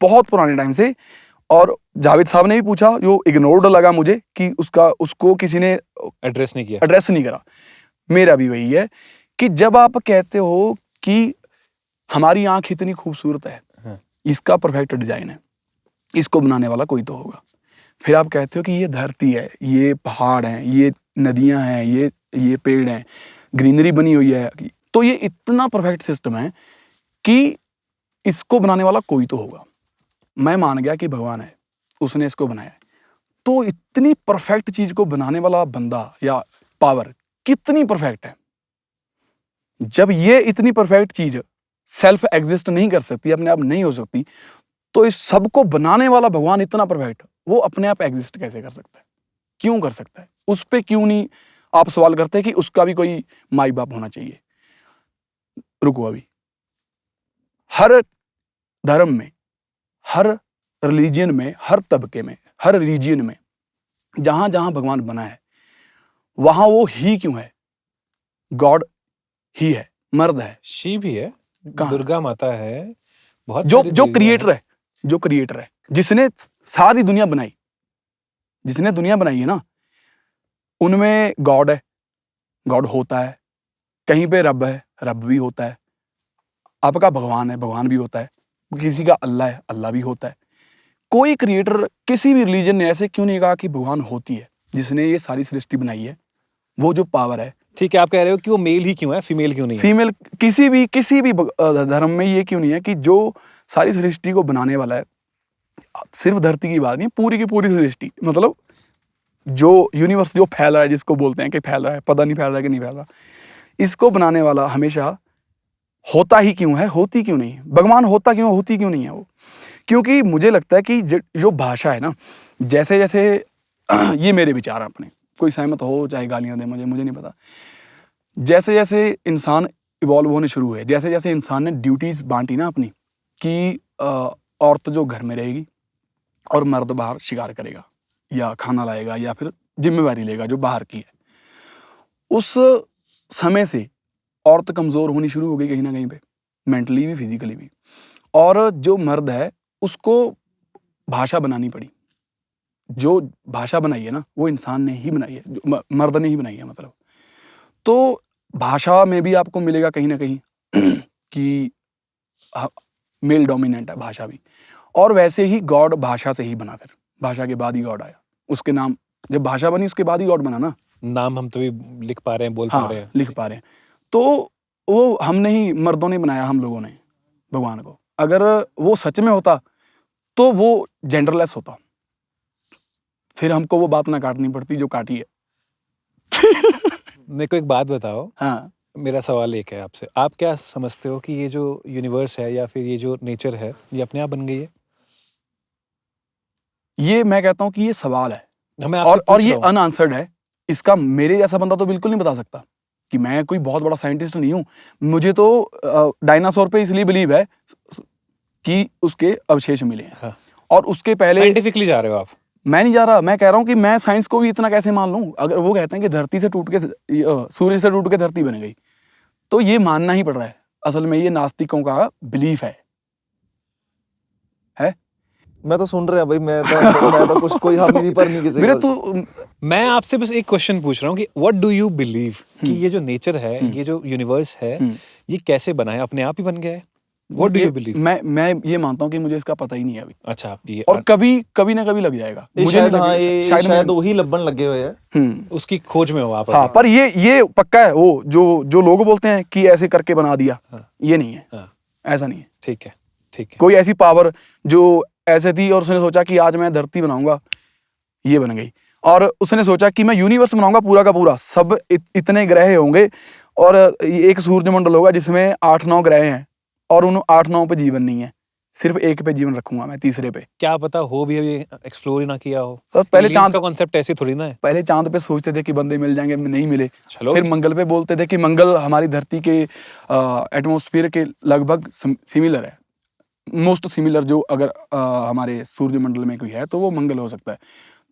[SPEAKER 3] बहुत पुराने टाइम से। और जावेद साहब ने भी पूछा, जो इग्नोर्ड लगा मुझे कि उसको किसी ने
[SPEAKER 2] एड्रेस नहीं
[SPEAKER 3] करा। मेरा भी वही है कि जब आप कहते हो कि हमारी आंख इतनी खूबसूरत है, इसका परफेक्ट डिजाइन है, इसको बनाने वाला कोई तो होगा। फिर आप कहते हो कि ये धरती है, ये पहाड़ हैं, ये नदियां हैं, ये पेड़ हैं, ग्रीनरी बनी हुई है, तो ये इतना परफेक्ट सिस्टम है कि इसको बनाने वाला कोई तो होगा। मैं मान गया कि भगवान है, उसने इसको बनाया। तो इतनी परफेक्ट चीज को बनाने वाला बंदा या पावर कितनी परफेक्ट है। जब ये इतनी परफेक्ट चीज सेल्फ एग्जिस्ट नहीं कर सकती, अपने आप नहीं हो सकती, तो इस सबको बनाने वाला भगवान इतना परफेक्ट, वो अपने आप एग्जिस्ट कैसे कर सकता है? क्यों कर सकता है? उस पे क्यों नहीं आप सवाल करते हैं कि उसका भी कोई माई बाप होना चाहिए? रुको, अभी हर धर्म में, हर रिलीजन में, हर तबके में, हर रीजन में जहां जहां भगवान बना है वहां वो ही क्यों है? गॉड ही है, मर्द है,
[SPEAKER 2] शी भी है, दुर्गा माता है, बहुत
[SPEAKER 3] जो क्रिएटर है, जिसने सारी दुनिया बनाई, जिसने दुनिया बनाई है ना, उनमें गॉड है, गॉड होता है। कहीं पे रब है, रब भी होता है। आपका भगवान है, भगवान भी होता है। किसी का अल्लाह है, अल्लाह भी होता है। कोई क्रिएटर किसी भी रिलीजन ने ऐसे क्यों नहीं कहा कि भगवान होती है, जिसने ये सारी सृष्टि बनाई है, वो जो पावर है।
[SPEAKER 2] ठीक है, आप कह रहे हो कि वो मेल ही क्यों है, फीमेल क्यों नहीं है?
[SPEAKER 3] फीमेल किसी भी धर्म में ये क्यों नहीं है कि जो सारी सृष्टि को बनाने वाला है, सिर्फ धरती की बात नहीं, पूरी की पूरी सृष्टि, मतलब जो यूनिवर्स जो फैल रहा है, जिसको बोलते हैं कि फैल रहा है, पता नहीं फैल रहा है कि नहीं फैल रहा, इसको बनाने वाला हमेशा होता ही क्यों है, होती क्यों नहीं है? भगवान होता क्यों, होती क्यों नहीं है वो? क्योंकि मुझे लगता है कि जो भाषा है ना, जैसे जैसे ये मेरे विचार हैं अपने, कोई सहमत हो चाहे गालियां दे, मुझे नहीं पता। जैसे जैसे इंसान इवॉल्व होने शुरू हुए, जैसे जैसे इंसान ने ड्यूटीज बांटी ना अपनी, कि औरत जो घर में रहेगी और मर्द बाहर शिकार करेगा या खाना लाएगा या फिर जिम्मेवारी लेगा जो बाहर की है, उस समय से औरत कमजोर होनी शुरू हो गई कहीं ना कहीं पे, मेंटली भी फिजिकली भी। और जो मर्द है उसको भाषा बनानी पड़ी। जो भाषा बनाई है ना वो इंसान ने ही बनाई है, जो मर्द ने ही बनाई है मतलब। तो भाषा में भी आपको मिलेगा कहीं ना कहीं कि मेल डोमिनेंट है भाषा भी। और वैसे ही गॉड भाषा से ही बना, फिर भाषा के बाद ही गॉड आया। उसके नाम जब भाषा बनी उसके बाद ही गॉड बना ना।
[SPEAKER 2] नाम हम तो भी लिख पा रहे हैं, बोल पा रहे हैं,
[SPEAKER 3] लिख पा रहे हैं। तो वो हमने ही, मर्दों ने बनाया, हम लोगों ने भगवान को। अगर वो सच में होता तो वो जेंडरलेस होता, फिर हमको वो बात ना काटनी पड़ती जो काटी है।
[SPEAKER 2] मेरे को एक बात बताओ।
[SPEAKER 3] हाँ,
[SPEAKER 2] मेरा सवाल एक है आपसे, आप क्या समझते हो कि ये जो यूनिवर्स है या फिर ये जो नेचर है, ये अपने आप बन गई है?
[SPEAKER 3] ये मैं कहता हूँ कि ये सवाल है
[SPEAKER 2] मैं आपसे
[SPEAKER 3] और
[SPEAKER 2] पूछ
[SPEAKER 3] ये
[SPEAKER 2] रहा हूँ।
[SPEAKER 3] अनआंसर्ड है। इसका मेरे जैसा बंदा तो बिल्कुल नहीं बता सकता, कि मैं कोई बहुत बड़ा साइंटिस्ट नहीं हूँ। मुझे तो डायनासोर पे इसलिए बिलीव है कि उसके अवशेष मिले हैं।
[SPEAKER 2] हाँ।
[SPEAKER 3] और उसके पहले
[SPEAKER 2] साइंटिफिकली जा रहे हो आप?
[SPEAKER 3] मैं नहीं जा रहा, मैं कह रहा हूँ कि मैं साइंस को भी इतना कैसे मान लूँ। अगर वो कहते हैं कि धरती से टूट के सूर्य से टूट के धरती बन गई, तो ये मानना ही पड़ रहा है। असल में ये नास्तिकों का बिलीफ है।
[SPEAKER 1] मैं तो सुन रहा भाई, मैं तो कुछ कोई हम ही नहीं पर नहीं किसी
[SPEAKER 3] मेरे
[SPEAKER 1] को।
[SPEAKER 3] तो
[SPEAKER 2] मैं आपसे बस एक क्वेश्चन पूछ रहा हूँ कि व्हाट डू यू बिलीव कि ये जो नेचर है, ये जो यूनिवर्स है, ये कैसे बना है? अपने आप ही बन गया है? What do you believe?
[SPEAKER 3] मैं ये मानता हूँ कि मुझे इसका पता ही नहीं है अभी।
[SPEAKER 2] अच्छा, आप ये
[SPEAKER 3] और कभी ना कभी लग जाएगा।
[SPEAKER 1] मुझे
[SPEAKER 3] नहीं
[SPEAKER 1] हाँ,
[SPEAKER 3] लगेगा,
[SPEAKER 1] ये शायद वही लब्बन लगे हुए हैं।
[SPEAKER 2] उसकी खोज में हो आप?
[SPEAKER 3] हाँ, पर ये पक्का है, वो जो लोग बोलते हैं कि ऐसे करके बना दिया, ये नहीं है।
[SPEAKER 2] हाँ।
[SPEAKER 3] ऐसा नहीं है।
[SPEAKER 2] ठीक है, ठीक है।
[SPEAKER 3] कोई ऐसी पावर जो ऐसे थी और उसने सोचा कि आज मैं धरती बनाऊंगा, ये बन गई। और उसने सोचा कि मैं यूनिवर्स बनाऊंगा पूरा का पूरा, सब इतने ग्रह होंगे और एक सूर्यमंडल होगा जिसमें 8-9 ग्रह हैं, और उन 8-9 पे जीवन नहीं है, सिर्फ एक पे जीवन रखूंगा मैं, तीसरे पे।
[SPEAKER 2] क्या पता हो भी, अभी एक्सप्लोर ही ना किया हो।
[SPEAKER 3] तो पहले
[SPEAKER 2] Aliens
[SPEAKER 3] चांद
[SPEAKER 2] का कॉन्सेप्ट ऐसे थोड़ी ना है।
[SPEAKER 3] पहले चांद पे सोचते थे कि बंदे मिल जाएंगे, नहीं मिले।
[SPEAKER 2] चलो,
[SPEAKER 3] फिर मंगल पे बोलते थे कि मंगल हमारी धरती के एटमॉस्फेयर के लगभग सिमिलर है, मोस्ट सिमिलर। जो अगर हमारे सूर्यमंडल में कोई है तो वो मंगल हो सकता है।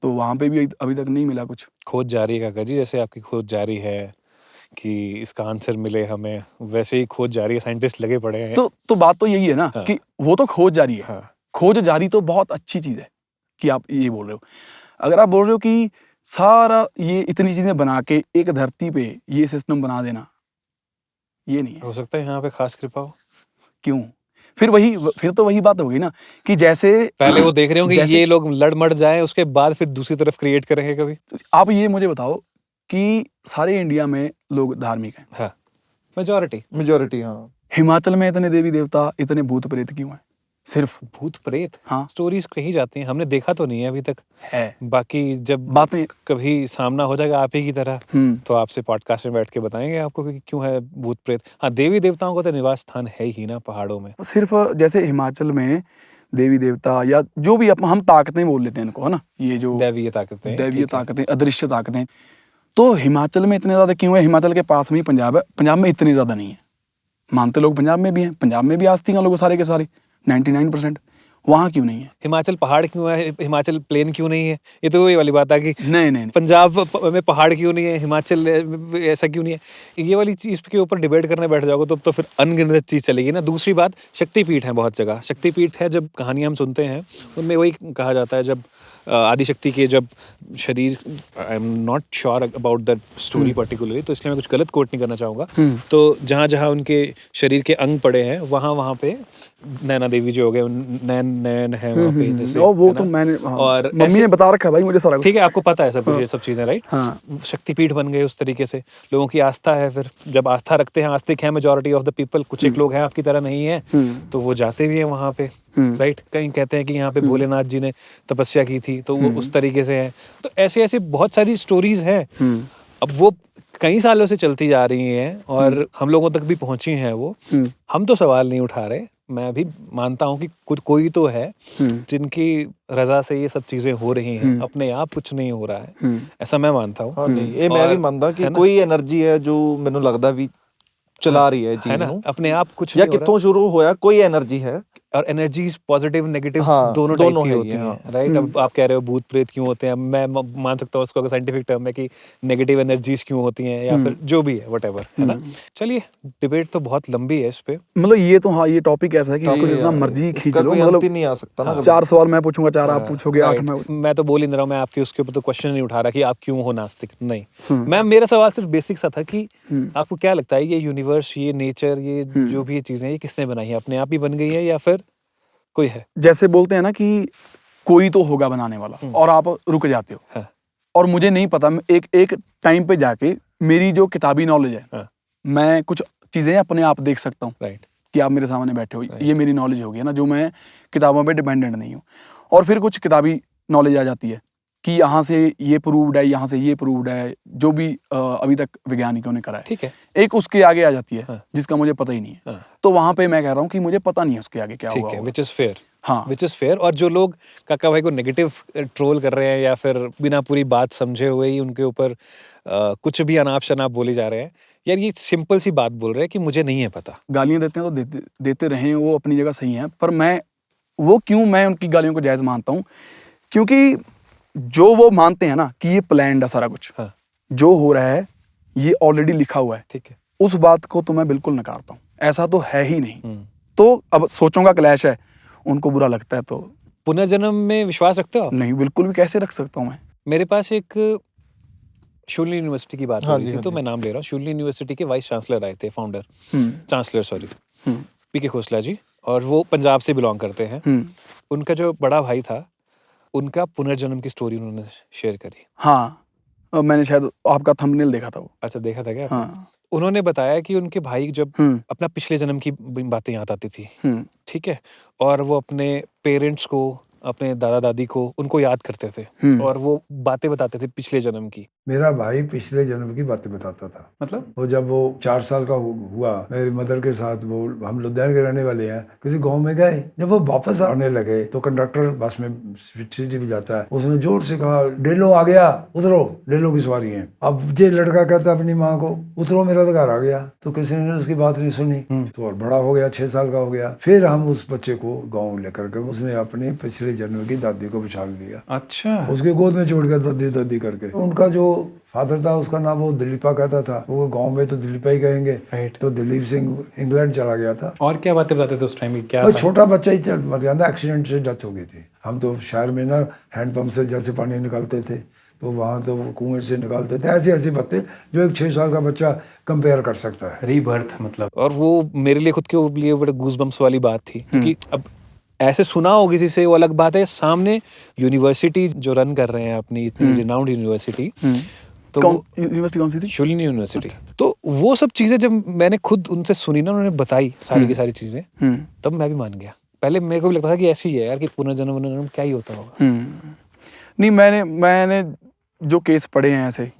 [SPEAKER 3] तो वहां पे भी अभी तक नहीं मिला कुछ।
[SPEAKER 2] खोज जारी है काका जी, जैसे आपकी खोज जारी है कि इसका आंसर मिले हमें, वैसे ही खोज जारी है, साइंटिस्ट लगे पड़े हैं।
[SPEAKER 3] तो बात तो यही है ना,
[SPEAKER 2] हाँ।
[SPEAKER 3] कि वो तो खोज जारी है।
[SPEAKER 2] हाँ।
[SPEAKER 3] खोज जारी तो बहुत अच्छी चीज है कि आप ये बोल रहे हो। अगर आप बोल रहे हो कि सारा ये इतनी चीजें बना के एक धरती पे ये सिस्टम बना देना, ये नहीं है।
[SPEAKER 2] हो सकता है यहाँ पे खास कृपा हो।
[SPEAKER 3] क्यों? फिर तो वही बात हो गई ना, कि जैसे
[SPEAKER 2] पहले वो देख रहे हो कि
[SPEAKER 3] जैसे-
[SPEAKER 2] ये लोग लड़ मर जाएं, उसके बाद फिर दूसरी तरफ क्रिएट करेंगे कभी।
[SPEAKER 3] आप ये मुझे बताओ कि सारे इंडिया में लोग धार्मिक हैं।
[SPEAKER 2] हाँ, मेजॉरिटी।
[SPEAKER 1] हाँ।
[SPEAKER 3] हिमाचल में इतने देवी देवता, इतने भूत प्रेत क्यों हैं? सिर्फ
[SPEAKER 2] भूत प्रेत,
[SPEAKER 3] हाँ
[SPEAKER 2] स्टोरीज कही जाती हैं, हमने देखा तो नहीं है अभी तक।
[SPEAKER 3] है।
[SPEAKER 2] बाकी जब
[SPEAKER 3] बातें
[SPEAKER 2] कभी सामना हो जाएगा आप ही की तरह, तो आपसे पॉडकास्ट में बैठ के बताएंगे आपको कि क्यों है भूत प्रेत। हाँ, देवी देवताओं का तो निवास स्थान है ही ना पहाड़ों में।
[SPEAKER 3] सिर्फ जैसे हिमाचल में देवी देवता या जो भी हम ताकतें बोल लेते हैं इनको, है ना, ये जो
[SPEAKER 2] दैवीय ताकतें,
[SPEAKER 3] दैवीय ताकतें, अदृश्य ताकतें, तो हिमाचल में इतने ज्यादा क्यों है? हिमाचल के पास में ही पंजाब है, पंजाब में इतने ज्यादा नहीं है। मानते लोग पंजाब में भी हैं, पंजाब में भी आस्तिक हैं लोग सारे के सारे 99%। वहाँ क्यों नहीं है?
[SPEAKER 2] हिमाचल पहाड़ क्यों है, हिमाचल प्लेन क्यों नहीं है? ये तो वही वाली बात है कि
[SPEAKER 3] नहीं।
[SPEAKER 2] पंजाब में पहाड़ क्यों नहीं है, हिमाचल ऐसा क्यों नहीं है। ये वाली चीज के ऊपर डिबेट करने बैठ जाओगे तो फिर अनगिनत चीज चलेगी ना। दूसरी बात, शक्तिपीठ है बहुत जगह। शक्तिपीठ है, जब कहानियां हम सुनते हैं उनमें वही कहा जाता है, जब आदिशक्ति के जब शरीर, I am not sure about that story particularly, तो इसलिए मैं कुछ गलत कोट नहीं करना चाहूँगा। तो जहाँ जहाँ उनके शरीर के अंग पड़े हैं वहाँ पे नैना देवी जो हो गए, नैन है वहाँ पे जैसे,
[SPEAKER 3] वो तो मैंने
[SPEAKER 2] और
[SPEAKER 3] मम्मी ने बता रखा है भाई मुझे सारा कुछ।
[SPEAKER 2] ठीक है, आपको पता है सब कुछ, ये सब चीजें, राइट?
[SPEAKER 3] हाँ।
[SPEAKER 2] शक्तिपीठ बन गए उस तरीके से, लोगों की आस्था है। फिर जब आस्था रखते हैं, आस्तिक है मेजॉरिटी ऑफ द पीपल, कुछ एक लोग हैं आपकी तरह नहीं है, तो वो जाते भी हैं वहाँ पे, राइट? कहीं कहते हैं कि यहाँ पे भोलेनाथ जी ने तपस्या की थी, तो वो उस तरीके से है। तो ऐसे ऐसे बहुत सारी स्टोरीज हैं। अब वो कई सालों से चलती जा रही हैं और हम लोगों तक भी पहुंची हैं वो। हम तो सवाल नहीं उठा रहे। मैं भी मानता हूँ कि कुछ कोई तो है जिनकी रजा से ये सब चीजें हो रही हैं, अपने आप कुछ नहीं हो रहा है, ऐसा मैं मानता हूँ।
[SPEAKER 1] हाँ, नहीं, ये मैं भी मानता कि कोई एनर्जी है जो ਮੈਨੂੰ ਲੱਗਦਾ ਵੀ ਚਲਾ ਰਹੀ है चीज ਨੂੰ,
[SPEAKER 2] अपने आप कुछ
[SPEAKER 1] या
[SPEAKER 2] नहीं हो रहा।
[SPEAKER 1] कितों शुरू होया, कोई एनर्जी है।
[SPEAKER 2] और एनर्जीज पॉजिटिव नेगेटिव
[SPEAKER 1] हाँ,
[SPEAKER 2] दोनों टाइप
[SPEAKER 1] दोनों
[SPEAKER 2] की
[SPEAKER 1] है
[SPEAKER 2] होती
[SPEAKER 1] ये,
[SPEAKER 2] हैं,
[SPEAKER 1] हाँ।
[SPEAKER 2] राइट? अब आप कह रहे हो भूत प्रेत क्यों होते हैं, मैं मान सकता हूँ उसको अगर साइंटिफिक टर्म है कि नेगेटिव एनर्जीज क्यों होती हैं, या फिर जो भी है व्हाटएवर, है ना। चलिए, डिबेट तो बहुत लंबी है इस पे।
[SPEAKER 3] मतलब ये तो हाँ, ये टॉपिक ऐसा है कि इसको जितना मर्जी खींच लो, मतलब
[SPEAKER 1] नहीं आ सकता ना।
[SPEAKER 3] 4 सवाल मैं पूछूंगा, 4 आप पूछोगे, 8
[SPEAKER 2] मैं तो बोल ही नहीं रहा हूँ, मैं आपके उसके ऊपर तो क्वेश्चन नहीं उठा रहा कि आप क्यों हो नास्तिक, नहीं। मैं मेरा सवाल सिर्फ बेसिक सा था कि आपको क्या लगता है, ये यूनिवर्स, ये नेचर, ये जो भी चीजें, ये किसने बनाई है? अपने आप ही बन गई है या फिर कोई है?
[SPEAKER 3] जैसे बोलते हैं ना कि कोई तो होगा बनाने वाला, और आप रुक जाते हो।
[SPEAKER 2] हाँ।
[SPEAKER 3] और मुझे नहीं पता, एक टाइम पे जाके मेरी जो किताबी नॉलेज है,
[SPEAKER 2] हाँ।
[SPEAKER 3] मैं कुछ चीज़ें अपने आप देख सकता हूँ
[SPEAKER 2] राइट
[SPEAKER 3] कि आप मेरे सामने बैठे हो, ये मेरी नॉलेज होगी ना, जो मैं किताबों पे डिपेंडेंट नहीं हूँ। और फिर कुछ किताबी नॉलेज आ जाती है कि यहाँ से ये प्रूव्ड है, यहाँ से ये प्रूव्ड है, जो भी अभी तक वैज्ञानिकों ने करा है।
[SPEAKER 2] ठीक है।
[SPEAKER 3] एक उसके आगे आ जाती है
[SPEAKER 2] हाँ।
[SPEAKER 3] जिसका मुझे पता ही नहीं है।
[SPEAKER 2] हाँ।
[SPEAKER 3] तो वहां पे मैं कह रहा हूँ कि मुझे पता नहीं है उसके आगे क्या
[SPEAKER 2] ठीक
[SPEAKER 3] हुआ
[SPEAKER 2] है,
[SPEAKER 3] होगा।
[SPEAKER 2] Which is fair.
[SPEAKER 3] हाँ,
[SPEAKER 2] विच इज फेयर। और जो लोग काका भाई को नेगेटिव ट्रोल कर रहे हैं या फिर बिना पूरी बात समझे हुए ही उनके ऊपर कुछ भी अनाप शनाप बोले जा रहे हैं, यार ये सिंपल सी बात बोल रहे हैं कि मुझे नहीं है पता।
[SPEAKER 3] गालियां देते हैं तो देते रहे, वो अपनी जगह सही है, पर मैं उनकी गालियों को जायज मानता हूँ, क्योंकि जो वो मानते हैं ना कि ये प्लान्ड है सारा कुछ,
[SPEAKER 2] हाँ।
[SPEAKER 3] जो हो रहा है ये ऑलरेडी लिखा हुआ है,
[SPEAKER 2] ठीक है।
[SPEAKER 3] उस बात को तो मैं बिल्कुल नकारता हूँ, ऐसा तो है ही नहीं।
[SPEAKER 2] हम्म।
[SPEAKER 3] तो अब सोचों का क्लैश है, उनको बुरा लगता है तो
[SPEAKER 2] पुनर्जन्म में विश्वास रखते हो आप?
[SPEAKER 3] नहीं, बिल्कुल भी कैसे रख सकता हूँ मैं।
[SPEAKER 2] मेरे पास एक शूलिनी यूनिवर्सिटी की बात हो
[SPEAKER 1] हाँ
[SPEAKER 2] रही
[SPEAKER 1] जी,
[SPEAKER 2] थी,
[SPEAKER 1] हाँ
[SPEAKER 2] तो
[SPEAKER 1] जी।
[SPEAKER 2] मैं नाम ले रहा हूँ। शूलिनी यूनिवर्सिटी के वाइस चांसलर आए थे, फाउंडर,
[SPEAKER 3] हम्म,
[SPEAKER 2] चांसलर सॉरी,
[SPEAKER 3] हम्म,
[SPEAKER 2] पीके खोसला जी, और वो पंजाब से बिलोंग करते हैं।
[SPEAKER 3] हम्म,
[SPEAKER 2] उनका जो बड़ा भाई था, उनका पुनर्जन्म की स्टोरी उन्होंने शेयर करी।
[SPEAKER 3] हाँ, मैंने शायद आपका थंबनेल देखा था वो।
[SPEAKER 2] अच्छा, देखा था क्या आपने?
[SPEAKER 3] हाँ,
[SPEAKER 2] उन्होंने बताया कि उनके भाई जब अपना पिछले जन्म की बातें याद आती थी, ठीक है, और वो अपने पेरेंट्स को, अपने दादा दादी को, उनको याद करते थे और वो बातें बताते थे पिछले जन्म की।
[SPEAKER 5] मेरा भाई पिछले जन्म की बातें बताता था।
[SPEAKER 2] मतलब
[SPEAKER 5] वो जब वो 4 साल का हुआ, मेरी मदर के साथ, वो हम लुधियाना के रहने वाले हैं, किसी गांव में गए, जब वो वापस आने लगे तो कंडक्टर बस में सीढ़ी भी जाता है, उसने जोर से कहा, डेलो आ गया, उतरो, डेलो की सवारी है। अब ये लड़का कहता अपनी माँ को, उतरो मेरा तो घर आ गया, तो किसी ने उसकी बात नहीं सुनी। तो और बड़ा हो गया, 6 साल का हो गया, फिर हम उस बच्चे को गाँव लेकर गए, उसने अपने पिछले जन्म की दादी को बिछा लिया।
[SPEAKER 2] अच्छा,
[SPEAKER 5] उसके गोद में छोड़ गया दादी दादी करके। उनका जो फादर था उसका नाम वो दिलीपा कहता था, वो गांव में तो दिलीपा ही कहेंगे।
[SPEAKER 2] राइट।
[SPEAKER 5] तो दिलीप सिंह इंग्लैंड चला गया था।
[SPEAKER 2] और क्या बातें बताते थे उस टाइम की? क्या
[SPEAKER 5] वो
[SPEAKER 2] था?
[SPEAKER 5] छोटा बच्चा ही मर गया था, एक्सीडेंट से डेथ हो गई थी। हम तो शहर में ना हैंडपंप से जैसे पानी निकालते थे, तो वहाँ तो कुएं से निकालते थे, ऐसी ऐसी बातें जो एक 6 साल का बच्चा कंपेयर कर सकता है।
[SPEAKER 2] रीबर्थ मतलब। और वो मेरे लिए खुद के लिए बड़े गूज़बम्प्स वाली बात थी, क्योंकि अब ऐसे सुना हो किसी से वो अलग बात है, सामने यूनिवर्सिटी जो रन कर रहे हैं अपनी इतनी रिनाउंड यूनिवर्सिटी, तो
[SPEAKER 3] यूनिवर्सिटी कौन सी थी?
[SPEAKER 2] शूलिनी यूनिवर्सिटी। तो वो सब चीजें जब मैंने खुद उनसे सुनी ना, उन्होंने बताई सारी की सारी चीजें, तब मैं भी मान गया। पहले मेरे को भी लगता था कि ऐसी ही है यार, कि पुनर्जन्म क्या ही होता होगा।
[SPEAKER 3] नहीं, मैंने जो केस पढ़े हैं ऐसे,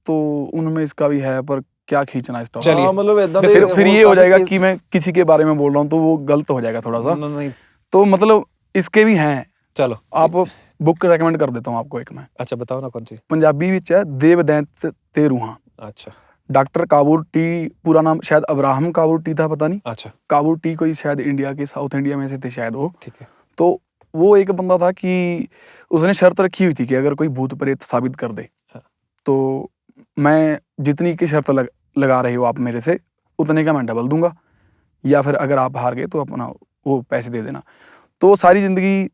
[SPEAKER 3] तो उनमें इसका भी है, पर क्या खींचना इस टॉपिक।
[SPEAKER 2] चलिए,
[SPEAKER 1] मतलब ऐदा दे
[SPEAKER 3] फिर ये हो जाएगा कि मैं किसी के बारे में बोल रहा हूँ, तो वो गलत हो जाएगा थोड़ा सा।
[SPEAKER 2] नहीं,
[SPEAKER 3] तो मतलब इसके भी हैं।
[SPEAKER 2] चलो
[SPEAKER 3] आप बुक रेकमेंड कर देता हूँ आपको एक मैं।
[SPEAKER 2] अच्छा, बताओ ना कौन सी।
[SPEAKER 3] पंजाबी विच है देवदैत ते रूहां।
[SPEAKER 2] अच्छा।
[SPEAKER 3] डॉक्टर काबूर टी, पूरा नाम शायद अब्राहम काबूर टी था, पता नहीं।
[SPEAKER 2] अच्छा,
[SPEAKER 3] काबूर टी कोई शायद इंडिया के साउथ इंडिया में से थे शायद वो।
[SPEAKER 2] ठीक है।
[SPEAKER 3] तो वो एक बंदा था कि उसने शर्त रखी हुई थी कि अगर कोई भूत प्रेत साबित कर दे, तो मैं जितनी की शर्त लगा रही हो आप मेरे से, उतने का मैं डबल दूंगा, या फिर अगर आप हार गए तो अपना वो पैसे दे देना। तो सारी जिंदगी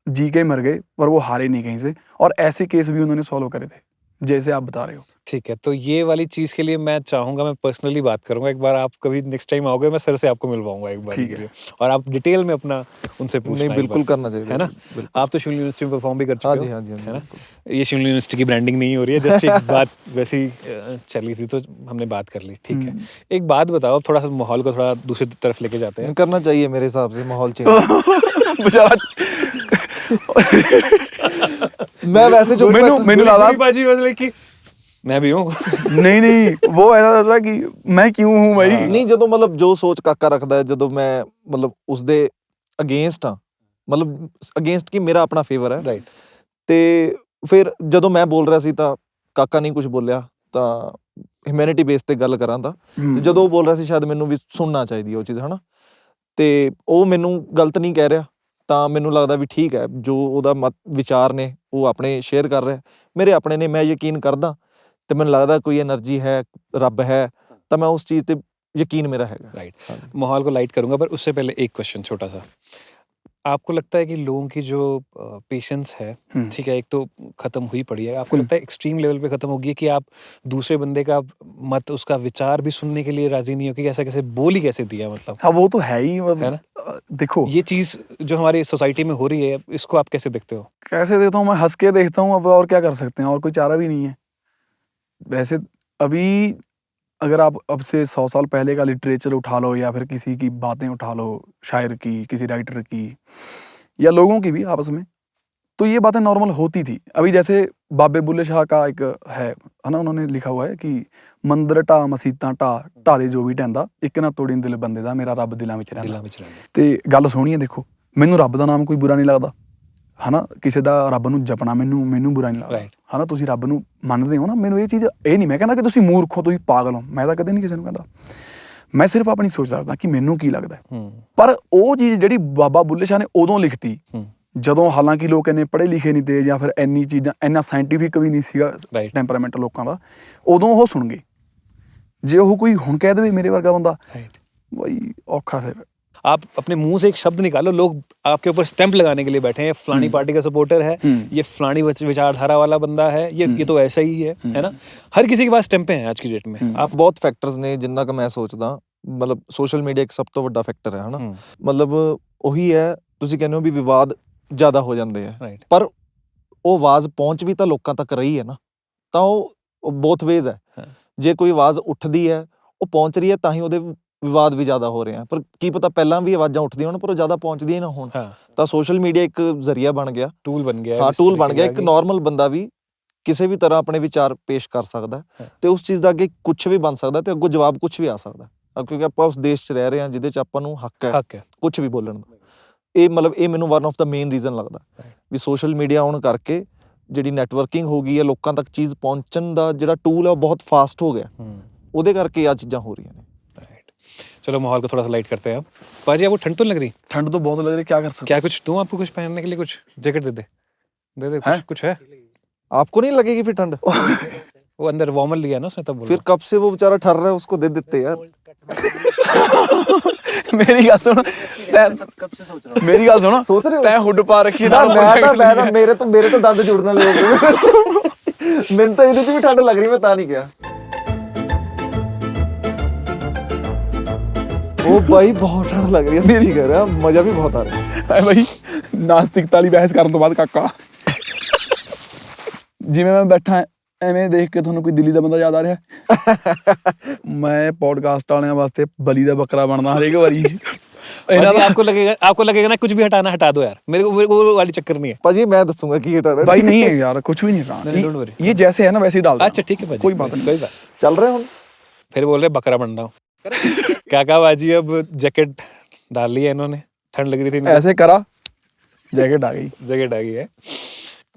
[SPEAKER 3] जी के मर गए, पर वो हारे नहीं कहीं से। और ऐसे केस भी उन्होंने सॉल्व करे थे जैसे आप बता रहे हो।
[SPEAKER 2] ठीक है, तो ये वाली चीज के लिए मैं चाहूंगा, मैं पर्सनली बात करूंगा। एक बार आप कभी नेक्स्ट टाइम आओगे, मैं सर से आपको मिलवाऊंगा एक बार के लिए, और आप डिटेल में अपना उनसे पूछना।
[SPEAKER 1] नहीं, बिल्कुल करना चाहिए,
[SPEAKER 2] है ना। आप तो शूलिनी यूनिवर्सिटी में परफॉर्म भी कर चुके हो।
[SPEAKER 1] हाँ जी, हाँ जी,
[SPEAKER 2] है ना। ये शूलिनी यूनिवर्सिटी की ब्रांडिंग नहीं हो रही है, जस्ट एक बात वैसी चली थी तो हमने बात कर ली। ठीक है, एक बात बताओ, थोड़ा सा माहौल को थोड़ा दूसरी तरफ लेके जाते हैं।
[SPEAKER 1] करना चाहिए मेरे हिसाब से, माहौल चेंज।
[SPEAKER 3] बेचारा
[SPEAKER 1] मैं वैसे जो
[SPEAKER 3] मैंने लगा
[SPEAKER 2] बाजी मतलब कि मैं भी हूँ।
[SPEAKER 3] नहीं, वो ऐसा था कि मैं क्यों हूँ भाई।
[SPEAKER 1] नहीं, ਜਦੋਂ मतलब जो सोच ਕਾਕਾ ਰੱਖਦਾ ਹੈ, ਜਦੋਂ ਮੈਂ मतलब ਉਸਦੇ ਅਗੇਂਸਟ ਹਾਂ, मतलब ਅਗੇਂਸਟ ਕੀ ਮੇਰਾ ਆਪਣਾ ਫੇਵਰ ਹੈ,
[SPEAKER 2] ਰਾਈਟ।
[SPEAKER 1] ਤੇ ਫਿਰ ਜਦੋਂ ਮੈਂ ਬੋਲ ਰਿਹਾ ਸੀ ਤਾਂ ਕਾਕਾ ਨਹੀਂ ਕੁਝ ਬੋਲਿਆ, ਤਾਂ ਹਿਊਮੈਨਿਟੀ ਬੇਸ ਤੇ ਗੱਲ ਕਰਾਂ ਤਾਂ ਜਦੋਂ ਉਹ ਬੋਲ ਰਿਹਾ ਸੀ, ਸ਼ਾਇਦ ਮੈਨੂੰ ਵੀ ਸੁਣਨਾ ਚਾਹੀਦੀ ਉਹ ਚੀਜ਼, ਹਨਾ। ਤੇ ਉਹ ਮੈਨੂੰ ਗਲਤ ਨਹੀਂ ਕਹਿ ਰਿਹਾ, ਤਾਂ ਮੈਨੂੰ ਲੱਗਦਾ ਵੀ ਠੀਕ ਹੈ, ਜੋ ਉਹਦਾ ਵਿਚਾਰ ਨੇ ਉਹ ਆਪਣੇ ਸ਼ੇਅਰ ਕਰ ਰਿਹਾ, ਮੇਰੇ ਆਪਣੇ ਨੇ, ਮੈਂ ਯਕੀਨ ਕਰਦਾ। ਤੇ ਮੈਨੂੰ ਲੱਗਦਾ ਕੋਈ એનર્ਜੀ ਹੈ, ਰੱਬ ਹੈ, ਤਾਂ मैं उस चीज़ पे यकीन मेरा है।
[SPEAKER 2] राइट। माहौल को लाइट करूंगा, पर उससे पहले एक क्वेश्चन छोटा सा। आपको लगता है कि लोगों की जो पेशेंस है, ठीक है, एक तो खत्म हुई पड़ी है, आपको लगता है एक्सट्रीम लेवल पे खत्म होगी कि आप दूसरे बंदे का मत, उसका विचार भी सुनने के लिए राजी नहीं हो कि ऐसा कैसे बोल ही कैसे दिया, मतलब।
[SPEAKER 3] हाँ, वो तो है ही,
[SPEAKER 2] है ना।
[SPEAKER 3] देखो
[SPEAKER 2] ये चीज जो हमारी सोसाइटी में हो रही है, इसको आप कैसे देखते हो?
[SPEAKER 3] कैसे देखता हूँ मैं, हंस के देखता हूँ। अब और क्या कर सकते हैं, और कोई चारा भी नहीं है वैसे। अभी अगर आप अब से 100 साल पहले का लिटरेचर उठा लो या फिर किसी की बातें उठा लो, शायर की, किसी राइटर की या लोगों की भी आपस में, तो ये बातें नॉर्मल होती थी। अभी जैसे बाबे बुल्ले शाह का एक है ना, उन्होंने लिखा हुआ है कि मंदिर ਢਾ ਮਸੀਤਾਂ ਢਾ ਢਾਲੇ ਜੋ ਵੀ ਢਹਿੰਦਾ ਇੱਕ ਨਾ ਤੋੜੀ ਦਿਲ ਬੰਦੇ ਦਾ ਮੇਰਾ ਰੱਬ ਦਿਲਾਂ ਵਿੱਚ ਰਹਿੰਦਾ। ਤੇ ਗੱਲ ਸੋਹਣੀ ਹੈ, ਦੇਖੋ ਮੈਨੂੰ ਰੱਬ ਦਾ ਨਾਮ ਕੋਈ ਬੁਰਾ ਨਹੀਂ ਲੱਗਦਾ ਹਨਾ, ਕਿਸੇ ਦਾ ਰੱਬ ਨੂੰ ਜਪਣਾ ਮੈਨੂੰ ਬੁਰਾ ਨਹੀਂ ਲੱਗਦਾ ਹਨਾ। ਤੁਸੀਂ ਰੱਬ ਨੂੰ ਮੰਨਦੇ ਹੋ ਨਾ, ਮੈਨੂੰ ਇਹ ਚੀਜ਼ ਇਹ ਨਹੀਂ ਮੈਂ ਕਹਿੰਦਾ ਕਿ ਤੁਸੀਂ ਮੂਰਖ ਹੋ, ਤੁਸੀਂ ਪਾਗਲ ਹੋ, ਮੈਂ ਤਾਂ ਕਦੇ ਨਹੀਂ ਕਿਸੇ ਨੂੰ ਕਹਿੰਦਾ। ਮੈਂ ਸਿਰਫ ਆਪਣੀ ਸੋਚ ਦੱਸਦਾ ਕਿ ਮੈਨੂੰ ਕੀ ਲੱਗਦਾ। ਪਰ ਉਹ ਚੀਜ਼ ਜਿਹੜੀ ਬਾਬਾ ਬੁੱਲੇ ਸ਼ਾਹ ਨੇ ਉਦੋਂ ਲਿਖਤੀ, ਜਦੋਂ ਹਾਲਾਂਕਿ ਲੋਕ ਇੰਨੇ ਪੜ੍ਹੇ ਲਿਖੇ ਨਹੀਂ ਤੇ ਜਾਂ ਫਿਰ ਇੰਨੀ ਚੀਜ਼ਾਂ ਇੰਨਾ ਸਾਇੰਟੀਫਿਕ ਵੀ ਨਹੀਂ ਸੀਗਾ ਟੈਂਪਰਾਮੈਂਟ ਲੋਕਾਂ ਦਾ, ਉਦੋਂ ਉਹ ਸੁਣ ਗਏ। ਜੇ ਉਹ ਕੋਈ ਹੁਣ ਕਹਿ ਦੇਵੇ ਮੇਰੇ ਵਰਗਾ ਬੰਦਾ, ਬਈ ਔਖਾ। ਫਿਰ
[SPEAKER 2] आप अपने मुंह से एक शब्द निकालो, लोग आपके ऊपर स्टैंप लगाने के लिए बैठे हैं, फलानी पार्टी का सपोर्टर है, ये फलानी विचारधारा वाला बंदा है, ये तो ऐसा ही है ना। हर किसी के पास स्टैंपे हैं आज की डेट में।
[SPEAKER 1] आप बहुत फैक्टर्स ने जिन्ना का मैं सोचदा, मतलब सोशल मीडिया ਇੱਕ ਸਭ ਤੋਂ ਵੱਡਾ ਫੈਕਟਰ ਹੈ ਹਨਾ। ਮਤਲਬ ਉਹੀ ਹੈ, ਤੁਸੀਂ ਕਹਿੰਦੇ ਹੋ ਵੀ ਵਿਵਾਦ ਜ਼ਿਆਦਾ ਹੋ ਜਾਂਦੇ ਆ, ਪਰ ਉਹ ਆਵਾਜ਼ ਪਹੁੰਚ ਵੀ ਤਾਂ ਲੋਕਾਂ ਤੱਕ ਰਹੀ ਹੈ ਨਾ, ਤਾਂ ਉਹ ਬੋਥ ਵੇਜ਼ ਹੈ। ਜੇ ਕੋਈ ਆਵਾਜ਼ ਉੱਠਦੀ ਹੈ, ਉਹ ਪਹੁੰਚ ਰਹੀ ਹੈ, ਤਾਂ ਹੀ ਉਹਦੇ ਵਿਵਾਦ ਵੀ ਜ਼ਿਆਦਾ ਹੋ ਰਹੇ ਆ। ਪਰ ਕੀ ਪਤਾ ਪਹਿਲਾਂ ਵੀ ਆਵਾਜ਼ਾਂ ਉੱਠਦੀਆਂ ਹੋਣ ਪਰ ਉਹ ਜ਼ਿਆਦਾ ਪਹੁੰਚਦੀਆਂ ਹੀ ਨਾ ਹੋਣ। ਤਾਂ ਸੋਸ਼ਲ ਮੀਡੀਆ ਇੱਕ ਜ਼ਰੀਆ ਬਣ ਗਿਆ,
[SPEAKER 2] ਟੂਲ ਬਣ ਗਿਆ।
[SPEAKER 1] ਹਾਂ, ਟੂਲ ਬਣ ਗਿਆ। ਇੱਕ ਨਾਰਮਲ ਬੰਦਾ ਵੀ ਕਿਸੇ ਵੀ ਤਰ੍ਹਾਂ ਆਪਣੇ ਵਿਚਾਰ ਪੇਸ਼ ਕਰ ਸਕਦਾ ਤੇ ਉਸ ਚੀਜ਼ ਦਾ ਅੱਗੇ ਕੁਝ ਵੀ ਬਣ ਸਕਦਾ ਤੇ ਅੱਗੋਂ ਜਵਾਬ ਕੁਝ ਵੀ ਆ ਸਕਦਾ, ਕਿਉਂਕਿ ਆਪਾਂ ਉਸ ਦੇਸ਼ 'ਚ ਰਹਿ ਰਹੇ ਹਾਂ ਜਿਹਦੇ 'ਚ ਆਪਾਂ ਨੂੰ ਹੱਕ ਹੈ ਕੁਝ ਵੀ ਬੋਲਣ ਦਾ। ਇਹ ਮਤਲਬ ਇਹ ਮੈਨੂੰ one of the main reason ਲੱਗਦਾ ਵੀ ਸੋਸ਼ਲ ਮੀਡੀਆ ਆਉਣ ਕਰਕੇ ਜਿਹੜੀ ਨੈਟਵਰਕਿੰਗ ਹੋ ਗਈ ਹੈ, ਲੋਕਾਂ ਤੱਕ ਚੀਜ਼ ਪਹੁੰਚਣ ਦਾ ਜਿਹੜਾ ਟੂਲ ਹੈ ਉਹ ਬਹੁਤ ਫਾਸਟ ਹੋ ਗਿਆ, ਉਹਦੇ ਕਰਕੇ ਆਹ ਚੀਜ਼ਾਂ ਹੋ ਰਹੀਆਂ ਨੇ।
[SPEAKER 2] चलो माहौल को थोड़ा सा लाइट करते हैं अब। पाजी आपको ठंड तो लग रही?
[SPEAKER 3] ठंड तो बहुत लग रही, क्या कर सकते?
[SPEAKER 2] क्या कुछ दूं आपको, कुछ पहनने के लिए? कुछ जैकेट दे कुछ है?
[SPEAKER 1] आपको नहीं लगेगी फिर ठंड?
[SPEAKER 2] वो अंदर वार्मर लिया ना उसने, तब
[SPEAKER 1] फिर कब से वो बेचारा ठर रहा है, उसको दे देते यार।
[SPEAKER 3] मेरी गल सुन, मेरी गल सुनो,
[SPEAKER 1] सोच रहे हो
[SPEAKER 3] तैं हुड पा रखी है
[SPEAKER 1] मैं मेरे तो दंद जुड़ने लगे। मैंने तो ਇਹਦੇ 'ਚ ਵੀ ਠੰਡ ਲੱਗ ਰਹੀ, मैं ਤਾਂ नहीं गया। ओ भाई बहुत ठंड लग रही है, सच्ची कह रहा, मजा भी बहुत आ रहा है
[SPEAKER 3] भाई। ਨਾਸਤਿਕਤਾ ਵਾਲੀ ਬਹਿਸ ਕਰਨ ਤੋਂ ਬਾਅਦ ਕਾਕਾ, ਜਿਵੇਂ ਮੈਂ ਬੈਠਾ ਐਵੇਂ ਦੇਖ ਕੇ ਤੁਹਾਨੂੰ ਕੋਈ ਦਿੱਲੀ ਦਾ ਬੰਦਾ ਯਾਦ ਆ ਰਿਹਾ? ਮੈਂ ਪੋਡਕਾਸਟ ਵਾਲਿਆਂ ਵਾਸਤੇ ਬਲੀ ਦਾ ਬੱਕਰਾ ਬਣਦਾ ਹਰੇਕ ਵਾਰੀ।
[SPEAKER 2] आपको लगेगा ना कुछ भी हटाना हटा दो यार, मेरे को वो वाली चक्कर नहीं है
[SPEAKER 1] पाजी। मैं दसूंगा कि हटाना
[SPEAKER 3] भाई नहीं है यार, कुछ भी नहीं हटाना, ये जैसे है ना वैसे ही डाल दो।
[SPEAKER 2] अच्छा ठीक है भाई,
[SPEAKER 3] कोई बात नहीं,
[SPEAKER 2] कोई बात।
[SPEAKER 1] चल रहे हैं
[SPEAKER 2] फिर बोल रहे बकरा बन रहा हूँ। काका बाजी अब जैकेट डाल ली है इन्होंने, ठंड लग रही थी,
[SPEAKER 3] ऐसे करा जैकेट आ गई,
[SPEAKER 2] जैकेट आ गई है।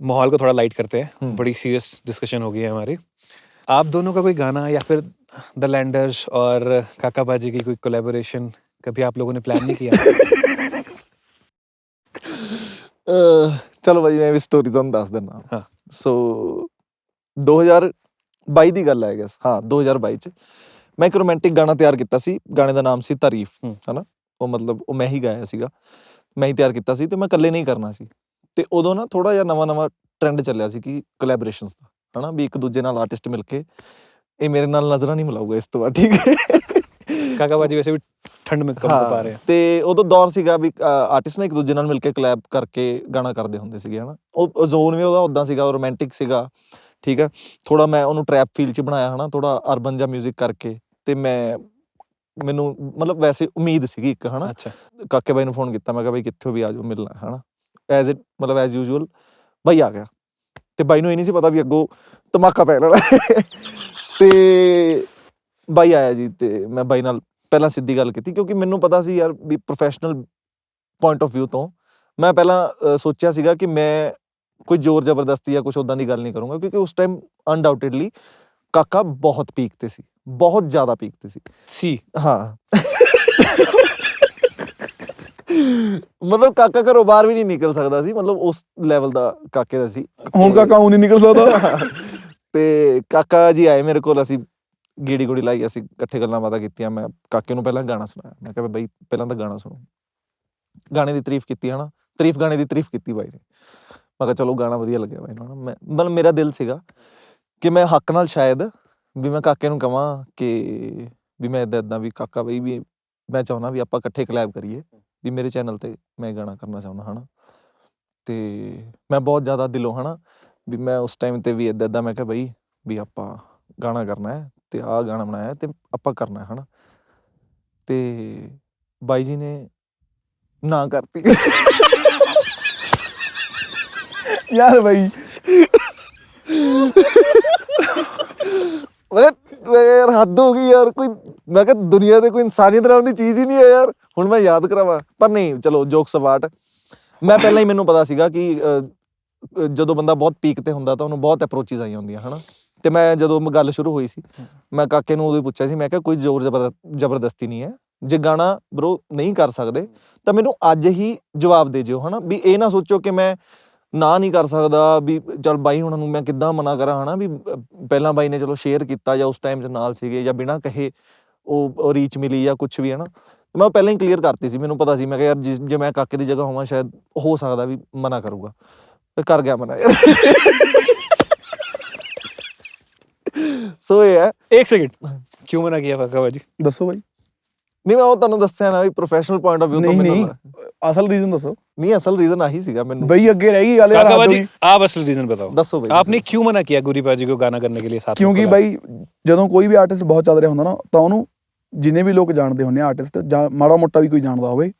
[SPEAKER 2] माहौल को थोड़ा लाइट करते हैं, बड़ी सीरियस डिस्कशन हो गई है हमारी। आप दोनों का कोई गाना या फिर द लैंडर्स और काका बाजी की कोई कोलैबोरेशन कभी आप लोगों ने प्लान नहीं किया?
[SPEAKER 1] चलो भाई मैं भी स्टोरी ਤੁਹਾਨੂੰ ਦੱਸ ਦਿੰਦਾ। ਹਾਂ, ਸੋ 2022 ਦੀ ਗੱਲ ਹੈ ਗੈਸ। ਹਾਂ 2022 ਚ ਮੈਂ ਇੱਕ ਰੋਮਾਂਟਿਕ ਗਾਣਾ ਤਿਆਰ ਕੀਤਾ ਸੀ, ਗਾਣੇ ਦਾ ਨਾਮ ਸੀ ਤਾਰੀਫ, ਹਨਾ। ਉਹ ਮਤਲਬ ਉਹ ਮੈਂ ਹੀ ਗਾਇਆ ਸੀਗਾ, ਮੈਂ ਹੀ ਤਿਆਰ ਕੀਤਾ ਸੀ ਤੇ ਮੈਂ ਇਕੱਲੇ ਨਹੀਂ ਕਰਨਾ ਸੀ। ਤੇ ਉਦੋਂ ਨਾ ਥੋੜਾ ਜਿਹਾ ਨਵਾਂ ਟ੍ਰੈਂਡ ਚੱਲਿਆ ਸੀ ਕਿ ਕੋਲੈਬੋਰੇਸ਼ਨਸ ਦਾ, ਹਨਾ, ਵੀ ਇੱਕ ਦੂਜੇ ਨਾਲ ਆਰਟਿਸਟ ਮਿਲ ਕੇ ਇਹ ਮੇਰੇ ਨਾਲ ਨਜ਼ਰਾਂ ਨਹੀਂ ਮਿਲਾਊਗਾ ਇਸ ਤੋਂ ਬਾਅਦ, ਠੀਕ ਹੈ।
[SPEAKER 2] ਕਾਕਾ ਬਾਜੀ ਵੈਸੇ ਵੀ ਠੰਡ में कम पा रहे हैं।
[SPEAKER 1] ਤੇ ਉਦੋਂ ਦੌਰ ਸੀਗਾ ਵੀ ਆਰਟਿਸਟ ਨੇ ਇੱਕ ਦੂਜੇ ਨਾਲ ਮਿਲ ਕੇ ਕੋਲੈਬ ਕਰਕੇ ਗਾਣਾ ਕਰਦੇ ਹੁੰਦੇ ਸੀਗੇ, ਹਨਾ। ਉਹ ਜ਼ੋਨ ਵੀ ਉਹਦਾ ਉੱਦਾਂ ਸੀਗਾ, ਰੋਮਾਂਟਿਕ ਸੀਗਾ, ਠੀਕ ਹੈ। ਥੋੜਾ ਮੈਂ ਉਹਨੂੰ ਟਰੈਪ ਫੀਲ 'ਚ ਬਣਾਇਆ, ਹਨਾ, ਥੋੜਾ ਅਰਬਨ ਜਿਹਾ ਮਿਊਜ਼ਿਕ ਕਰਕੇ। ਤੇ ਮੈਨੂੰ ਮਤਲਬ ਵੈਸੇ ਉਮੀਦ ਸੀਗੀ ਇੱਕ, ਹਨਾ। ਕਾਕੇ ਬਾਈ ਨੂੰ ਫੋਨ ਕੀਤਾ, ਮੈਂ ਕਿਹਾ ਬਾਈ ਕਿੱਥੇ ਵੀ ਆ ਜਾਓ, ਮਿਲਣਾ, ਹਨਾ। ਐਜ਼ ਯੂਜੂਅਲ ਬਾਈ ਆ ਗਿਆ ਤੇ ਬਾਈ ਨੂੰ ਇਹ ਨਹੀਂ ਸੀ ਪਤਾ ਵੀ ਅੱਗੋਂ ਧਮਾਕਾ ਪੈ ਲੈਣਾ। ਤੇ ਬਾਈ ਆਇਆ ਜੀ ਤੇ ਮੈਂ ਬਾਈ ਨਾਲ ਪਹਿਲਾਂ ਸਿੱਧੀ ਗੱਲ ਕੀਤੀ, ਕਿਉਂਕਿ ਮੈਨੂੰ ਪਤਾ ਸੀ ਯਾਰ ਵੀ ਪ੍ਰੋਫੈਸ਼ਨਲ ਪੁਆਇੰਟ ਆਫ ਵਿਊ ਤੋਂ ਮੈਂ ਪਹਿਲਾਂ ਸੋਚਿਆ ਸੀਗਾ ਕਿ ਮੈਂ ਕੋਈ ਜ਼ੋਰ ਜ਼ਬਰਦਸਤੀ ਜਾਂ ਕੁਛ ਉੱਦਾਂ ਦੀ ਗੱਲ ਨਹੀਂ ਕਰੂੰਗਾ, ਕਿਉਂਕਿ ਉਸ ਟਾਈਮ ਅਨਡਾਊਟਡਲੀ ਕਾਕਾ ਬਹੁਤ ਪੀਕ ਤੇ ਸੀ, ਬਹੁਤ ਜ਼ਿਆਦਾ ਪੀਕ ਤੇ ਸੀ। ਹਾਂ ਮਤਲਬ ਕਾਕਾ ਘਰੋਂ ਬਾਹਰ ਵੀ ਨਹੀਂ ਨਿਕਲ ਸਕਦਾ ਸੀ, ਮਤਲਬ ਉਸ ਲੈਵਲ ਦਾ ਕਾਕੇ ਦਾ ਸੀ।
[SPEAKER 3] ਹੁਣ ਕਾਕਾ ਉਹ ਨਹੀਂ ਨਿਕਲ ਸਕਦਾ।
[SPEAKER 1] ਤੇ ਕਾਕਾ ਜੀ ਆਏ ਮੇਰੇ ਕੋਲ, ਅਸੀਂ ਗੇੜੀ ਗੋੜੀ ਲਾਈ, ਅਸੀਂ ਇਕੱਠੇ ਗੱਲਾਂ ਬਾਤਾਂ ਕੀਤੀਆਂ। ਮੈਂ ਕਾਕੇ ਨੂੰ ਪਹਿਲਾਂ ਗਾਣਾ ਸੁਣਾਇਆ, ਮੈਂ ਕਿਹਾ ਬਾਈ ਪਹਿਲਾਂ ਤਾਂ ਗਾਣਾ ਸੁਣੋ। ਗਾਣੇ ਦੀ ਤਾਰੀਫ ਕੀਤੀ, ਹਨਾ, ਗਾਣੇ ਦੀ ਤਾਰੀਫ ਕੀਤੀ ਬਾਈ ਨੇ। ਮੈਂ ਕਿਹਾ ਚਲੋ ਗਾਣਾ ਵਧੀਆ ਲੱਗਿਆ ਬਾਈ ਨੂੰ, ਮੈਂ ਮਤਲਬ ਮੇਰਾ ਦਿਲ ਸੀਗਾ ਕਿ ਮੈਂ ਹੱਕ ਨਾਲ ਸ਼ਾਇਦ ਵੀ ਮੈਂ ਕਾਕੇ ਨੂੰ ਕਹਾਂ ਕਿ ਵੀ ਮੈਂ ਇੱਦਾਂ ਵੀ ਕਾਕਾ ਬਈ ਵੀ ਮੈਂ ਚਾਹੁੰਦਾ ਵੀ ਆਪਾਂ ਇਕੱਠੇ ਕੋਲੈਬ ਕਰੀਏ, ਵੀ ਮੇਰੇ ਚੈਨਲ 'ਤੇ ਮੈਂ ਗਾਣਾ ਕਰਨਾ ਚਾਹੁੰਦਾ, ਹਨਾ। ਤੇ ਮੈਂ ਬਹੁਤ ਜ਼ਿਆਦਾ ਦਿਲੋਂ, ਹਨਾ, ਵੀ ਮੈਂ ਉਸ ਟਾਈਮ 'ਤੇ ਵੀ ਇੱਦਾਂ ਮੈਂ ਕਿਹਾ ਬਈ ਵੀ ਆਪਾਂ ਗਾਣਾ ਕਰਨਾ ਹੈ ਤੇ ਆਹ ਗਾਣਾ ਬਣਾਇਆ ਤੇ ਆਪਾਂ ਕਰਨਾ ਹੈ ਹਨਾ। ਤੇ ਬਾਈ ਜੀ ਨੇ ਨਾ ਕਰਤੀ।
[SPEAKER 3] ਯਾਰ ਬਾਈ
[SPEAKER 1] ਮੈਂ ਯਾਰ ਹੱਦ ਹੋ ਗਈ ਯਾਰ, ਕੋਈ ਮੈਂ ਕਿਹਾ ਦੁਨੀਆ ਤੇ ਕੋਈ ਇਨਸਾਨੀਅਤ ਨਾਮ ਦੀ ਚੀਜ਼ ਹੀ ਨਹੀਂ ਹੈ ਯਾਰ। ਹੁਣ ਮੈਂ ਯਾਦ ਕਰਾਵਾਂ, ਪਰ ਨਹੀਂ ਚਲੋ ਜੋਕਸ ਅਪਾਰਟ, ਮੈਂ ਪਹਿਲਾਂ ਹੀ ਮੈਨੂੰ ਪਤਾ ਸੀਗਾ ਕਿ ਜਦੋਂ ਬੰਦਾ ਬਹੁਤ ਪੀਕ ਤੇ ਹੁੰਦਾ ਤਾਂ ਉਹਨੂੰ ਬਹੁਤ ਅਪਰੋਚਿਸ ਆਈਆਂ ਹੁੰਦੀਆਂ ਹਨਾ। ਤੇ ਮੈਂ ਜਦੋਂ ਗੱਲ ਸ਼ੁਰੂ ਹੋਈ ਸੀ ਮੈਂ ਕਾਕੇ ਨੂੰ ਉਦੋਂ ਹੀ ਪੁੱਛਿਆ ਸੀ, ਮੈਂ ਕਿਹਾ ਕੋਈ ਜ਼ੋਰ ਜ਼ਬਰਦਸਤੀ ਨਹੀਂ ਹੈ, ਜੇ ਗਾਣਾ ਬਰੋ ਨਹੀਂ ਕਰ ਸਕਦੇ ਤਾਂ ਮੈਨੂੰ ਅੱਜ ਹੀ ਜਵਾਬ ਦੇ ਜਿਓ ਹਨਾ। ਵੀ ਇਹ ਨਾ ਸੋਚੋ ਕਿ ਮੈਂ ਨਾ ਨਹੀਂ ਕਰ ਸਕਦਾ, ਵੀ ਚੱਲ ਬਾਈ ਹੁਣਾਂ ਨੂੰ ਮੈਂ ਕਿੱਦਾਂ ਮਨਾ ਕਰਾਂ ਹਨਾ। ਵੀ ਪਹਿਲਾਂ ਬਾਈ ਨੇ ਚਲੋ ਸ਼ੇਅਰ ਕੀਤਾ ਜਾਂ ਉਸ ਟਾਈਮ 'ਚ ਨਾਲ ਸੀਗੇ ਜਾਂ ਬਿਨਾਂ ਕਹੇ ਉਹ ਰੀਚ ਮਿਲੀ ਜਾਂ ਕੁਛ ਵੀ ਹੈ ਨਾ। ਮੈਂ ਪਹਿਲਾਂ ਹੀ ਕਲੀਅਰ ਕਰਤੀ ਸੀ, ਮੈਨੂੰ ਪਤਾ ਸੀ। ਮੈਂ ਕਿਹਾ ਯਾਰ ਜੇ ਮੈਂ ਕਾਕੇ ਦੀ ਜਗ੍ਹਾ ਹੋਵਾਂ ਸ਼ਾਇਦ ਹੋ ਸਕਦਾ ਵੀ ਮਨਾ ਕਰੂਗਾ, ਕਰ ਗਿਆ ਮਨਾ ਯਾਰ। ਸੋ ਇਹ ਹੈ।
[SPEAKER 2] एक सेकंड, क्यों मना किया काका बाजी?
[SPEAKER 3] ਦੱਸੋ ਬਾਈ।
[SPEAKER 1] ਨਹੀਂ ਮੈਂ ਉਹ ਤੁਹਾਨੂੰ ਦੱਸਿਆ ਨਾ ਵੀ ਪ੍ਰੋਫੈਸ਼ਨਲ ਪੁਆਇੰਟ ਆਫ ਵਿਊ ਤੋਂ
[SPEAKER 3] ਨਹੀਂ
[SPEAKER 1] ਮੈਨੂੰ
[SPEAKER 3] ਅਸਲ ਰੀਜ਼ਨ ਦੱਸੋ
[SPEAKER 1] ਨਹੀਂ, ਅਸਲ ਰੀਜ਼ਨ ਆਹੀ ਸੀਗਾ ਮੈਨੂੰ।
[SPEAKER 3] ਬਈ ਅੱਗੇ ਰਹਿ ਗਈ ਗੱਲ ਯਾਰ।
[SPEAKER 2] काका बाजी आप असल रीजन बताओ,
[SPEAKER 1] ਦੱਸੋ ਬਈ
[SPEAKER 2] आपने क्यों मना किया गुरी बाजी को गाना करने के लिए साथ में?
[SPEAKER 3] ਕਿਉਂਕਿ ਬਾਈ ਜਦੋਂ ਕੋਈ ਵੀ ਆਰਟਿਸਟ ਬਹੁਤ ਚੱਲ ਰਿਹਾ ਹੁੰਦਾ ਨਾ ਤਾਂ ਉਹਨੂੰ ਜਿੰਨੇ ਵੀ ਲੋਕ ਜਾਣਦੇ ਹੁੰਦੇ ਆ ਆਰਟਿਸਟ ਜਾਂ ਮਾੜਾ ਮੋਟਾ ਵੀ ਕੋਈ ਜਾਣਦਾ ਹੋਵੇ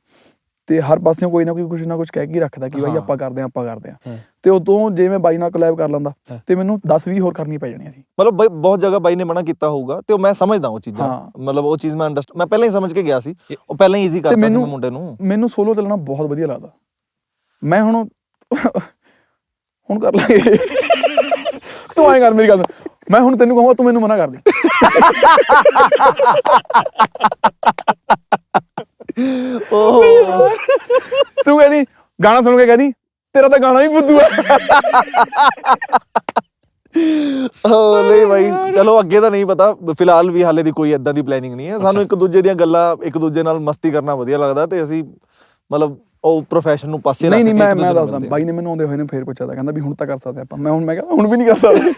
[SPEAKER 3] ਤੇ ਹਰ ਪਾਸਿਓਂ ਕੋਈ ਨਾ ਕੋਈ ਕੁਛ ਨਾ ਕੁਛ ਕਹਿ ਕੇ ਰੱਖਦਾ ਕਿ ਬਾਈ ਆਪਾਂ ਕਰਦੇ ਆ। ਤੇ ਉਦੋਂ ਜੇ ਮੈਂ ਬਾਈ ਨਾਲ ਕੋਲੈਬ ਕਰ ਲੈਂਦਾ ਤੇ ਮੈਨੂੰ 10-20 ਹੋਰ ਕਰਨੀ ਪੈ ਜਾਣੀਆਂ ਸੀ।
[SPEAKER 1] ਮਤਲਬ ਬਹੁਤ ਜਗ੍ਹਾ ਬਾਈ ਨੇ ਮਨਾ ਕੀਤਾ ਹੋਊਗਾ ਤੇ ਉਹ ਮੈਂ ਸਮਝਦਾ ਉਹ ਚੀਜ਼ਾਂ। ਮਤਲਬ ਉਹ ਚੀਜ਼ ਮੈਂ ਪਹਿਲਾਂ ਹੀ ਸਮਝ ਕੇ ਗਿਆ ਸੀ, ਉਹ ਪਹਿਲਾਂ ਹੀ ਈਜ਼ੀ ਕਰਤਾ ਸੀ ਮੁੰਡੇ ਨੂੰ।
[SPEAKER 3] ਮੈਨੂੰ ਸੋਲੋ ਚੱਲਣਾ ਬਹੁਤ ਵਧੀਆ ਲੱਗਦਾ। ਮੈਂ ਹੁਣ ਕਰ ਲਾਂਗੇ। ਤੂੰ ਆਏਂ ਕਰ ਮੇਰੀ ਗੱਲ, ਮੈਂ ਹੁਣ ਤੈਨੂੰ ਕਹੂੰਗਾ ਤੂੰ ਮੈਨੂੰ ਮਨਾ ਕਰ ਦੇ। ਤੂੰ ਕਹਿੰਦੀ ਗਾਣਾ ਸੁਣ ਕੇ ਕਹਿੰਦੀ ਤੇਰਾ ਤਾਂ ਗਾਣਾ ਹੀ ਫੁੱਦੂ ਹੈ।
[SPEAKER 1] ਨਹੀਂ ਬਾਈ ਚਲੋ ਅੱਗੇ ਤਾਂ ਨਹੀਂ ਪਤਾ, ਫਿਲਹਾਲ ਵੀ ਹਾਲੇ ਦੀ ਕੋਈ ਏਦਾਂ ਦੀ ਪਲੈਨਿੰਗ ਨਹੀਂ ਹੈ। ਸਾਨੂੰ ਇੱਕ ਦੂਜੇ ਦੀਆਂ ਗੱਲਾਂ, ਇੱਕ ਦੂਜੇ ਨਾਲ ਮਸਤੀ ਕਰਨਾ ਵਧੀਆ ਲੱਗਦਾ ਤੇ ਅਸੀਂ ਮਤਲਬ ਉਹ ਪ੍ਰੋਫੈਸ਼ਨ ਨੂੰ ਪਾਸੇ
[SPEAKER 3] ਨਹੀਂ ਮੈਂ ਦੱਸਦਾ ਬਾਈ ਨੇ ਮੈਨੂੰ ਆਉਂਦੇ ਹੋਏ ਨੇ ਫੇਰ ਪੁੱਛਿਆ ਤਾਂ ਕਹਿੰਦਾ ਵੀ ਹੁਣ ਤਾਂ ਕਰ ਸਕਦੇ ਆਪਾਂ। ਮੈਂ ਕਿਹਾ ਹੁਣ ਵੀ ਨਹੀਂ ਕਰ ਸਕਦੇ।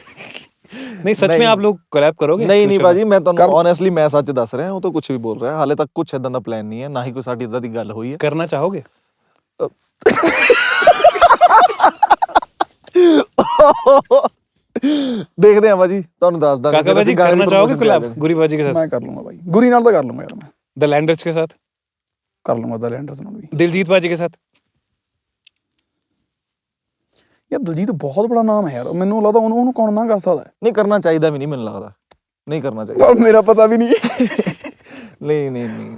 [SPEAKER 2] नहीं सच में आप लोग कोलैब करोगे?
[SPEAKER 1] ਨਹੀਂ ਬਾਜੀ ਮੈਂ ਤੁਹਾਨੂੰ ਓਨੈਸਟਲੀ ਮੈਂ ਸੱਚ ਦੱਸ ਰਿਹਾ, ਉਹ ਤਾਂ ਕੁਝ ਵੀ ਬੋਲ ਰਿਹਾ। ਹਾਲੇ ਤੱਕ ਕੁਝ ਏਦਾਂ ਦਾ ਪਲਾਨ ਨਹੀਂ ਹੈ, ਨਾ ਹੀ ਕੋਈ ਸਾਡੀ ਏਦਾਂ ਦੀ ਗੱਲ ਹੋਈ ਹੈ।
[SPEAKER 2] करना चाहोगे?
[SPEAKER 1] ਦੇਖਦੇ ਆ ਬਾਜੀ, ਤੁਹਾਨੂੰ ਦੱਸਦਾ।
[SPEAKER 2] काका बाजी करना चाहोगे कोलैब गुरी बाजी के साथ?
[SPEAKER 3] ਮੈਂ ਕਰ ਲੂੰਗਾ ਬਾਈ, ਗੁਰੀ ਨਾਲ ਤਾਂ ਕਰ ਲੂੰਗਾ ਯਾਰ। ਮੈਂ
[SPEAKER 2] द लैंडर्स के साथ
[SPEAKER 3] ਕਰ ਲੂੰਗਾ, ਦ ਲੈਂਡਰਸ ਨਾਲ ਵੀ।
[SPEAKER 2] दिलजीत बाजी के साथ?
[SPEAKER 3] ਯਾਰ ਦਲਜੀਤ ਬਹੁਤ ਬੜਾ ਨਾਮ ਹੈ ਯਾਰ, ਮੈਨੂੰ ਲੱਗਦਾ ਉਹਨੂੰ ਕੌਣ ਨਾ ਕਰ ਸਕਦਾ।
[SPEAKER 1] ਨਹੀਂ ਕਰਨਾ ਚਾਹੀਦਾ ਵੀ ਨਹੀਂ, ਮੈਨੂੰ ਲੱਗਦਾ ਨਹੀਂ ਕਰਨਾ ਚਾਹੀਦਾ।
[SPEAKER 3] ਪਰ ਮੇਰਾ ਪਤਾ ਵੀ ਨਹੀਂ।
[SPEAKER 1] ਨਹੀਂ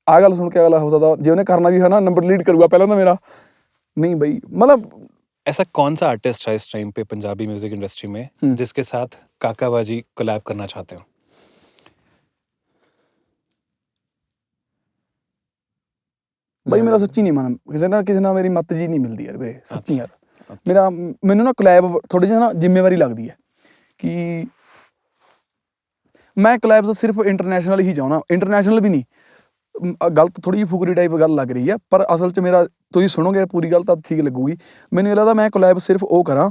[SPEAKER 3] ਆਹ ਗੱਲ ਸੁਣ ਕੇ ਅਗਲਾ ਹੋ ਸਕਦਾ ਜੇ ਉਹਨੇ ਕਰਨਾ ਵੀ ਹੈ ਨਾ ਨੰਬਰ ਲੀਡ ਕਰੂਗਾ ਪਹਿਲਾਂ ਤਾਂ ਮੇਰਾ। ਨਹੀਂ ਬਈ मतलब
[SPEAKER 2] ऐसा कौन सा आर्टिस्ट है इस टाइम पे पंजाबी म्यूजिक इंडस्ट्री में जिसके साथ काका बाजी कोलैब करना चाहते हो?
[SPEAKER 3] ਬਈ ਮੇਰਾ ਸੱਚੀ ਨਹੀਂ ਮਨ ਕਿਸੇ ਨਾਲ ਮੇਰੀ ਮੱਤ ਜੀ ਨਹੀਂ ਮਿਲਦੀ ਯਾਰ ਵੀਰੇ, ਸੱਚੀ ਯਾਰ। ਮੈਨੂੰ ਨਾ ਕੋਲੈਬ ਥੋੜੀ ਜਿਹੀ ਨਾ ਜ਼ਿੰਮੇਵਾਰੀ ਲੱਗਦੀ ਹੈ ਕਿ ਮੈਂ ਕੋਲੈਬਸ ਸਿਰਫ ਇੰਟਰਨੈਸ਼ਨਲ ਹੀ ਚਾਹੁੰਦਾ। ਇੰਟਰਨੈਸ਼ਨਲ ਵੀ ਨਹੀਂ, ਗਲਤ ਥੋੜੀ ਜਿਹੀ ਫੁਕਰੀ ਟਾਈਪ ਗੱਲ ਲੱਗ ਰਹੀ ਹੈ ਪਰ ਅਸਲ 'ਚ ਮੇਰਾ ਤੁਸੀਂ ਸੁਣੋਗੇ ਪੂਰੀ ਗੱਲ ਤਾਂ ਠੀਕ ਲੱਗੂਗੀ। ਮੈਨੂੰ ਇਹ ਲੱਗਦਾ ਮੈਂ ਕੋਲੈਬ ਸਿਰਫ ਉਹ ਕਰਾਂ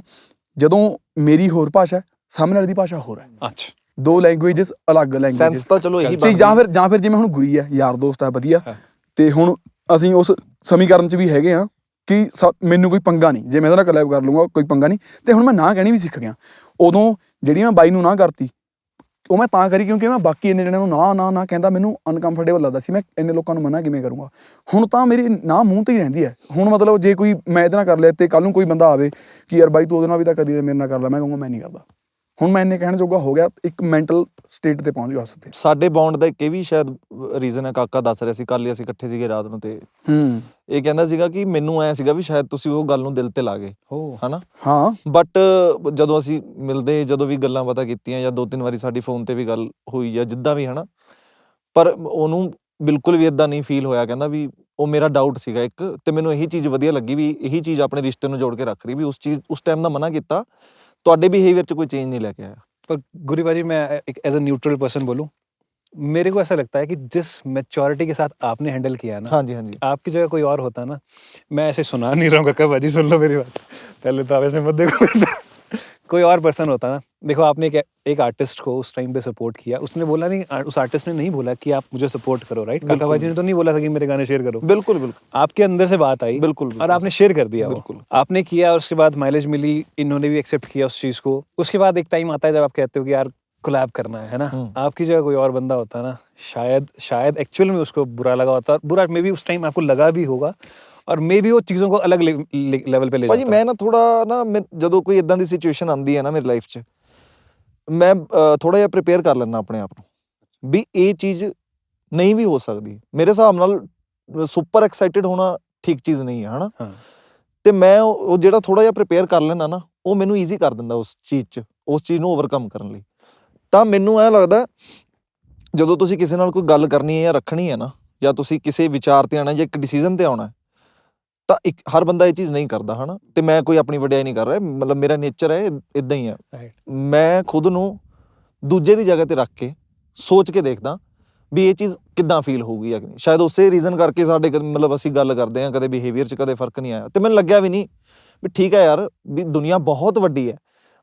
[SPEAKER 3] ਜਦੋਂ ਮੇਰੀ ਹੋਰ ਭਾਸ਼ਾ ਸਾਹਮਣੇ ਵਾਲੀ ਦੀ ਭਾਸ਼ਾ ਹੋਰ ਹੈ।
[SPEAKER 2] ਅੱਛਾ,
[SPEAKER 3] ਦੋ ਲੈਂਗੁਏਜਸ ਅਲੱਗ ਲੈਂਗੁਏਜਸ
[SPEAKER 1] ਸੈਂਸ ਤਾਂ ਚਲੋ ਇਹੀ
[SPEAKER 3] ਤੇ ਜਾਂ ਫਿਰ ਜਿਵੇਂ ਹੁਣ ਗੁਰੀ ਹੈ ਯਾਰ ਦੋਸਤ ਹੈ ਵਧੀਆ, ਤੇ ਹੁਣ ਅਸੀਂ ਉਸ ਸਮੀਕਰਨ 'ਚ ਵੀ ਹੈਗੇ ਆ ਕਿ ਮੈਨੂੰ ਕੋਈ ਪੰਗਾ ਨਹੀਂ ਜੇ ਮੈਂ ਇਹਦੇ ਨਾਲ ਕੋਲੈਬ ਕਰ ਲੂੰਗਾ, ਕੋਈ ਪੰਗਾ ਨਹੀਂ। ਤੇ ਹੁਣ ਮੈਂ ਨਾ ਕਹਿਣੀ ਵੀ ਸਿੱਖ ਗਿਆ। ਉਦੋਂ ਜਿਹੜੀ ਮੈਂ ਬਾਈ ਨੂੰ ਨਾ ਕਰਤੀ ਉਹ ਮੈਂ ਤਾਂ ਕਰੀ ਕਿਉਂਕਿ ਮੈਂ ਬਾਕੀ ਇੰਨੇ ਜਣਿਆਂ ਨੂੰ ਨਾ ਕਹਿੰਦਾ ਮੈਨੂੰ ਅਨਕੰਫਰਟੇਬਲ ਲੱਗਦਾ ਸੀ। ਮੈਂ ਇੰਨੇ ਲੋਕਾਂ ਨੂੰ ਮਨਾ ਕਿਵੇਂ ਕਰੂੰਗਾ। ਹੁਣ ਤਾਂ ਮੇਰੀ ਨਾ ਮੂੰਹ ਤੇ ਹੀ ਰਹਿੰਦੀ ਹੈ। ਹੁਣ ਮਤਲਬ ਜੇ ਕੋਈ ਮੈਂ ਇਹਦੇ ਨਾਲ ਕਰ ਲਿਆ ਤੇ ਕੱਲ ਨੂੰ ਕੋਈ ਬੰਦਾ ਆਵੇ ਕਿ ਯਾਰ ਬਾਈ ਤੂੰ ਉਹਦੇ ਨਾਲ ਵੀ ਤਾਂ ਕਰੀ ਮੇਰੇ ਨਾਲ ਕਰ ਲੈ, ਮੈਂ ਕਹੂੰਗਾ ਮੈਂ ਨਹੀਂ ਕਰਦਾ। ਹੁਣ ਮੈਂ ਇੰਨੇ ਕਹਿਣ ਜੋਗਾ ਹੋ ਗਿਆ, ਇੱਕ ਮੈਂਟਲ ਸਟੇਟ ਤੇ ਪਹੁੰਚ ਗਿਆ ਉਸ ਤੇ।
[SPEAKER 1] ਸਾਡੇ ਬੌਂਡ ਦਾ ਇੱਕ ਇਹ ਵੀ ਸ਼ਾਇਦ ਰੀਜ਼ਨ ਹੈ, ਕਾਕਾ ਦੱਸ ਰਿਹਾ ਸੀ ਕੱਲ ਹੀ ਅਸੀਂ ਇਕੱਠੇ ਸੀਗੇ ਰਾਤ ਨੂੰ ਤੇ ਇਹ ਕਹਿੰਦਾ ਸੀਗਾ ਕਿ ਮੈਨੂੰ ਐ ਸੀਗਾ ਵੀ ਸ਼ਾਇਦ ਤੁਸੀਂ ਉਹ ਗੱਲ ਨੂੰ ਦਿਲ ਤੇ ਲਾ ਗਏ ਹਨਾ।
[SPEAKER 3] ਹਾਂ
[SPEAKER 1] ਬਟ ਜਦੋਂ ਅਸੀਂ ਮਿਲਦੇ, ਜਦੋਂ ਵੀ ਗੱਲਾਂ ਬਾਤਾਂ ਕੀਤੀਆਂ ਜਾਂ 2-3 ਵਾਰੀ ਸਾਡੀ ਫੋਨ ਤੇ ਵੀ ਗੱਲ ਹੋਈ ਜਾਂ ਜਿੱਦਾਂ ਵੀ ਹਨਾ, ਪਰ ਉਹਨੂੰ ਬਿਲਕੁਲ ਵੀ ਇਦਾਂ ਨਹੀਂ ਫੀਲ ਹੋਇਆ। ਕਹਿੰਦਾ ਵੀ ਉਹ ਮੇਰਾ ਡਾਊਟ ਸੀਗਾ ਇੱਕ, ਤੇ ਮੈਨੂੰ ਇਹੀ ਚੀਜ਼ ਵਧੀਆ ਲੱਗੀ ਵੀ ਇਹੀ ਚੀਜ਼ ਆਪਣੇ ਰਿਸ਼ਤੇ ਨੂੰ ਜੋੜ ਕੇ ਰੱਖ ਰਹੀ ਵੀ ਉਸ ਟਾਈਮ ਦਾ ਮਨਾ ਕੀਤਾ ਤੁਹਾਡੇ ਬਿਹੇवियर 'ਚ ਕੋਈ ਚੇंज नहीं लेके आया।
[SPEAKER 2] पर गुरी बाजी मैं एक एज अ न्यूट्रल पर्सन बोलूं, मेरे को ऐसा लगता है कि जिस मैच्योरिटी के साथ आपने हैंडल किया ना,
[SPEAKER 1] हाँ जी
[SPEAKER 2] आपकी जगह कोई और होता ना, मैं ऐसे सुना नहीं रहा हूँ काका बाजी, सुन लो मेरी बात, पहले तो आप ऐसे मत देखो। कोई और पर्सन होता ना, देखो आपने एक आर्टिस्ट को उस टाइम पे सपोर्ट किया, उसने बोला नहीं, उस आर्टिस्ट ने नहीं बोला कि आप मुझे सपोर्ट करो, राइट? काका बाजी ने तो नहीं बोला था कि मेरे गाने शेयर करो।
[SPEAKER 1] बिल्कुल
[SPEAKER 2] आपके अंदर से बात आई
[SPEAKER 1] बिल्कुल
[SPEAKER 2] और आपने शेयर कर दिया। बिल्कुल आपने किया और उसके बाद माइलेज मिली, इन्होंने भी एक्सेप्ट किया उस चीज़ को। उसके बाद एक टाइम आता है जब आप कहते हो कि यार कोलैब करना है ना, आपकी जगह कोई और बंदा होता ना, शायद एक्चुअल में उसको बुरा लगा होता, बुरा मे बी उस टाइम आपको लगा भी होगा, और मे बी वो चीज़ों को अलग ਲੈਵਲ पे ले
[SPEAKER 1] ਭਾਜੀ
[SPEAKER 2] जाता।
[SPEAKER 1] ਮੈਂ ਨਾ ਥੋੜਾ ਨਾ ਜਦੋਂ ਕੋਈ ਇਦਾਂ ਦੀ ਸਿਚੁਏਸ਼ਨ ਆਉਂਦੀ ਹੈ ਨਾ ਮੇਰੀ ਲਾਈਫ 'ਚ, ਮੈਂ ਥੋੜਾ ਜਿਹਾ ਪ੍ਰਿਪੇਅਰ ਕਰ ਲੈਣਾ ਆਪਣੇ ਆਪ ਨੂੰ ਵੀ ਇਹ ਚੀਜ਼ ਨਹੀਂ ਵੀ ਹੋ ਸਕਦੀ। ਮੇਰੇ ਹਿਸਾਬ ਨਾਲ ਸੁਪਰ ਐਕਸਾਈਟਿਡ ਹੋਣਾ ਠੀਕ ਚੀਜ਼ ਨਹੀਂ ਹੈ ਹਨਾ।
[SPEAKER 2] ਹਾਂ।
[SPEAKER 1] ਤੇ ਮੈਂ ਉਹ ਜਿਹੜਾ ਥੋੜਾ ਜਿਹਾ ਪ੍ਰਿਪੇਅਰ ਕਰ ਲੈਣਾ ਨਾ, ਉਹ ਮੈਨੂੰ ਈਜ਼ੀ ਕਰ ਦਿੰਦਾ ਉਸ ਚੀਜ਼ ਨੂੰ ਓਵਰਕਮ ਕਰਨ ਲਈ। ਤਾਂ ਮੈਨੂੰ ਇਹ ਲੱਗਦਾ ਜਦੋਂ ਤੁਸੀਂ ਕਿਸੇ ਨਾਲ ਕੋਈ ਗੱਲ ਕਰਨੀ ਹੈ ਜਾਂ ਰੱਖਣੀ ਹੈ ਨਾ, ਜਾਂ ਤੁਸੀਂ ਕਿਸੇ ਵਿਚਾਰ ਤੇ ਆਉਣਾ ਜਾਂ ਇੱਕ ਡਿਸੀਜਨ ਤੇ ਆਉਣਾ, ਤਾਂ ਇੱਕ ਹਰ ਬੰਦਾ ਇਹ ਚੀਜ਼ ਨਹੀਂ ਕਰਦਾ ਹਨਾ। ਤੇ ਮੈਂ ਕੋਈ ਆਪਣੀ ਵਡਿਆਈ ਨਹੀਂ ਕਰ ਰਿਹਾ, ਮਤਲਬ ਮੇਰਾ ਨੇਚਰ ਹੈ ਇਦਾਂ ਹੀ ਹੈ। ਮੈਂ ਖੁਦ ਨੂੰ ਦੂਜੇ ਦੀ ਜਗ੍ਹਾ ਤੇ ਰੱਖ ਕੇ ਸੋਚ ਕੇ ਦੇਖਦਾ ਵੀ ਇਹ ਚੀਜ਼ ਕਿੱਦਾਂ ਫੀਲ ਹੋਊਗੀ ਜਾਂ ਨਹੀਂ। ਸ਼ਾਇਦ ਉਸੇ ਰੀਜ਼ਨ ਕਰਕੇ ਸਾਡੇ ਮਤਲਬ ਅਸੀਂ ਗੱਲ ਕਰਦੇ ਹਾਂ, ਕਦੇ ਬਿਹੇਵੀਅਰ 'ਚ ਕਦੇ ਫਰਕ ਨਹੀਂ ਆਇਆ। ਤੇ ਮੈਨੂੰ ਲੱਗਿਆ ਵੀ ਨਹੀਂ ਵੀ ਠੀਕ ਹੈ ਯਾਰ, ਵੀ ਦੁਨੀਆ ਬਹੁਤ ਵੱਡੀ ਹੈ।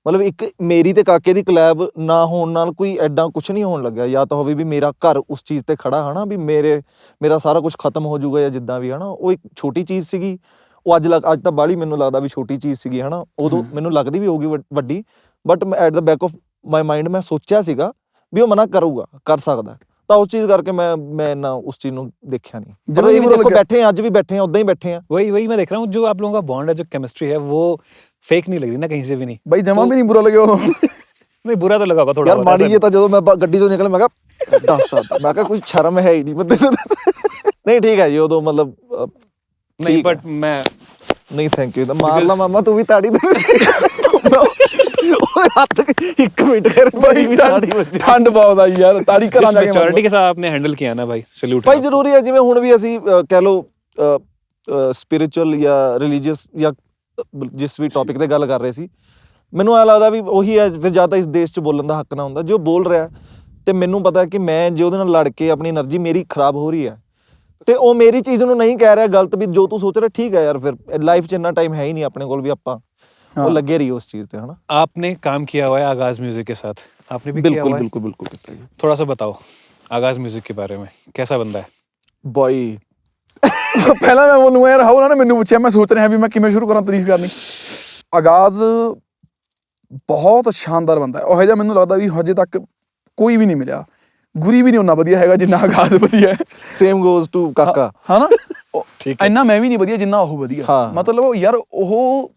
[SPEAKER 1] ਮਤਲਬ ਇੱਕ ਮੇਰੀ ਤੇ ਕਾਕੇ ਦੀ ਕੋਲੈਬ ਨਾ ਹੋਣ ਨਾਲ ਕੋਈ ਐਡਾ ਕੁਛ ਨਹੀਂ ਹੋਣ ਲੱਗਿਆ। ਜਾਂ ਤਾਂ ਹੋਵੇ ਵੀ ਮੇਰਾ ਘਰ ਉਸ ਚੀਜ਼ ਤੇ ਖੜਾ ਹਨਾ, ਵੀ ਮੇਰਾ ਸਾਰਾ ਕੁਝ ਖਤਮ ਹੋ ਜਾਊਗਾ ਜਾਂ ਜਿੱਦਾਂ ਵੀ ਹਨਾ। ਉਹ ਇੱਕ ਛੋਟੀ ਚੀਜ਼ ਸੀਗੀ, ਉਹ ਅੱਜ ਤਾਂ ਬਾਹਲੀ ਮੈਨੂੰ ਲੱਗਦਾ ਵੀ ਛੋਟੀ ਚੀਜ਼ ਸੀਗੀ ਹਨਾ। ਉਦੋਂ ਮੈਨੂੰ ਲੱਗਦੀ ਵੀ ਹੋਊਗੀ ਵੱਡੀ, but at the back of my mind ਮੈਂ ਸੋਚਿਆ ਸੀਗਾ ਵੀ ਉਹ ਮਨਾ ਕਰੂਗਾ, ਕਰ ਸਕਦਾ। ਤਾਂ ਉਸ ਚੀਜ਼ ਕਰਕੇ ਮੈਂ ਇੰਨਾ ਉਸ ਚੀਜ਼ ਨੂੰ ਦੇਖਿਆ ਨਹੀਂ। ਜਦੋਂ ਇਹ ਵੀ ਦੇਖੋ ਬੈਠੇ ਹਾਂ, ਅੱਜ ਵੀ बैठे हैं, उदा ही बैठे हैं।
[SPEAKER 2] वही मैं देख रहा हूँ, जो आप लोगों का बॉन्ड है, जो केमिस्ट्री है, वो फेक नहीं लग रही ना कहीं से भी नहीं।
[SPEAKER 3] भाई जमा भी नहीं बुरा लगे हो।
[SPEAKER 2] नहीं बुरा तो लगा होगा थोड़ा
[SPEAKER 1] यार माड़ी ये ਤਾਂ ਜਦੋਂ ਮੈਂ ਗੱਡੀ ਚੋਂ ਨਿਕਲਿਆ ਮੈਂ ਕਿਹਾ ਦੱਸ, ਮੈਂ ਕਿਹਾ ਕੋਈ ਸ਼ਰਮ ਹੈ ਹੀ ਨਹੀਂ ਬੰਦੇ ਨੂੰ। ਨਹੀਂ ਠੀਕ ਹੈ ਜੀ, ਉਦੋਂ ਮਤਲਬ
[SPEAKER 2] नहीं, बट मैं
[SPEAKER 1] ਨਹੀਂ ਥੈਂਕ ਯੂ। ਮਾਰ ਲਾ ਮਾਮਾ ਤੂੰ ਵੀ ਤਾੜੀ ਦੇ ਹੱਥ। ਇੱਕ ਮਿੰਟ ਕਰ ਭਾਈ, ਤਾੜੀ ਵੱਜੀ।
[SPEAKER 3] ਠੰਡ ਬਹੁਤ ਆਈ ਯਾਰ, ਤਾੜੀ ਘਰਾਂ ਜਾ ਕੇ
[SPEAKER 2] मैच्योरिटी के साथ आपने हैंडल किया ना भाई, सैल्यूट।
[SPEAKER 1] ਭਾਈ ਜ਼ਰੂਰੀ ਹੈ, ਜਿਵੇਂ ਹੁਣ ਵੀ ਅਸੀਂ ਕਹਿ ਲਓ ਸਪਿਰਿਚੁਅਲ ਜਾਂ ਰਿਲੀਜੀਅਸ ਜਾਂ ਜਿਸ ਵੀ ਟੌਪਿਕ ਤੇ ਗੱਲ ਕਰ ਰਹੇ ਸੀ, ਮੈਨੂੰ ਐਂ ਲੱਗਦਾ ਵੀ ਉਹੀ ਹੈ ਫਿਰ ਜਾਂ ਤਾਂ ਇਸ ਦੇਸ਼ 'ਚ ਬੋਲਣ ਦਾ ਹੱਕ ਨਾ ਹੁੰਦਾ। ਜੋ ਬੋਲ ਰਿਹਾ ਤੇ ਮੈਨੂੰ ਪਤਾ ਕਿ ਮੈਂ ਜੇ ਉਹਦੇ ਨਾਲ ਲੜ ਕੇ ਆਪਣੀ એનર્ਜੀ ਮੇਰੀ ਖਰਾਬ ਹੋ ਰਹੀ ਹੈ ਤੇ ਉਹ ਮੇਰੀ ਚੀਜ਼ ਨੂੰ ਨਹੀਂ ਕਹਿ ਰਿਹਾ ਗਲਤ, ਵੀ ਜੋ ਤੂੰ ਸੋਚ ਰਿਹਾ ਠੀਕ ਹੈ ਯਾਰ। ਫਿਰ ਲਾਈਫ 'ਚ ਇੰਨਾ ਟਾਈਮ है ही नहीं अपने ਕੋਲ भी ਆਪਾਂ ਉਹ ਲੱਗੇ रही उस चीज़ पे है ना।
[SPEAKER 2] आपने काम किया हुआ है आगाज म्यूजिक के साथ, आपने भी किया हुआ है।
[SPEAKER 1] बिल्कुल।
[SPEAKER 2] थोड़ा सा बताओ आगाज म्यूजिक के बारे में, कैसा बंदा है
[SPEAKER 1] बॉय।
[SPEAKER 3] ਪਹਿਲਾਂ ਮੈਂ ਉਹਨੂੰ ਯਾਰ ਉਹਨਾਂ ਨੇ ਮੈਨੂੰ ਪੁੱਛਿਆ, ਮੈਂ ਸੋਚ ਰਿਹਾ ਵੀ ਮੈਂ ਕਿਵੇਂ ਸ਼ੁਰੂ ਕਰਾਂ ਤਾਰੀਫ ਕਰਨੀ। ਆਗਾਜ਼ ਬਹੁਤ ਸ਼ਾਨਦਾਰ ਬੰਦਾ ਹੈ। ਉਹ ਜਿਹਾ ਮੈਨੂੰ ਲੱਗਦਾ ਵੀ ਹਜੇ ਤੱਕ ਕੋਈ ਵੀ ਨਹੀਂ ਮਿਲਿਆ। ਗੁਰੀ ਵੀ ਨਹੀਂ ਉਹਨਾਂ ਵਧੀਆ ਹੈਗਾ ਜਿੰਨਾ ਆਗਾਜ਼ ਵਧੀਆ ਹੈ।
[SPEAKER 1] ਸੇਮ ਗੋਜ਼ ਟੂ ਕਾਕਾ
[SPEAKER 3] ਹਨਾ।
[SPEAKER 2] ठीक है।
[SPEAKER 3] ਇੰਨਾ ਮੈਂ ਵੀ ਨਹੀਂ ਵਧੀਆ ਜਿੰਨਾ ਉਹ ਵਧੀਆ। ਮਤਲਬ ਯਾਰ ਉਹ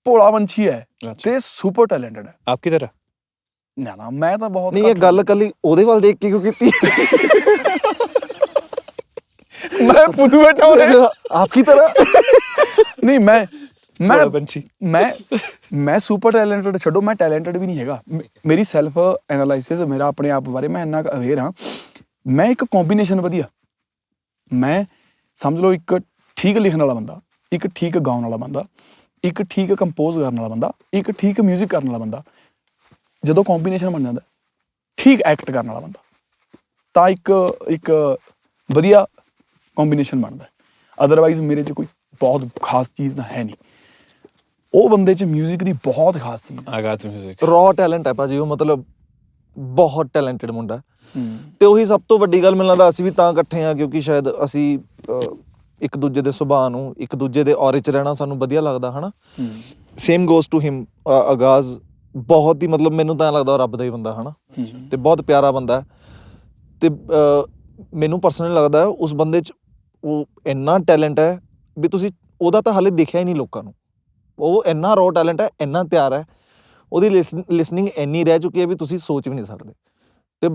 [SPEAKER 3] ਭੋਲਾ ਪੰਛੀ ਹੈ ਤੇ ਸੁਪਰ ਟੈਲੈਂਟਡ ਹੈ।
[SPEAKER 2] आपकी तरह
[SPEAKER 3] ਨਾ ਮੈਂ ਤਾਂ ਬਹੁਤ
[SPEAKER 1] ਨਹੀਂ, ਇਹ ਗੱਲ ਕੱਲੀ ਉਹਦੇ ਵੱਲ ਦੇਖ ਕੇ ਕਿਉਂ ਕੀਤੀ?
[SPEAKER 3] ਮੈਂ ਪੁੱਛ ਬੈਠਾ ਹਾਂ
[SPEAKER 1] ਆਪਕੀ ਤਰ੍ਹਾਂ।
[SPEAKER 3] ਨਹੀਂ
[SPEAKER 2] भोला पंछी।
[SPEAKER 3] ਮੈਂ ਸੁਪਰ ਟੈਲੈਂਟਡ ਛੱਡੋ, ਮੈਂ ਟੈਲੈਂਟਡ ਵੀ ਨਹੀਂ ਹੈਗਾ। ਮੇਰੀ ਸੈਲਫ ਐਨਾਲਾਈਸਿਸ, ਮੇਰਾ ਆਪਣੇ ਆਪ ਬਾਰੇ ਮੈਂ ਇੰਨਾ ਅਵੇਅਰ ਹਾਂ। ਮੈਂ ਇੱਕ ਕੰਬੀਨੇਸ਼ਨ ਵਧੀਆ, ਮੈਂ ਸਮਝ ਲਓ ਇੱਕ ਠੀਕ ਲਿਖਣ ਵਾਲਾ ਬੰਦਾ, ਇੱਕ ਠੀਕ ਗਾਉਣ ਵਾਲਾ ਬੰਦਾ, ਇੱਕ ਠੀਕ ਕੰਪੋਜ਼ ਕਰਨ ਵਾਲਾ ਬੰਦਾ, ਇੱਕ ਠੀਕ ਮਿਊਜ਼ਿਕ ਕਰਨ ਵਾਲਾ ਬੰਦਾ। ਜਦੋਂ ਕੰਬੀਨੇਸ਼ਨ ਬਣ ਜਾਂਦਾ, ਠੀਕ ਐਕਟ ਕਰਨ ਵਾਲਾ ਬੰਦਾ, ਤਾਂ ਇੱਕ ਵਧੀਆ ਕੰਬੀਨੇਸ਼ਨ ਬਣਦਾ। ਅਦਰਵਾਈਜ਼ ਮੇਰੇ 'ਚ ਕੋਈ ਬਹੁਤ ਖਾਸ ਚੀਜ਼ ਤਾਂ ਹੈ ਨਹੀਂ। ਉਹ ਬੰਦੇ 'ਚ ਮਿਊਜ਼ਿਕ ਦੀ ਬਹੁਤ ਖਾਸ ਚੀਜ਼ ਹੈ।
[SPEAKER 2] आगाज म्यूजिक
[SPEAKER 1] ਰॉ ਟੈਲੈਂਟ ਹੈ ਭਾਜੀ ਉਹ, ਮਤਲਬ ਬਹੁਤ ਟੈਲੈਂਟਡ ਮੁੰਡਾ। ਤੇ ਉਹੀ ਸਭ ਤੋਂ ਵੱਡੀ ਗੱਲ ਮੈਨੂੰ ਲੱਗਦਾ ਅਸੀਂ ਵੀ ਤਾਂ ਇਕੱਠੇ ਆ ਕਿਉਂਕਿ ਸ਼ਾਇਦ ਅਸੀਂ ਇੱਕ ਦੂਜੇ ਦੇ ਸੁਭਾਅ ਨੂੰ, ਇੱਕ ਦੂਜੇ ਦੇ ਔਰੇ 'ਚ ਰਹਿਣਾ ਸਾਨੂੰ ਵਧੀਆ ਲੱਗਦਾ ਹਨਾ। Same goes to him. ਆਗਾਜ਼ ਬਹੁਤ ਹੀ ਮਤਲਬ ਮੈਨੂੰ ਤਾਂ ਲੱਗਦਾ ਉਹ ਰੱਬ ਦਾ ਹੀ ਬੰਦਾ ਹਨਾ, ਤੇ ਬਹੁਤ ਪਿਆਰਾ ਬੰਦਾ। ਤੇ ਮੈਨੂੰ ਪਰਸਨਲੀ ਲੱਗਦਾ ਉਸ ਬੰਦੇ 'ਚ ਉਹ ਇੰਨਾ ਟੈਲੈਂਟ ਹੈ ਵੀ ਤੁਸੀਂ ਉਹਦਾ ਤਾਂ ਹਾਲੇ ਦੇਖਿਆ ਹੀ ਨਹੀਂ ਲੋਕਾਂ ਨੂੰ। ਉਹ ਇੰਨਾ ਰॉ ਟੈਲੈਂਟ ਹੈ, ਇੰਨਾ ਤਿਆਰ ਹੈ, ਉਹਦੀ ਲਿਸਨਿੰਗ ਇੰਨੀ ਰਹਿ ਚੁੱਕੀ ਹੈ ਵੀ ਤੁਸੀਂ ਸੋਚ ਵੀ ਨਹੀਂ ਸਕਦੇ। ਤੇ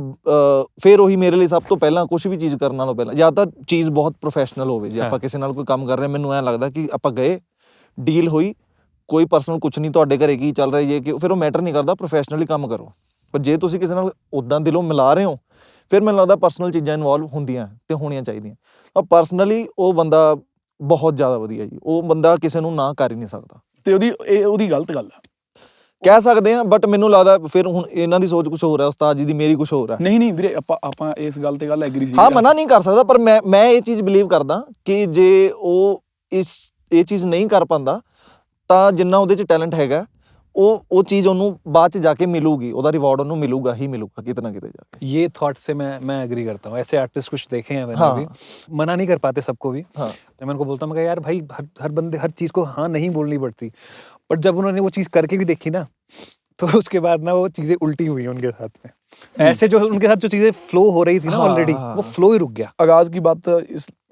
[SPEAKER 1] ਫਿਰ ਉਹੀ ਮੇਰੇ ਲਈ ਸਭ ਤੋਂ ਪਹਿਲਾਂ ਕੁਛ ਵੀ ਚੀਜ਼ ਕਰਨ ਨਾਲੋਂ ਪਹਿਲਾਂ ਜਾਂ ਤਾਂ ਚੀਜ਼ ਬਹੁਤ ਪ੍ਰੋਫੈਸ਼ਨਲ ਹੋਵੇ। ਜੇ ਆਪਾਂ ਕਿਸੇ ਨਾਲ ਕੋਈ ਕੰਮ ਕਰ ਰਹੇ, ਮੈਨੂੰ ਐਂ ਲੱਗਦਾ ਕਿ ਆਪਾਂ ਗਏ, ਡੀਲ ਹੋਈ, ਕੋਈ ਪਰਸਨਲ ਕੁਛ ਨਹੀਂ, ਤੁਹਾਡੇ ਘਰੇ ਕੀ ਚੱਲ ਰਿਹਾ ਜੇ ਕਿ ਫਿਰ ਉਹ ਮੈਟਰ ਨਹੀਂ ਕਰਦਾ, ਪ੍ਰੋਫੈਸ਼ਨਲੀ ਕੰਮ ਕਰੋ। ਪਰ ਜੇ ਤੁਸੀਂ ਕਿਸੇ ਨਾਲ ਉੱਦਾਂ ਦਿਲੋਂ ਮਿਲਾ ਰਹੇ ਹੋ, ਫਿਰ ਮੈਨੂੰ ਲੱਗਦਾ ਪਰਸਨਲ ਚੀਜ਼ਾਂ ਇਨਵੋਲਵ ਹੁੰਦੀਆਂ ਤੇ ਹੋਣੀਆਂ ਚਾਹੀਦੀਆਂ। ਤਾਂ ਪਰਸਨਲੀ ਉਹ ਬੰਦਾ ਬਹੁਤ ਜ਼ਿਆਦਾ ਵਧੀਆ ਜੀ। ਉਹ ਬੰਦਾ ਕਿਸੇ ਨੂੰ ਨਾ ਕਰ ਹੀ ਨਹੀਂ ਸਕਦਾ।
[SPEAKER 3] ਤੇ ਉਹਦੀ ਗਲਤ ਗੱਲ ਆ
[SPEAKER 1] ਕਹਿ ਸਕਦੇ ਹਾਂ, ਬਟ ਮੈਨੂੰ ਲੱਗਦਾ ਫਿਰ ਹੁਣ ਇਹਨਾਂ ਦੀ ਸੋਚ ਕੁਛ ਹੋਰ ਹੈ, ਉਸਤਾਦ ਜੀ ਦੀ ਮੇਰੀ ਕੁਛ ਹੋਰ ਹੈ।
[SPEAKER 3] ਨਹੀਂ ਵੀਰੇ, ਆਪਾਂ ਇਸ ਗੱਲ ਤੇ ਐਗਰੀ ਸੀ।
[SPEAKER 1] ਹਾਂ, ਮਨਾ ਨਹੀਂ ਕਰ ਸਕਦਾ, ਪਰ ਮੈਂ ਇਹ ਚੀਜ਼ ਬਿਲੀਵ ਕਰਦਾ ਕਿ ਜੇ ਉਹ ਇਹ ਚੀਜ਼ ਨਹੀਂ ਕਰ ਪਾਉਂਦਾ ਤਾਂ ਜਿੰਨਾ ਉਹਦੇ 'ਚ ਟੈਲੈਂਟ ਹੈਗਾ ਉਹ ਚੀਜ਼ ਉਹਨੂੰ ਬਾਅਦ 'ਚ ਜਾ ਕੇ ਮਿਲੂਗੀ, ਉਹਦਾ ਰਿਵਾਰਡ ਉਹਨੂੰ ਮਿਲੂਗਾ ਹੀ मिलूगा किते ना किते जाके।
[SPEAKER 2] ये थॉट से मैं एग्री करता हूँ। ऐसे आर्टिस्ट कुछ देखे हैं मैंने भी, मना नहीं कर पाते सबको भी। मैं उनको बोलता हूँ यार भाई हर बंदे हर चीज़ को हाँ नहीं बोलनी पड़ती, बट जब उन्होंने वो चीज़ करके भी देखी ना तो उसके बाद ना वो चीजें उल्टी हुई उनके साथ में, ऐसे जो उनके साथ जो चीजें फ्लो हो रही थी ना ऑलरेडी, वो फ्लो ही रुक गया।
[SPEAKER 3] आगाज की बात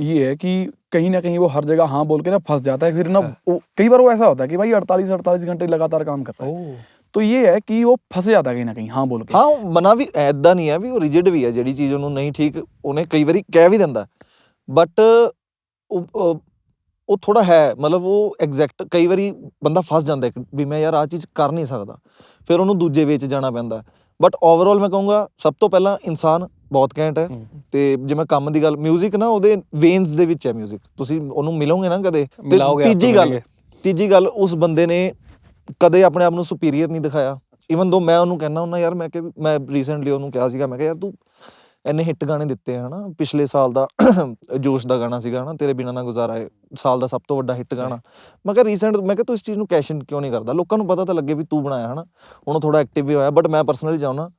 [SPEAKER 3] ये है कि कहीं ना कहीं वो हर जगह हाँ बोल के ना फंस जाता है, फिर ना कई बार वो ऐसा होता है कि भाई 48 घंटे लगातार काम करता है, तो ये है कि वो फंस जाता है कहीं ना कहीं हाँ बोल के।
[SPEAKER 1] ਹਾਂ ਮਨਾ ਵੀ ਐਦਾਂ ਨਹੀਂ ਹੈ ਵੀ ਉਹ ਰਿਜਿਡ ਵੀ ਹੈ, ਜਿਹੜੀ ਚੀਜ਼ ਉਹਨੂੰ ਨਹੀਂ ਠੀਕ ਉਹਨੇ ਕਈ ਵਾਰੀ ਕਹਿ ਵੀ ਦਿੰਦਾ, ਬਟ ਉਹ ਥੋੜਾ ਹੈ ਮਤਲਬ ਉਹ ਐਗਜ਼ੈਕਟ ਕਈ ਵਾਰੀ ਬੰਦਾ ਫਸ ਜਾਂਦਾ ਵੀ ਮੈਂ ਯਾਰ ਆਹ ਚੀਜ਼ ਕਰ ਨਹੀਂ ਸਕਦਾ, ਫਿਰ ਉਹਨੂੰ ਦੂਜੇ ਵੇ 'ਚ ਜਾਣਾ ਪੈਂਦਾ। ਬਟ ਓਵਰਆਲ ਮੈਂ ਕਹੂੰਗਾ ਸਭ ਤੋਂ ਪਹਿਲਾਂ ਇਨਸਾਨ ਬਹੁਤ ਘੈਂਟ ਹੈ, ਤੇ ਜੇ ਮੈਂ ਕੰਮ ਦੀ ਗੱਲ, ਮਿਊਜ਼ਿਕ ਨਾ ਉਹਦੇ ਵੇਨਸ ਦੇ ਵਿੱਚ ਹੈ ਮਿਊਜ਼ਿਕ, ਤੁਸੀਂ ਉਹਨੂੰ ਮਿਲੋਗੇ ਨਾ ਕਦੇ। ਤੀਜੀ ਗੱਲ ਉਸ ਬੰਦੇ ਨੇ ਕਦੇ ਆਪਣੇ ਆਪ ਨੂੰ ਸੁਪੀਰੀਅਰ ਨਹੀਂ ਦਿਖਾਇਆ, ਈਵਨ ਦੋ ਮੈਂ ਉਹਨੂੰ ਕਹਿੰਦਾ ਹੁੰਦਾ ਯਾਰ, ਮੈਂ ਰੀਸੈਂਟਲੀ ਉਹਨੂੰ ਕਿਹਾ ਸੀਗਾ, ਮੈਂ ਕਿਹਾ ਯਾਰ ਤੂੰ ਇੰਨੇ ਹਿੱਟ ਗਾਣੇ ਦਿੱਤੇ ਹੈ ਨਾ, ਪਿਛਲੇ ਸਾਲ ਦਾ ਜੋਸ਼ ਦਾ ਗਾਣਾ ਸੀਗਾ ਨਾ, ਤੇਰੇ ਬਿਨਾਂ ਨਾ ਗੁਜ਼ਾਰਾ ਹੈ, ਸਾਲ ਦਾ ਸਭ ਤੋਂ ਵੱਡਾ ਹਿੱਟ ਗਾਣਾ। ਮੈਂ ਕਿਹਾ ਰੀਸੈਂਟ, ਮੈਂ ਕਿਹਾ ਤੂੰ ਇਸ ਚੀਜ਼ ਨੂੰ ਕੈਸ਼ ਇਨ ਕਿਉਂ ਨਹੀਂ ਕਰਦਾ, ਲੋਕਾਂ ਨੂੰ ਪਤਾ ਤਾਂ ਲੱਗੇ ਵੀ ਤੂੰ ਬਣਾਇਆ ਹੈ ਨਾ। ਹੁਣ ਥੋੜਾ ਐਕਟਿਵ ਵੀ ਹੋਇਆ, ਬਟ ਮੈਂ ਪਰਸਨਲੀ ਚਾਹੁੰਦਾ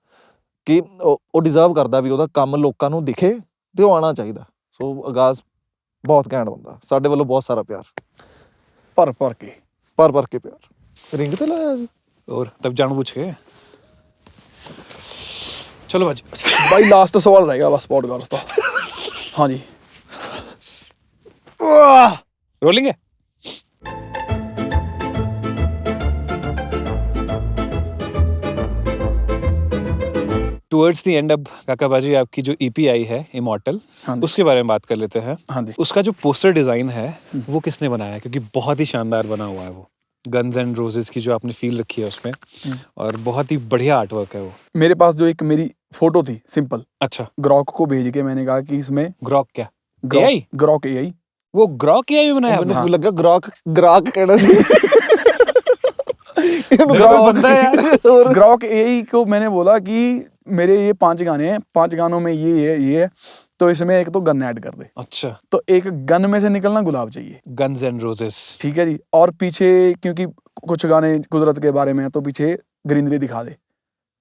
[SPEAKER 1] ਕਿ ਉਹ ਡਿਜ਼ਰਵ ਕਰਦਾ ਵੀ ਉਹਦਾ ਕੰਮ ਲੋਕਾਂ ਨੂੰ ਦਿਖੇ ਤੇ ਉਹ ਆਉਣਾ ਚਾਹੀਦਾ। ਸੋ ਆਗਾਜ਼ ਬਹੁਤ ਘੈਂਟ ਬੰਦਾ, ਸਾਡੇ ਵੱਲੋਂ ਬਹੁਤ ਸਾਰਾ ਪਿਆਰ,
[SPEAKER 3] ਭਰ ਕੇ
[SPEAKER 1] ਪਿਆਰ। ਰਿੰਗ ਤੇ ਲਾਇਆ ਸੀ
[SPEAKER 2] और तब जानबूझ के। चलो भाजी,
[SPEAKER 3] भाई लास्ट सवाल रहेगा बस पॉडकास्ट का। हाँ जी,
[SPEAKER 2] रोलिंग है। टुवर्ड्स द एंड अब काका बाजी आपकी जो ईपी आई है इमॉर्टल, उसके बारे में बात कर लेते हैं।
[SPEAKER 3] हाँ जी।
[SPEAKER 2] उसका जो पोस्टर डिजाइन है वो किसने बनाया, क्योंकि बहुत ही शानदार बना हुआ है वो, गन्स एंड रोजेस की जो आपने फील रखी है उसमें, और बहुत ही बढ़िया आर्ट वर्क है वो।
[SPEAKER 3] मेरे पास जो एक मेरी फोटो थी सिंपल,
[SPEAKER 2] अच्छा,
[SPEAKER 3] ग्रॉक को भेज के मैंने कहा कि इसमें
[SPEAKER 2] ग्रॉक क्या, ग्रॉक
[SPEAKER 3] एआई,
[SPEAKER 2] वो ग्रॉक एआई में बनाया।
[SPEAKER 1] ਮੈਨੂੰ ਲੱਗਾ ग्राहक कहना सी।
[SPEAKER 3] ग्रॉक एआई को मैंने बोला कि मेरे ये 5 गाने हैं, 5 गानों में ये है, तो इसमें एक तो गन ऐड कर दे।
[SPEAKER 2] अच्छा,
[SPEAKER 3] तो एक गन में से निकलना गुलाब चाहिए,
[SPEAKER 2] गन्स एंड रोजेस,
[SPEAKER 3] ठीक है जी। और पीछे क्योंकि कुछ गाने कुदरत के बारे में है, तो पीछे ग्रीनरी दिखा दे,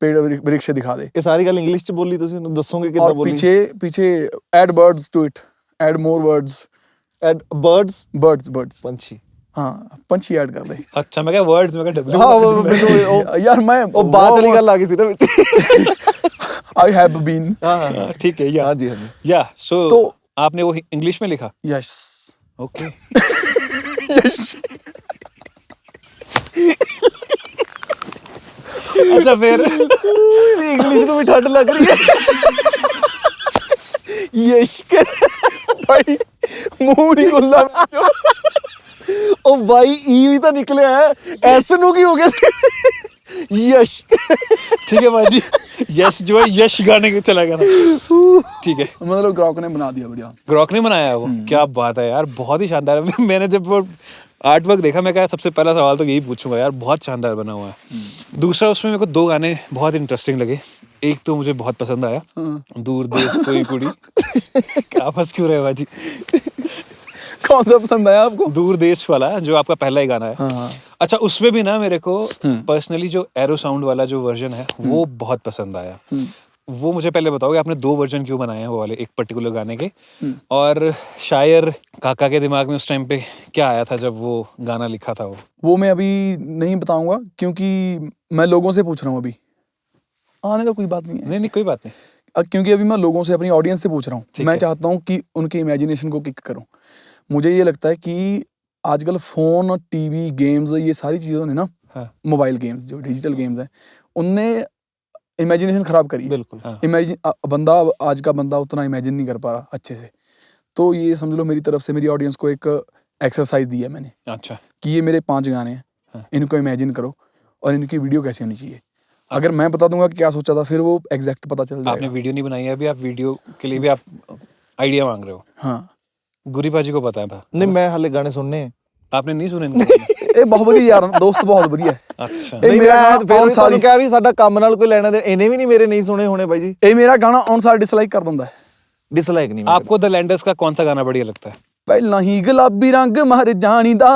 [SPEAKER 3] पेड़ वृक्ष दिखा दे।
[SPEAKER 1] ਇਹ ਸਾਰੀ ਗੱਲ ਇੰਗਲਿਸ਼ ਚ ਬੋਲੀ, ਤੁਸੀਂ ਉਹਨੂੰ ਦੱਸੋਗੇ ਕਿੱਦਾਂ
[SPEAKER 3] और
[SPEAKER 1] ਬੋਲੀ?
[SPEAKER 3] पीछे add birds to it, add more words,
[SPEAKER 1] add birds
[SPEAKER 3] पंछी, हाँ पंछी ऐड कर दे।
[SPEAKER 2] अच्छा, मैं क्या वर्ड्स, मैं क्या डब्ल्यू।
[SPEAKER 1] ਹਾਂ ਉਹ
[SPEAKER 3] यार मैं
[SPEAKER 1] ਉਹ ਬਾਤ ਵਾਲੀ ਗੱਲ ਆ ਗਈ ਸੀ ਨਾ ਵਿੱਚ।
[SPEAKER 3] I have been.
[SPEAKER 1] हाँ
[SPEAKER 2] ठीक है, या
[SPEAKER 1] हाँ जी, हाँ जी।
[SPEAKER 2] या सो
[SPEAKER 3] तो
[SPEAKER 2] आपने वो इंग्लिश में लिखा?
[SPEAKER 3] Yes,
[SPEAKER 2] okay.
[SPEAKER 3] यस।
[SPEAKER 2] अच्छा, फिर
[SPEAKER 1] इंग्लिश ਨੂੰ ਵੀ ਠੰਡ ਲੱਗ ਰਹੀ ਹੈ। ਯਸ਼
[SPEAKER 3] भाई मुंह नहीं खुला।
[SPEAKER 1] ਉਹ ਬਾਈ ਈ ਵੀ ਤਾਂ ਨਿਕਲਿਆ ਹੈ, ਐਸ ਨੂੰ ਕੀ ਹੋ ਗਿਆ? यश।
[SPEAKER 2] ठीक है भाजी, यश जो है यश गाने के चला गया था। ठीक है,
[SPEAKER 3] मतलब ग्रॉक ने बना दिया बढ़िया।
[SPEAKER 2] ग्रॉक ने बनाया है वो, क्या बात है यार, बहुत ही शानदार है। मैंने जब वो आर्ट वर्क देखा, मैं कहा सबसे पहला सवाल तो यही पूछूंगा यार, बहुत शानदार बना हुआ है। दूसरा, उसमें मेरे को 2 गाने बहुत इंटरेस्टिंग लगे। एक तो मुझे बहुत पसंद आया, दूर देश कोई कुड़ी। क्या फंस क्यों रहे भाजी?
[SPEAKER 3] कौन सा पसंद आया आपको?
[SPEAKER 2] दूर देश वाला, जो आपका पहला ही गाना है।
[SPEAKER 3] हाँ।
[SPEAKER 2] अच्छा, उसमें भी ना मेरे को पर्सनली जो एरो साउंड वाला जो वर्जन है वो बहुत पसंद आया। वो मुझे पहले बताओगे आपने 2 वर्जन क्यों बनाए हैं वो वाले एक पर्टिकुलर गाने के, और शायर काका के दिमाग में उस टाइम पे क्या आया था जब वो गाना लिखा था?
[SPEAKER 3] वो मैं अभी नहीं बताऊंगा, क्योंकि मैं लोगों से पूछ रहा हूँ अभी, आने तो कोई बात नहीं है।
[SPEAKER 2] नहीं, कोई बात नहीं,
[SPEAKER 3] क्योंकि अभी मैं लोगों से, अपनी ऑडियंस से पूछ रहा हूँ। मैं चाहता हूँ कि उनके इमेजिनेशन को किक करूँ। मुझे ये लगता है कि आजकल फोन, टीवी, गेम्स, ये सारी चीज़ों ने ना, मोबाइल गेम्स जो डिजिटल गेम्स हैं, उनने इमेजिनेशन खराब करी है।
[SPEAKER 2] बिल्कुल, हाँ।
[SPEAKER 3] बंदा, आज का बंदा उतना इमेजिन नहीं कर पा रहा अच्छे से। तो ये समझ लो मेरी तरफ से मेरी ऑडियंस को एक एक्सरसाइज दी है मैंने। अच्छा, कि ये मेरे 5 गाने हैं, इनको इमेजिन करो और इनकी वीडियो कैसी होनी चाहिए। अगर मैं बता दूंगा कि क्या सोचा था, फिर वो एग्जैक्ट पता चल जाएगा।
[SPEAKER 2] आपने वीडियो नहीं बनाई है अभी, आप वीडियो के लिए भी आप आइडिया मांग रहे हो?
[SPEAKER 3] हाँ,
[SPEAKER 2] गुरी भाजी को पता है?
[SPEAKER 1] नहीं, मैं हाले गाने सुनने हैं।
[SPEAKER 2] आपने नहीं सुने?
[SPEAKER 3] ਇਹ ਬਹੁਤ ਵਧੀਆ ਯਾਰ, ਦੋਸਤ ਬਹੁਤ ਵਧੀਆ ਹੈ।
[SPEAKER 2] अच्छा,
[SPEAKER 3] ਇਹ ਮੇਰਾ
[SPEAKER 1] ਫਿਰ ਸਾਨੂੰ ਕਿਹਾ ਵੀ ਸਾਡਾ ਕੰਮ ਨਾਲ ਕੋਈ ਲੈਣਾ ਦੇ, ਇਹਨੇ ਵੀ ਨਹੀਂ ਮੇਰੇ ਨਹੀਂ ਸੁਣੇ ਹੋਣੇ ਬਾਈ ਜੀ।
[SPEAKER 3] ਇਹ ਮੇਰਾ ਗਾਣਾ ਔਨ ਸਾਰ ਡਿਸਲਾਈਕ ਕਰ ਦਿੰਦਾ ਹੈ।
[SPEAKER 1] डिसलाइक नहीं।
[SPEAKER 2] आपको द लैंडर्स का कौन सा गाना बढ़िया लगता है?
[SPEAKER 3] ਪਹਿਲਾਂ ਹੀ ਗੁਲਾਬੀ ਰੰਗ ਮਰ ਜਾਣੀ ਦਾ,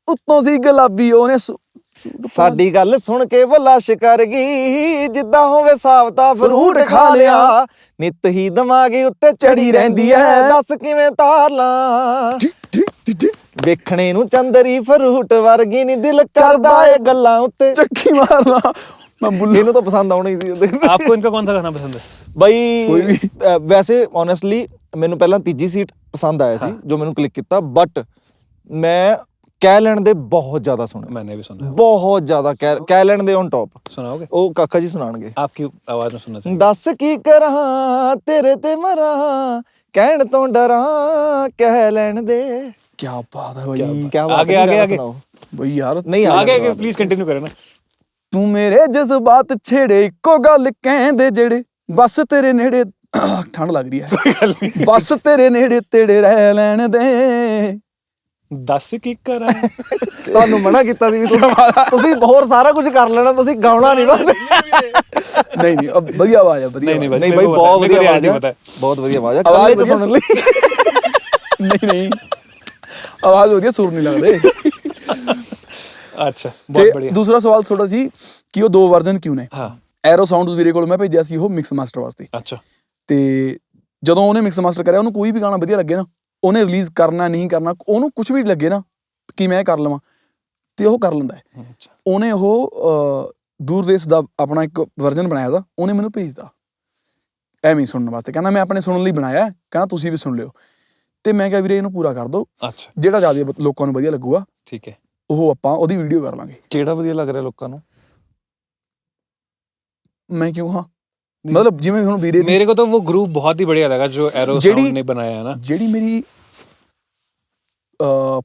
[SPEAKER 3] ਉੱਤੋਂ ਸੀ ਗੁਲਾਬੀ ਉਹਨੇ
[SPEAKER 1] ਸਾਡੀ ਗੱਲ ਸੁਣ ਕੇ ਬਲਾਸ਼ ਕਰ ਗਈ, ਜਿੱਦਾਂ ਹੋਵੇ ਸਾਵਤਾ ਫਰੂਟ ਖਾ ਲਿਆ, ਨਿੱਤ ਹੀ ਦਿਮਾਗੀ ਉੱਤੇ ਚੜੀ ਰਹਿੰਦੀ ਐ, ਦੱਸ ਕਿਵੇਂ ਤਾਰ ਲਾਂ, ਵੇਖਣੇ ਨੂੰ ਚੰਦਰੀ ਫਰੂਟ ਵਰਗੀ ਨੀ, ਦਿਲ ਕਰਦਾ ਏ ਗੱਲਾਂ ਉੱਤੇ
[SPEAKER 3] ਚੱਕੀ ਮਾਰਨਾ। मैं बुल्लू
[SPEAKER 1] ਇਹਨੂੰ ਤਾਂ ਪਸੰਦ ਆਉਣਾ ਹੀ ਸੀ ਉਹਦੇ
[SPEAKER 2] आपको इनका कौन सा गाना पसंद है?
[SPEAKER 1] ਬਾਈ
[SPEAKER 3] ਕੋਈ ਵੀ।
[SPEAKER 1] ਵੈਸੇ ਓਨੈਸਟਲੀ ਮੈਨੂੰ ਪਹਿਲਾਂ ਤੀਜੀ ਸੀਟ ਪਸੰਦ ਆਇਆ ਸੀ ਜੋ ਮੈਨੂੰ ਕਲਿੱਕ ਕੀਤਾ, ਬਟ ਮੈਂ ਕਹਿ ਲੈਣ ਦੇ ਬਹੁਤ ਜ਼ਿਆਦਾ ਸੁਣੇ,
[SPEAKER 2] मैंने भी सुना है।
[SPEAKER 1] ਬਹੁਤ ਜ਼ਿਆਦਾ ਕਹਿ ਲੈਣ ਦੇ ਔਨ ਟੌਪ।
[SPEAKER 2] सुनाओगे?
[SPEAKER 1] ਉਹ ਕਾਕਾ ਜੀ ਸੁਣਾਣਗੇ।
[SPEAKER 2] आपकी आवाज में सुनना चाहिए।
[SPEAKER 1] ਦੱਸ ਕੀ ਕਰਾਂ ਤੇਰੇ ਤੇ ਮਰਾਂ, ਕਹਿਣ ਤੋਂ ਡਰਾਂ ਕਹਿ ਲੈਣ ਦੇ।
[SPEAKER 3] क्या बात है भाई,
[SPEAKER 1] ਕਿਆ ਬਾਤ
[SPEAKER 2] आगे
[SPEAKER 1] ਹੈ,
[SPEAKER 2] आगे
[SPEAKER 1] ਗਾਣਾ
[SPEAKER 2] आगे
[SPEAKER 1] ਸੁਣਾਓ।
[SPEAKER 3] भाई यार
[SPEAKER 1] ਨਹੀਂ
[SPEAKER 2] आगे प्लीज कंटिन्यू करें ना।
[SPEAKER 3] ਤੂੰ ਮੇਰੇ ਜਜ਼ਬਾਤ ਛੇੜੇ, ਇੱਕੋ ਗੱਲ ਕਹਿੰਦੇ ਜਿਹੜੇ, ਬਸ ਤੇਰੇ ਨੇੜੇ ਠੰਡ ਲੱਗ ਰਹੀ ਹੈ, ਬਸ ਤੇਰੇ ਨੇੜੇ ਤੇੜੇ ਰਹਿ ਲੈਣ ਦੇ।
[SPEAKER 2] दस की करा
[SPEAKER 1] ਤੁਹਾਨੂੰ ਮਨਾ ਕੀਤਾ ਸੀ ਵੀ ਤੁਸੀਂ ਹੋਰ ਸਾਰਾ ਕੁਝ ਕਰ ਲੈਣਾ, ਤੁਸੀਂ ਗਾਉਣਾ ਨਹੀਂ ਬਸ।
[SPEAKER 3] ਨਹੀਂ ਨਹੀਂ ਅਬ ਵਧੀਆ ਆਵਾਜ਼ ਹੈ, ਵਧੀਆ
[SPEAKER 2] नहीं
[SPEAKER 3] ਆਵਾਜ਼।
[SPEAKER 1] ਨਹੀਂ ਬਾਈ ਬਹੁਤ ਵਧੀਆ ਆਵਾਜ਼ ਹੈ, ਬਹੁਤ ਵਧੀਆ ਆਵਾਜ਼ ਹੈ,
[SPEAKER 3] ਆਵਾਜ਼
[SPEAKER 1] ਕੱਲੇ ਚ ਸੁਣਨ ਲਈ।
[SPEAKER 3] ਨਹੀਂ ਨਹੀਂ ਆਵਾਜ਼ ਵਧੀਆ, ਸੁਰ ਨਹੀਂ ਲੱਗਦੇ।
[SPEAKER 2] अच्छा
[SPEAKER 3] ਤੇ
[SPEAKER 2] बहुत बढ़िया।
[SPEAKER 3] ਦੂਸਰਾ ਸਵਾਲ ਤੁਹਾਡਾ ਸੀ ਕਿ ਉਹ ਦੋ ਵਰਜ਼ਨ ਕਿਉਂ ਨੇ।
[SPEAKER 2] हाँ
[SPEAKER 3] ਐਰੋ ਸਾਊਂਡਸ ਵੀਰੇ ਕੋਲ ਮੈਂ ਭੇਜਿਆ ਸੀ ਉਹ ਮਿਕਸ ਮਾਸਟਰ ਵਾਸਤੇ,
[SPEAKER 2] अच्छा
[SPEAKER 3] ਤੇ ਜਦੋਂ ਉਹਨੇ ਮਿਕਸ ਮਾਸਟਰ ਕਰਿਆ, ਉਹਨੂੰ ਕੋਈ ਵੀ ਗਾਣਾ ਵਧੀਆ ਲੱਗੇ ਨਾ, ਉਹਨੇ ਰਿਲੀਜ਼ ਕਰਨਾ ਨਹੀਂ ਕਰਨਾ, ਉਹਨੂੰ ਕੁਝ ਵੀ ਲੱਗੇ ਨਾ ਕਿ ਮੈਂ ਕਰ ਲਵਾਂ, ਤੇ ਉਹ ਕਰ ਲੈਂਦਾ ਹੈ।
[SPEAKER 2] अच्छा
[SPEAKER 3] ਉਹਨੇ ਉਹ ਦੂਰਦੇਸ਼ ਦਾ ਆਪਣਾ ਇੱਕ ਵਰਜ਼ਨ ਬਣਾਇਆ ਤਾ, ਉਹਨੇ ਮੈਨੂੰ ਭੇਜਦਾ ਐਵੇਂ ਹੀ ਸੁਣਨ ਵਾਸਤੇ, ਕਹਿੰਦਾ ਮੈਂ ਆਪਣੇ ਸੁਣਨ ਲਈ ਬਣਾਇਆ, ਕਹਿੰਦਾ ਤੁਸੀਂ ਵੀ ਸੁਣ ਲਿਓ। ਤੇ ਮੈਂ ਕਿਹਾ ਵੀਰੇ ਇਹਨੂੰ ਪੂਰਾ ਕਰ ਦਿਓ,
[SPEAKER 2] अच्छा
[SPEAKER 3] ਜਿਹੜਾ ਜ਼ਿਆਦਾ ਲੋਕਾਂ ਨੂੰ ਵਧੀਆ ਲੱਗੂਗਾ
[SPEAKER 2] ठीक है।
[SPEAKER 3] ਉਹ ਆਪਾਂ ਉਹਦੀ ਵੀਡੀਓ ਕਰ ਲਾਂਗੇ।
[SPEAKER 1] ਕਿਹੜਾ ਵਧੀਆ ਲੱਗ ਰਿਹਾ ਲੋਕਾਂ ਨੂੰ?
[SPEAKER 3] ਮੈਂ ਕਿਉਂ ਹਾਂ, ਮਤਲਬ ਜਿਵੇਂ ਹੁਣ ਵੀਰੇ ਦੀ
[SPEAKER 2] मेरे को तो वो ग्रुप बहुत ही बढ़िया लगा जो एरो
[SPEAKER 3] जेडी-
[SPEAKER 2] साउंड ने बनाया है ना।
[SPEAKER 3] ਜਿਹੜੀ ਮੇਰੀ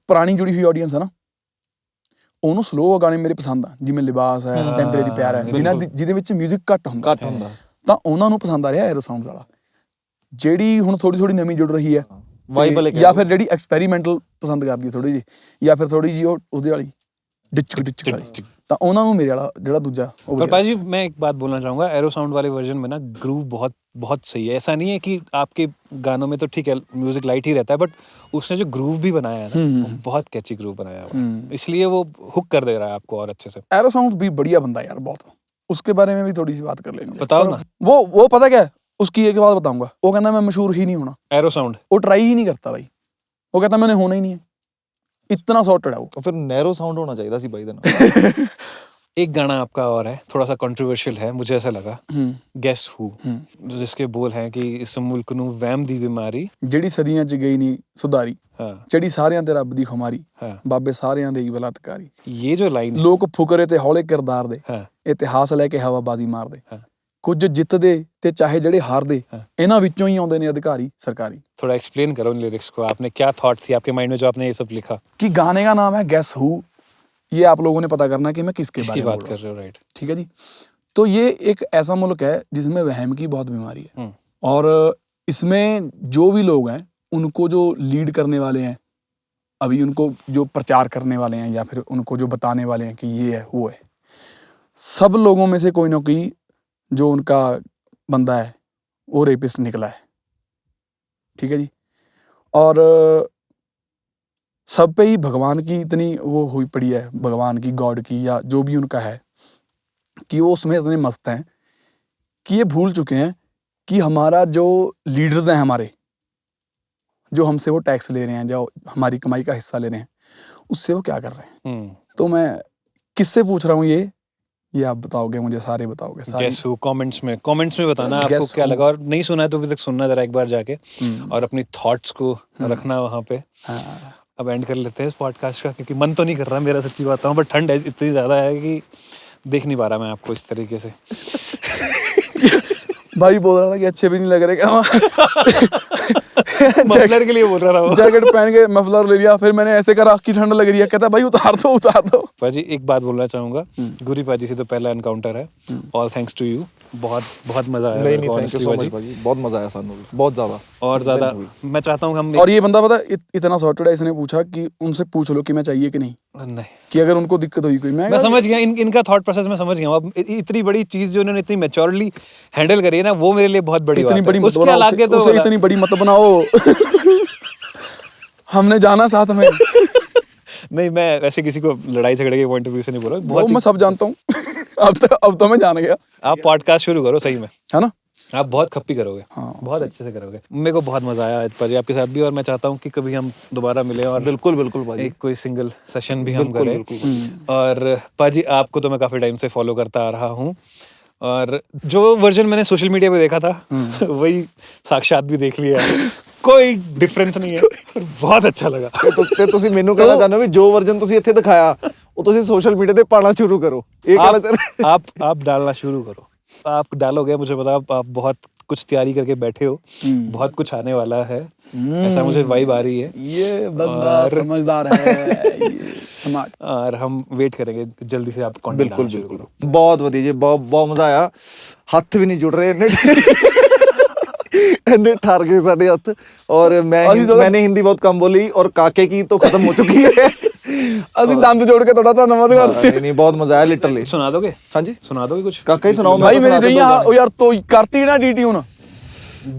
[SPEAKER 3] ਪੁਰਾਣੀ ਜੁੜੀ ਹੋਈ ਆਡੀਅנס ਹੈ ਨਾ, ਉਹਨੂੰ ਸਲੋ ਗਾਣੇ ਮੇਰੇ ਪਸੰਦ ਆ, ਜਿਵੇਂ ਲਿਬਾਸ ਹੈ,
[SPEAKER 2] ਹਾਂ,
[SPEAKER 3] ਟੈਂਪਰੇਰੀ ਪਿਆਰ ਹੈ, ਜਿਹਦੇ ਵਿੱਚ 뮤직 ਘੱਟ ਹੁੰਦਾ,
[SPEAKER 1] ਘੱਟ ਹੁੰਦਾ
[SPEAKER 3] ਤਾਂ ਉਹਨਾਂ ਨੂੰ ਪਸੰਦ ਆ ਰਿਹਾ ਐਰੋ ਸਾਊਂਡਸ ਵਾਲਾ। ਜਿਹੜੀ ਹੁਣ ਥੋੜੀ ਨਵੀਂ ਜੁੜ ਰਹੀ ਹੈ
[SPEAKER 1] ਵਾਈਬਲ
[SPEAKER 3] ਜਾਂ ਫਿਰ ਜਿਹੜੀ ਐਕਸਪੈਰੀਮੈਂਟਲ ਪਸੰਦ ਕਰਦੀ ਹੈ ਥੋੜੀ ਜੀ, ਜਾਂ ਫਿਰ ਥੋੜੀ ਜੀ ਉਹਦੇ ਵਾਲੀ ਡਿਚਕ ਵਾਲੀ, ਤਾਂ ਉਹਨਾਂ ਨੂੰ ਮੇਰੇ वाला ਜਿਹੜਾ ਦੂਜਾ ਉਹ
[SPEAKER 2] पर
[SPEAKER 3] ਵਧੀਆ।
[SPEAKER 2] भाई जी मैं एक बात बोलना चाहूंगा, एरो साउंड वाले वर्जन में ना ग्रूव बहुत बहुत सही है। ऐसा नहीं है कि आपके गानों में तो ठीक है म्यूजिक लाइट ही रहता है, बट उसने जो ग्रूव भी बनाया है ना, वो बहुत कैची ग्रूव बनाया हुआ है, इसलिए वो हुक कर दे रहा है आपको और अच्छे से।
[SPEAKER 3] एरो साउंड भी बढ़िया बंदा यार बहुत, उसके बारे में भी थोड़ी सी बात कर लेंगे।
[SPEAKER 2] बताओ ना।
[SPEAKER 3] वो पता क्या है, उसकी एक बात बताऊंगा, वो कहना मैं मशहूर ही नहीं होना,
[SPEAKER 2] एरो साउंड
[SPEAKER 3] वो ट्राई ही नहीं करता भाई, वो कहता मैंने होना ही नहीं है, इतना सॉर्टेड है वो।
[SPEAKER 1] ਫਿਰ ਨੈਰੋ ਸਾਊਂਡ ਹੋਣਾ ਚਾਹੀਦਾ ਸੀ ਬਾਈ ਦਾ ਨਾਲ।
[SPEAKER 2] एक गाना आपका और है, थोड़ा सा कंट्रोवर्शियल है, मुझे ऐसा लगा, गेस हू, जिसके बोल हैं कि इस मुल्क ਨੂੰ ਵਹਿਮ ਦੀ ਬਿਮਾਰੀ
[SPEAKER 3] ਜਿਹੜੀ ਸਦੀਆਂ ਚ ਗਈ ਨਹੀਂ ਸੁਧਾਰੀ,
[SPEAKER 2] हाँ
[SPEAKER 3] ਜਿਹੜੀ ਸਾਰਿਆਂ ਤੇ ਰੱਬ ਦੀ ਖੁਮਾਰੀ,
[SPEAKER 2] हाँ
[SPEAKER 3] ਬਾਬੇ ਸਾਰਿਆਂ ਦੇ ਹੀ ਬਲਾਤਕਾਰੀ,
[SPEAKER 2] ये जो लाइन है,
[SPEAKER 3] ਲੋਕ ਫੁਕਰੇ ਤੇ ਹੌਲੇ ਕਿਰਦਾਰ ਦੇ,
[SPEAKER 2] हाँ
[SPEAKER 3] ਇਤਿਹਾਸ ਲੈ ਕੇ ਹਵਾਬਾਜ਼ੀ ਮਾਰਦੇ,
[SPEAKER 2] ਹਾਂ।
[SPEAKER 3] ਕੁਝ ਜਿੱਤਦੇ ਤੇ ਚਾਹੇ ਜਿਹੜੇ ਹਾਰਦੇ,
[SPEAKER 2] ਹਾਂ।
[SPEAKER 3] ਇਹਨਾਂ ਵਿੱਚੋਂ ਹੀ ਆਉਂਦੇ ਨੇ ਅਧਿਕਾਰੀ ਸਰਕਾਰੀ।
[SPEAKER 2] थोड़ा एक्सप्लेन करो उन लिरिक्स को, आपने क्या थॉट थी आपके माइंड में जो आपने ये सब लिखा?
[SPEAKER 3] कि गाने का नाम है गेस हू, ये आप लोगों ने पता करना कि मैं किसके
[SPEAKER 2] किसकी
[SPEAKER 3] बारे में
[SPEAKER 2] बात
[SPEAKER 3] बोल
[SPEAKER 2] कर
[SPEAKER 3] रहा हूँ,
[SPEAKER 2] रहे हो? राइट।
[SPEAKER 3] ठीक है जी। तो ये एक ऐसा मुल्क है जिसमें वहम की बहुत बीमारी है, और इसमें जो भी लोग हैं उनको जो लीड करने वाले हैं, अभी उनको जो प्रचार करने वाले हैं या फिर उनको जो बताने वाले हैं कि ये है वो है, सब लोगों में से कोई ना कोई जो उनका बंदा है वो रेपिस्ट निकला है, ठीक है जी। और सब पे ही भगवान की इतनी वो हुई पड़ी है, भगवान की, गॉड की, या जो भी उनका है, कि वो उसमें इतने मस्त हैं कि ये भूल चुके हैं कि हमारा जो लीडर्स हैं हमारे, जो हमसे वो टैक्स ले रहे हैं, जो हमारी कमाई का हिस्सा ले रहे हैं, उससे वो क्या कर रहे हैं। तो मैं किससे पूछ रहा हूँ ये आप बताओगे मुझे, सारे बताओगे सारे।
[SPEAKER 2] गेस हू कमेंट्स में बताना आपको
[SPEAKER 3] Guess
[SPEAKER 2] क्या
[SPEAKER 3] who?
[SPEAKER 2] लगा, और नहीं सुना है तो अभी तक सुनना जरा एक बार जाके, और अपनी थॉट्स को रखना वहाँ पे।
[SPEAKER 3] हाँ।
[SPEAKER 2] अब एंड कर लेते हैं इस पॉडकास्ट का, क्योंकि मन तो नहीं कर रहा मेरा, सच्ची बात है, बट ठंड है इतनी ज़्यादा है कि देख नहीं पा रहा मैं आपको इस तरीके से।
[SPEAKER 3] भाई बोल रहा था कि अच्छे भी नहीं लग रहे, क्या
[SPEAKER 2] मफलर के लिए बोल रहा था वो।
[SPEAKER 3] जैकेट पहन के मफलर ले लिया, फिर मैंने ऐसे करा कि ठंड लग रही है, कहता भाई उतार दो।
[SPEAKER 2] पाजी एक बात बोलना चाहूंगा, गुरी पाजी से तो पहला एनकाउंटर है, ऑल थैंक्स टू यू, बहुत बहुत मजा आया
[SPEAKER 1] नहीं
[SPEAKER 2] मेरे को,
[SPEAKER 1] थैंक यू
[SPEAKER 2] honestly
[SPEAKER 1] सो
[SPEAKER 2] पाजी।
[SPEAKER 1] मच भाई, बहुत मजा आया सानू भी, बहुत ज्यादा।
[SPEAKER 2] और ज्यादा मैं चाहता हूँ हम
[SPEAKER 3] और ये बंदा पता इतना सॉर्टेड है, इसने पूछा कि उनसे पूछ लो कि मैं चाहिए कि नहीं,
[SPEAKER 2] नहीं,
[SPEAKER 3] कि अगर उनको दिक्कत हुई कोई।
[SPEAKER 2] मैं समझ गया इनका थॉट प्रोसेस, मैं समझ गया हूँ। अब इतनी बड़ी चीज जो इन्होंने इतनी मैच्योरली हैंडल करी है ना, वो मेरे लिए बहुत बड़ी
[SPEAKER 3] इतनी
[SPEAKER 2] बात
[SPEAKER 3] बड़ी
[SPEAKER 2] है।
[SPEAKER 3] मत
[SPEAKER 2] उसके
[SPEAKER 3] बनाओ,
[SPEAKER 2] आगे तो
[SPEAKER 3] उसे इतनी बड़ी मत बनाओ। हमने जाना साथ में।
[SPEAKER 2] नहीं, मैं वैसे किसी को लड़ाई झगड़े के पॉइंट ऑफ व्यू से नहीं बोल रहा,
[SPEAKER 3] वो मैं सब जानता हूँ। अब तो मैं जान गया।
[SPEAKER 2] आप पॉडकास्ट शुरू करो सही में,
[SPEAKER 3] है ना।
[SPEAKER 2] आप बहुत खप्पी करोगे,
[SPEAKER 3] हाँ,
[SPEAKER 2] बहुत अच्छे से करोगे। मेरे को बहुत मजा आया आज पाजी आपके साथ भी, और मैं चाहता हूँ कि कभी हम दोबारा मिलें और
[SPEAKER 1] बिल्कुल बिल्कुल भाई,
[SPEAKER 2] एक कोई सिंगल सेशन भी हम
[SPEAKER 1] बिल्कुल
[SPEAKER 2] करें।
[SPEAKER 1] बिल्कुल।
[SPEAKER 2] और पाजी आपको तो मैं काफी टाइम से फॉलो करता आ रहा हूँ, और जो वर्जन मैंने सोशल मीडिया पे देखा था वही साक्षात भी देख लिया है। कोई डिफरेंस नहीं है, बहुत अच्छा लगा।
[SPEAKER 1] ਤੇ ਤੁਸੀਂ ਮੈਨੂੰ ਕਹਿਣਾ ਚਾਹੁੰਦੇ ਹੋ ਵੀ ਜੋ ਵਰਜਨ ਤੁਸੀਂ ਇੱਥੇ ਦਿਖਾਇਆ ਉਹ ਤੁਸੀਂ ਸੋਸ਼ਲ ਮੀਡੀਆ ਤੇ ਪਾਣਾ ਸ਼ੁਰੂ ਕਰੋ, ਇਹ ਕਹਿਣਾ ਚਾਹ ਰਹੇ?
[SPEAKER 2] आप डालना शुरू करो, आप डालोगे, मुझे पता आप बहुत कुछ तैयारी करके बैठे हो, बहुत कुछ आने वाला है, ऐसा मुझे वाइब आ रही है।
[SPEAKER 3] ये बंदा समझदार है, ये स्मार्ट।
[SPEAKER 2] और हम वेट करेंगे जल्दी से आप कंटेंट
[SPEAKER 1] ਬਿਲਕੁਲ
[SPEAKER 2] डालना शुरू
[SPEAKER 1] ਬਿਲकुਲ,
[SPEAKER 2] करो।
[SPEAKER 1] ਬਹੁਤ ਵਧੀਆ ਜੀ, ਬਹੁਤ ਬਹੁਤ ਮਜ਼ਾ ਆਇਆ। ਹੱਥ ਵੀ ਨਹੀਂ ਜੁੜ ਰਹੇ ਇੰਨੇ ਠਰ ਗਏ ਸਾਡੇ ਹੱਥ। और मैंने हिंदी बहुत कम बोली और काके की तो खत्म हो चुकी है।
[SPEAKER 3] ਅਸੀਂ ਦੰਦ ਜੋੜ ਕੇ ਤੁਹਾਡਾ ਧੰਨਵਾਦ ਕਰਦੇ।
[SPEAKER 1] नहीं बहुत मजा आया लिटरली।
[SPEAKER 2] सुना दोगे?
[SPEAKER 1] हाँ जी
[SPEAKER 2] सुना दोगे कुछ?
[SPEAKER 1] काका ही सुनाओ।
[SPEAKER 3] भाई मेरी रही ओ यार तो करती ना डी ट्यून।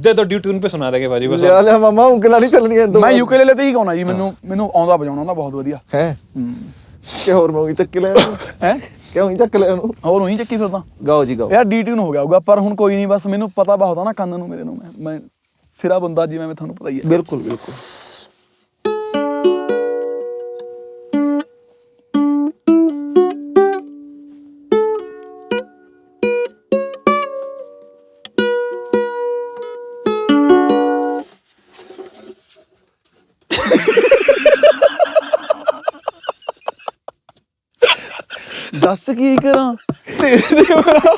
[SPEAKER 2] दे तो ड्यू ट्यून पे सुना देंगे भाजी बस।
[SPEAKER 1] ले मामा ਉਂਗਲਾਂ ਨਹੀਂ ਚੱਲਣੀਆਂ ਦੋ।
[SPEAKER 3] ਮੈਂ ਯੂਕੇਲੇਲੇ ਤੇ ਹੀ ਗਾਉਣਾ ਜੀ, ਮੈਨੂੰ ਆਉਂਦਾ ਵਜਾਉਣਾ ਨਾ ਬਹੁਤ ਵਧੀਆ
[SPEAKER 1] ਹੈ। ਕਿ ਹੋਰ ਮੈਂ ਉਹੀ ਚੱਕ ਲੈ
[SPEAKER 3] ਹੈ,
[SPEAKER 1] ਕਿਉਂ ਹੀ ਚੱਕ ਲੈ ਉਹਨੂੰ।
[SPEAKER 3] ਹੋਰ ਉਹੀ ਚੱਕੀ ਫਿਰਦਾ।
[SPEAKER 1] ਗਾਓ ਜੀ ਗਾਓ
[SPEAKER 3] ਯਾਰ ਡੀ ਟਿਊਨ ਹੋ ਗਿਆ ਹੋਊਗਾ, ਪਰ ਹੁਣ ਕੋਈ ਨਹੀਂ, ਬਸ ਮੈਨੂੰ ਪਤਾ ਬਹੁਤ ਆ ਨਾ ਕੰਨ ਨੂੰ ਮੇਰੇ ਨੂੰ, ਮੈਂ ਸਿਰਾ ਬੰਦਾ ਜਿਵੇਂ ਮੈਂ ਤੁਹਾਨੂੰ ਪਤਾ ਹੀ ਹੈ।
[SPEAKER 1] ਬਿਲਕੁਲ ਬਿਲਕੁਲ।
[SPEAKER 3] ਦੱਸ ਕੀ ਕਰਾਂ ਤੇਰੇ ਤੇ ਮਰਾਂ।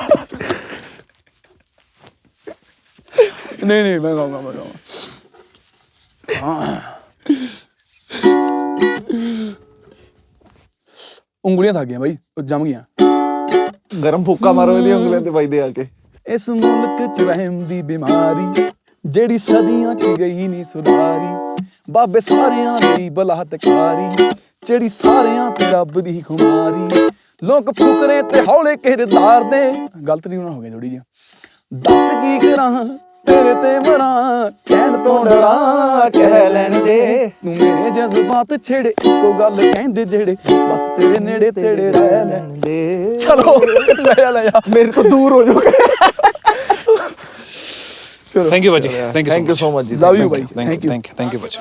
[SPEAKER 3] ਨਹੀਂ ਮੈਂ ਗਾਉਂਗਾ ਹਾਂ। ਉਂਗਲੀਆਂ ਥੱਕ ਗਈਆਂ ਬਾਈ, ਜੰਮ ਗਈਆਂ।
[SPEAKER 1] ਗਰਮ ਫੂਕਾ ਮਾਰੋ ਇਹਦੀ ਉਂਗਲੀਆਂ ਤੇ ਵੱਜਦੇ ਆ ਕੇ।
[SPEAKER 3] ਇਸ ਮੁਲਕ ਚ ਰਹਿਮ ਦੀ ਬਿਮਾਰੀ ਜਿਹੜੀ ਸਦੀਆਂ ਚ ਗਈ ਨਹੀਂ ਸੁਧਾਰੀ, ਬਾਬੇ ਸਾਰਿਆਂ ਦੀ ਬਲਾਤਕਾਰੀ ਜਿਹੜੀ ਸਾਰਿਆਂ ਤੇ ਰੱਬ ਦੀ ਖੁਮਾਰੀ, ਲੋਕ ਫੁਕਰੇ ਤੇ ਹੌਲੇ ਕਿਰਦਾਰ ਦੇ। ਗਲਤ ਨਹੀਂ ਹੋ ਗਈ ਥੋੜੀ ਜਿਹੀ। ਦੱਸ ਕੀ ਕਰਾਂ ਤੇਰੇ ਤੇ ਮਰਾਂ, ਕਹਿਣ ਤੋਂ ਡਰਾਂ ਕਹਿ ਲੈਣ ਦੇ, ਤੂੰ ਮੇਰੇ ਜਜ਼ਬਾਤ ਛੇੜੇ, ਇੱਕੋ ਗੱਲ ਕਹਿੰਦੇ ਜਿਹੜੇ, ਬਸ ਤੇਰੇ ਨੇੜੇ ਤੇੜੇ ਰਹਿ ਲੈਣ ਦੇ। ਚਲੋ ਲੈ ਜਾ
[SPEAKER 1] ਮੇਰੇ ਤੋਂ ਦੂਰ ਹੋ ਜਾਓ।
[SPEAKER 2] थैंक यू भाजी, थैंक यू
[SPEAKER 1] सो मच जी,
[SPEAKER 3] लव यू भाई,
[SPEAKER 2] थैंक यू भाजी।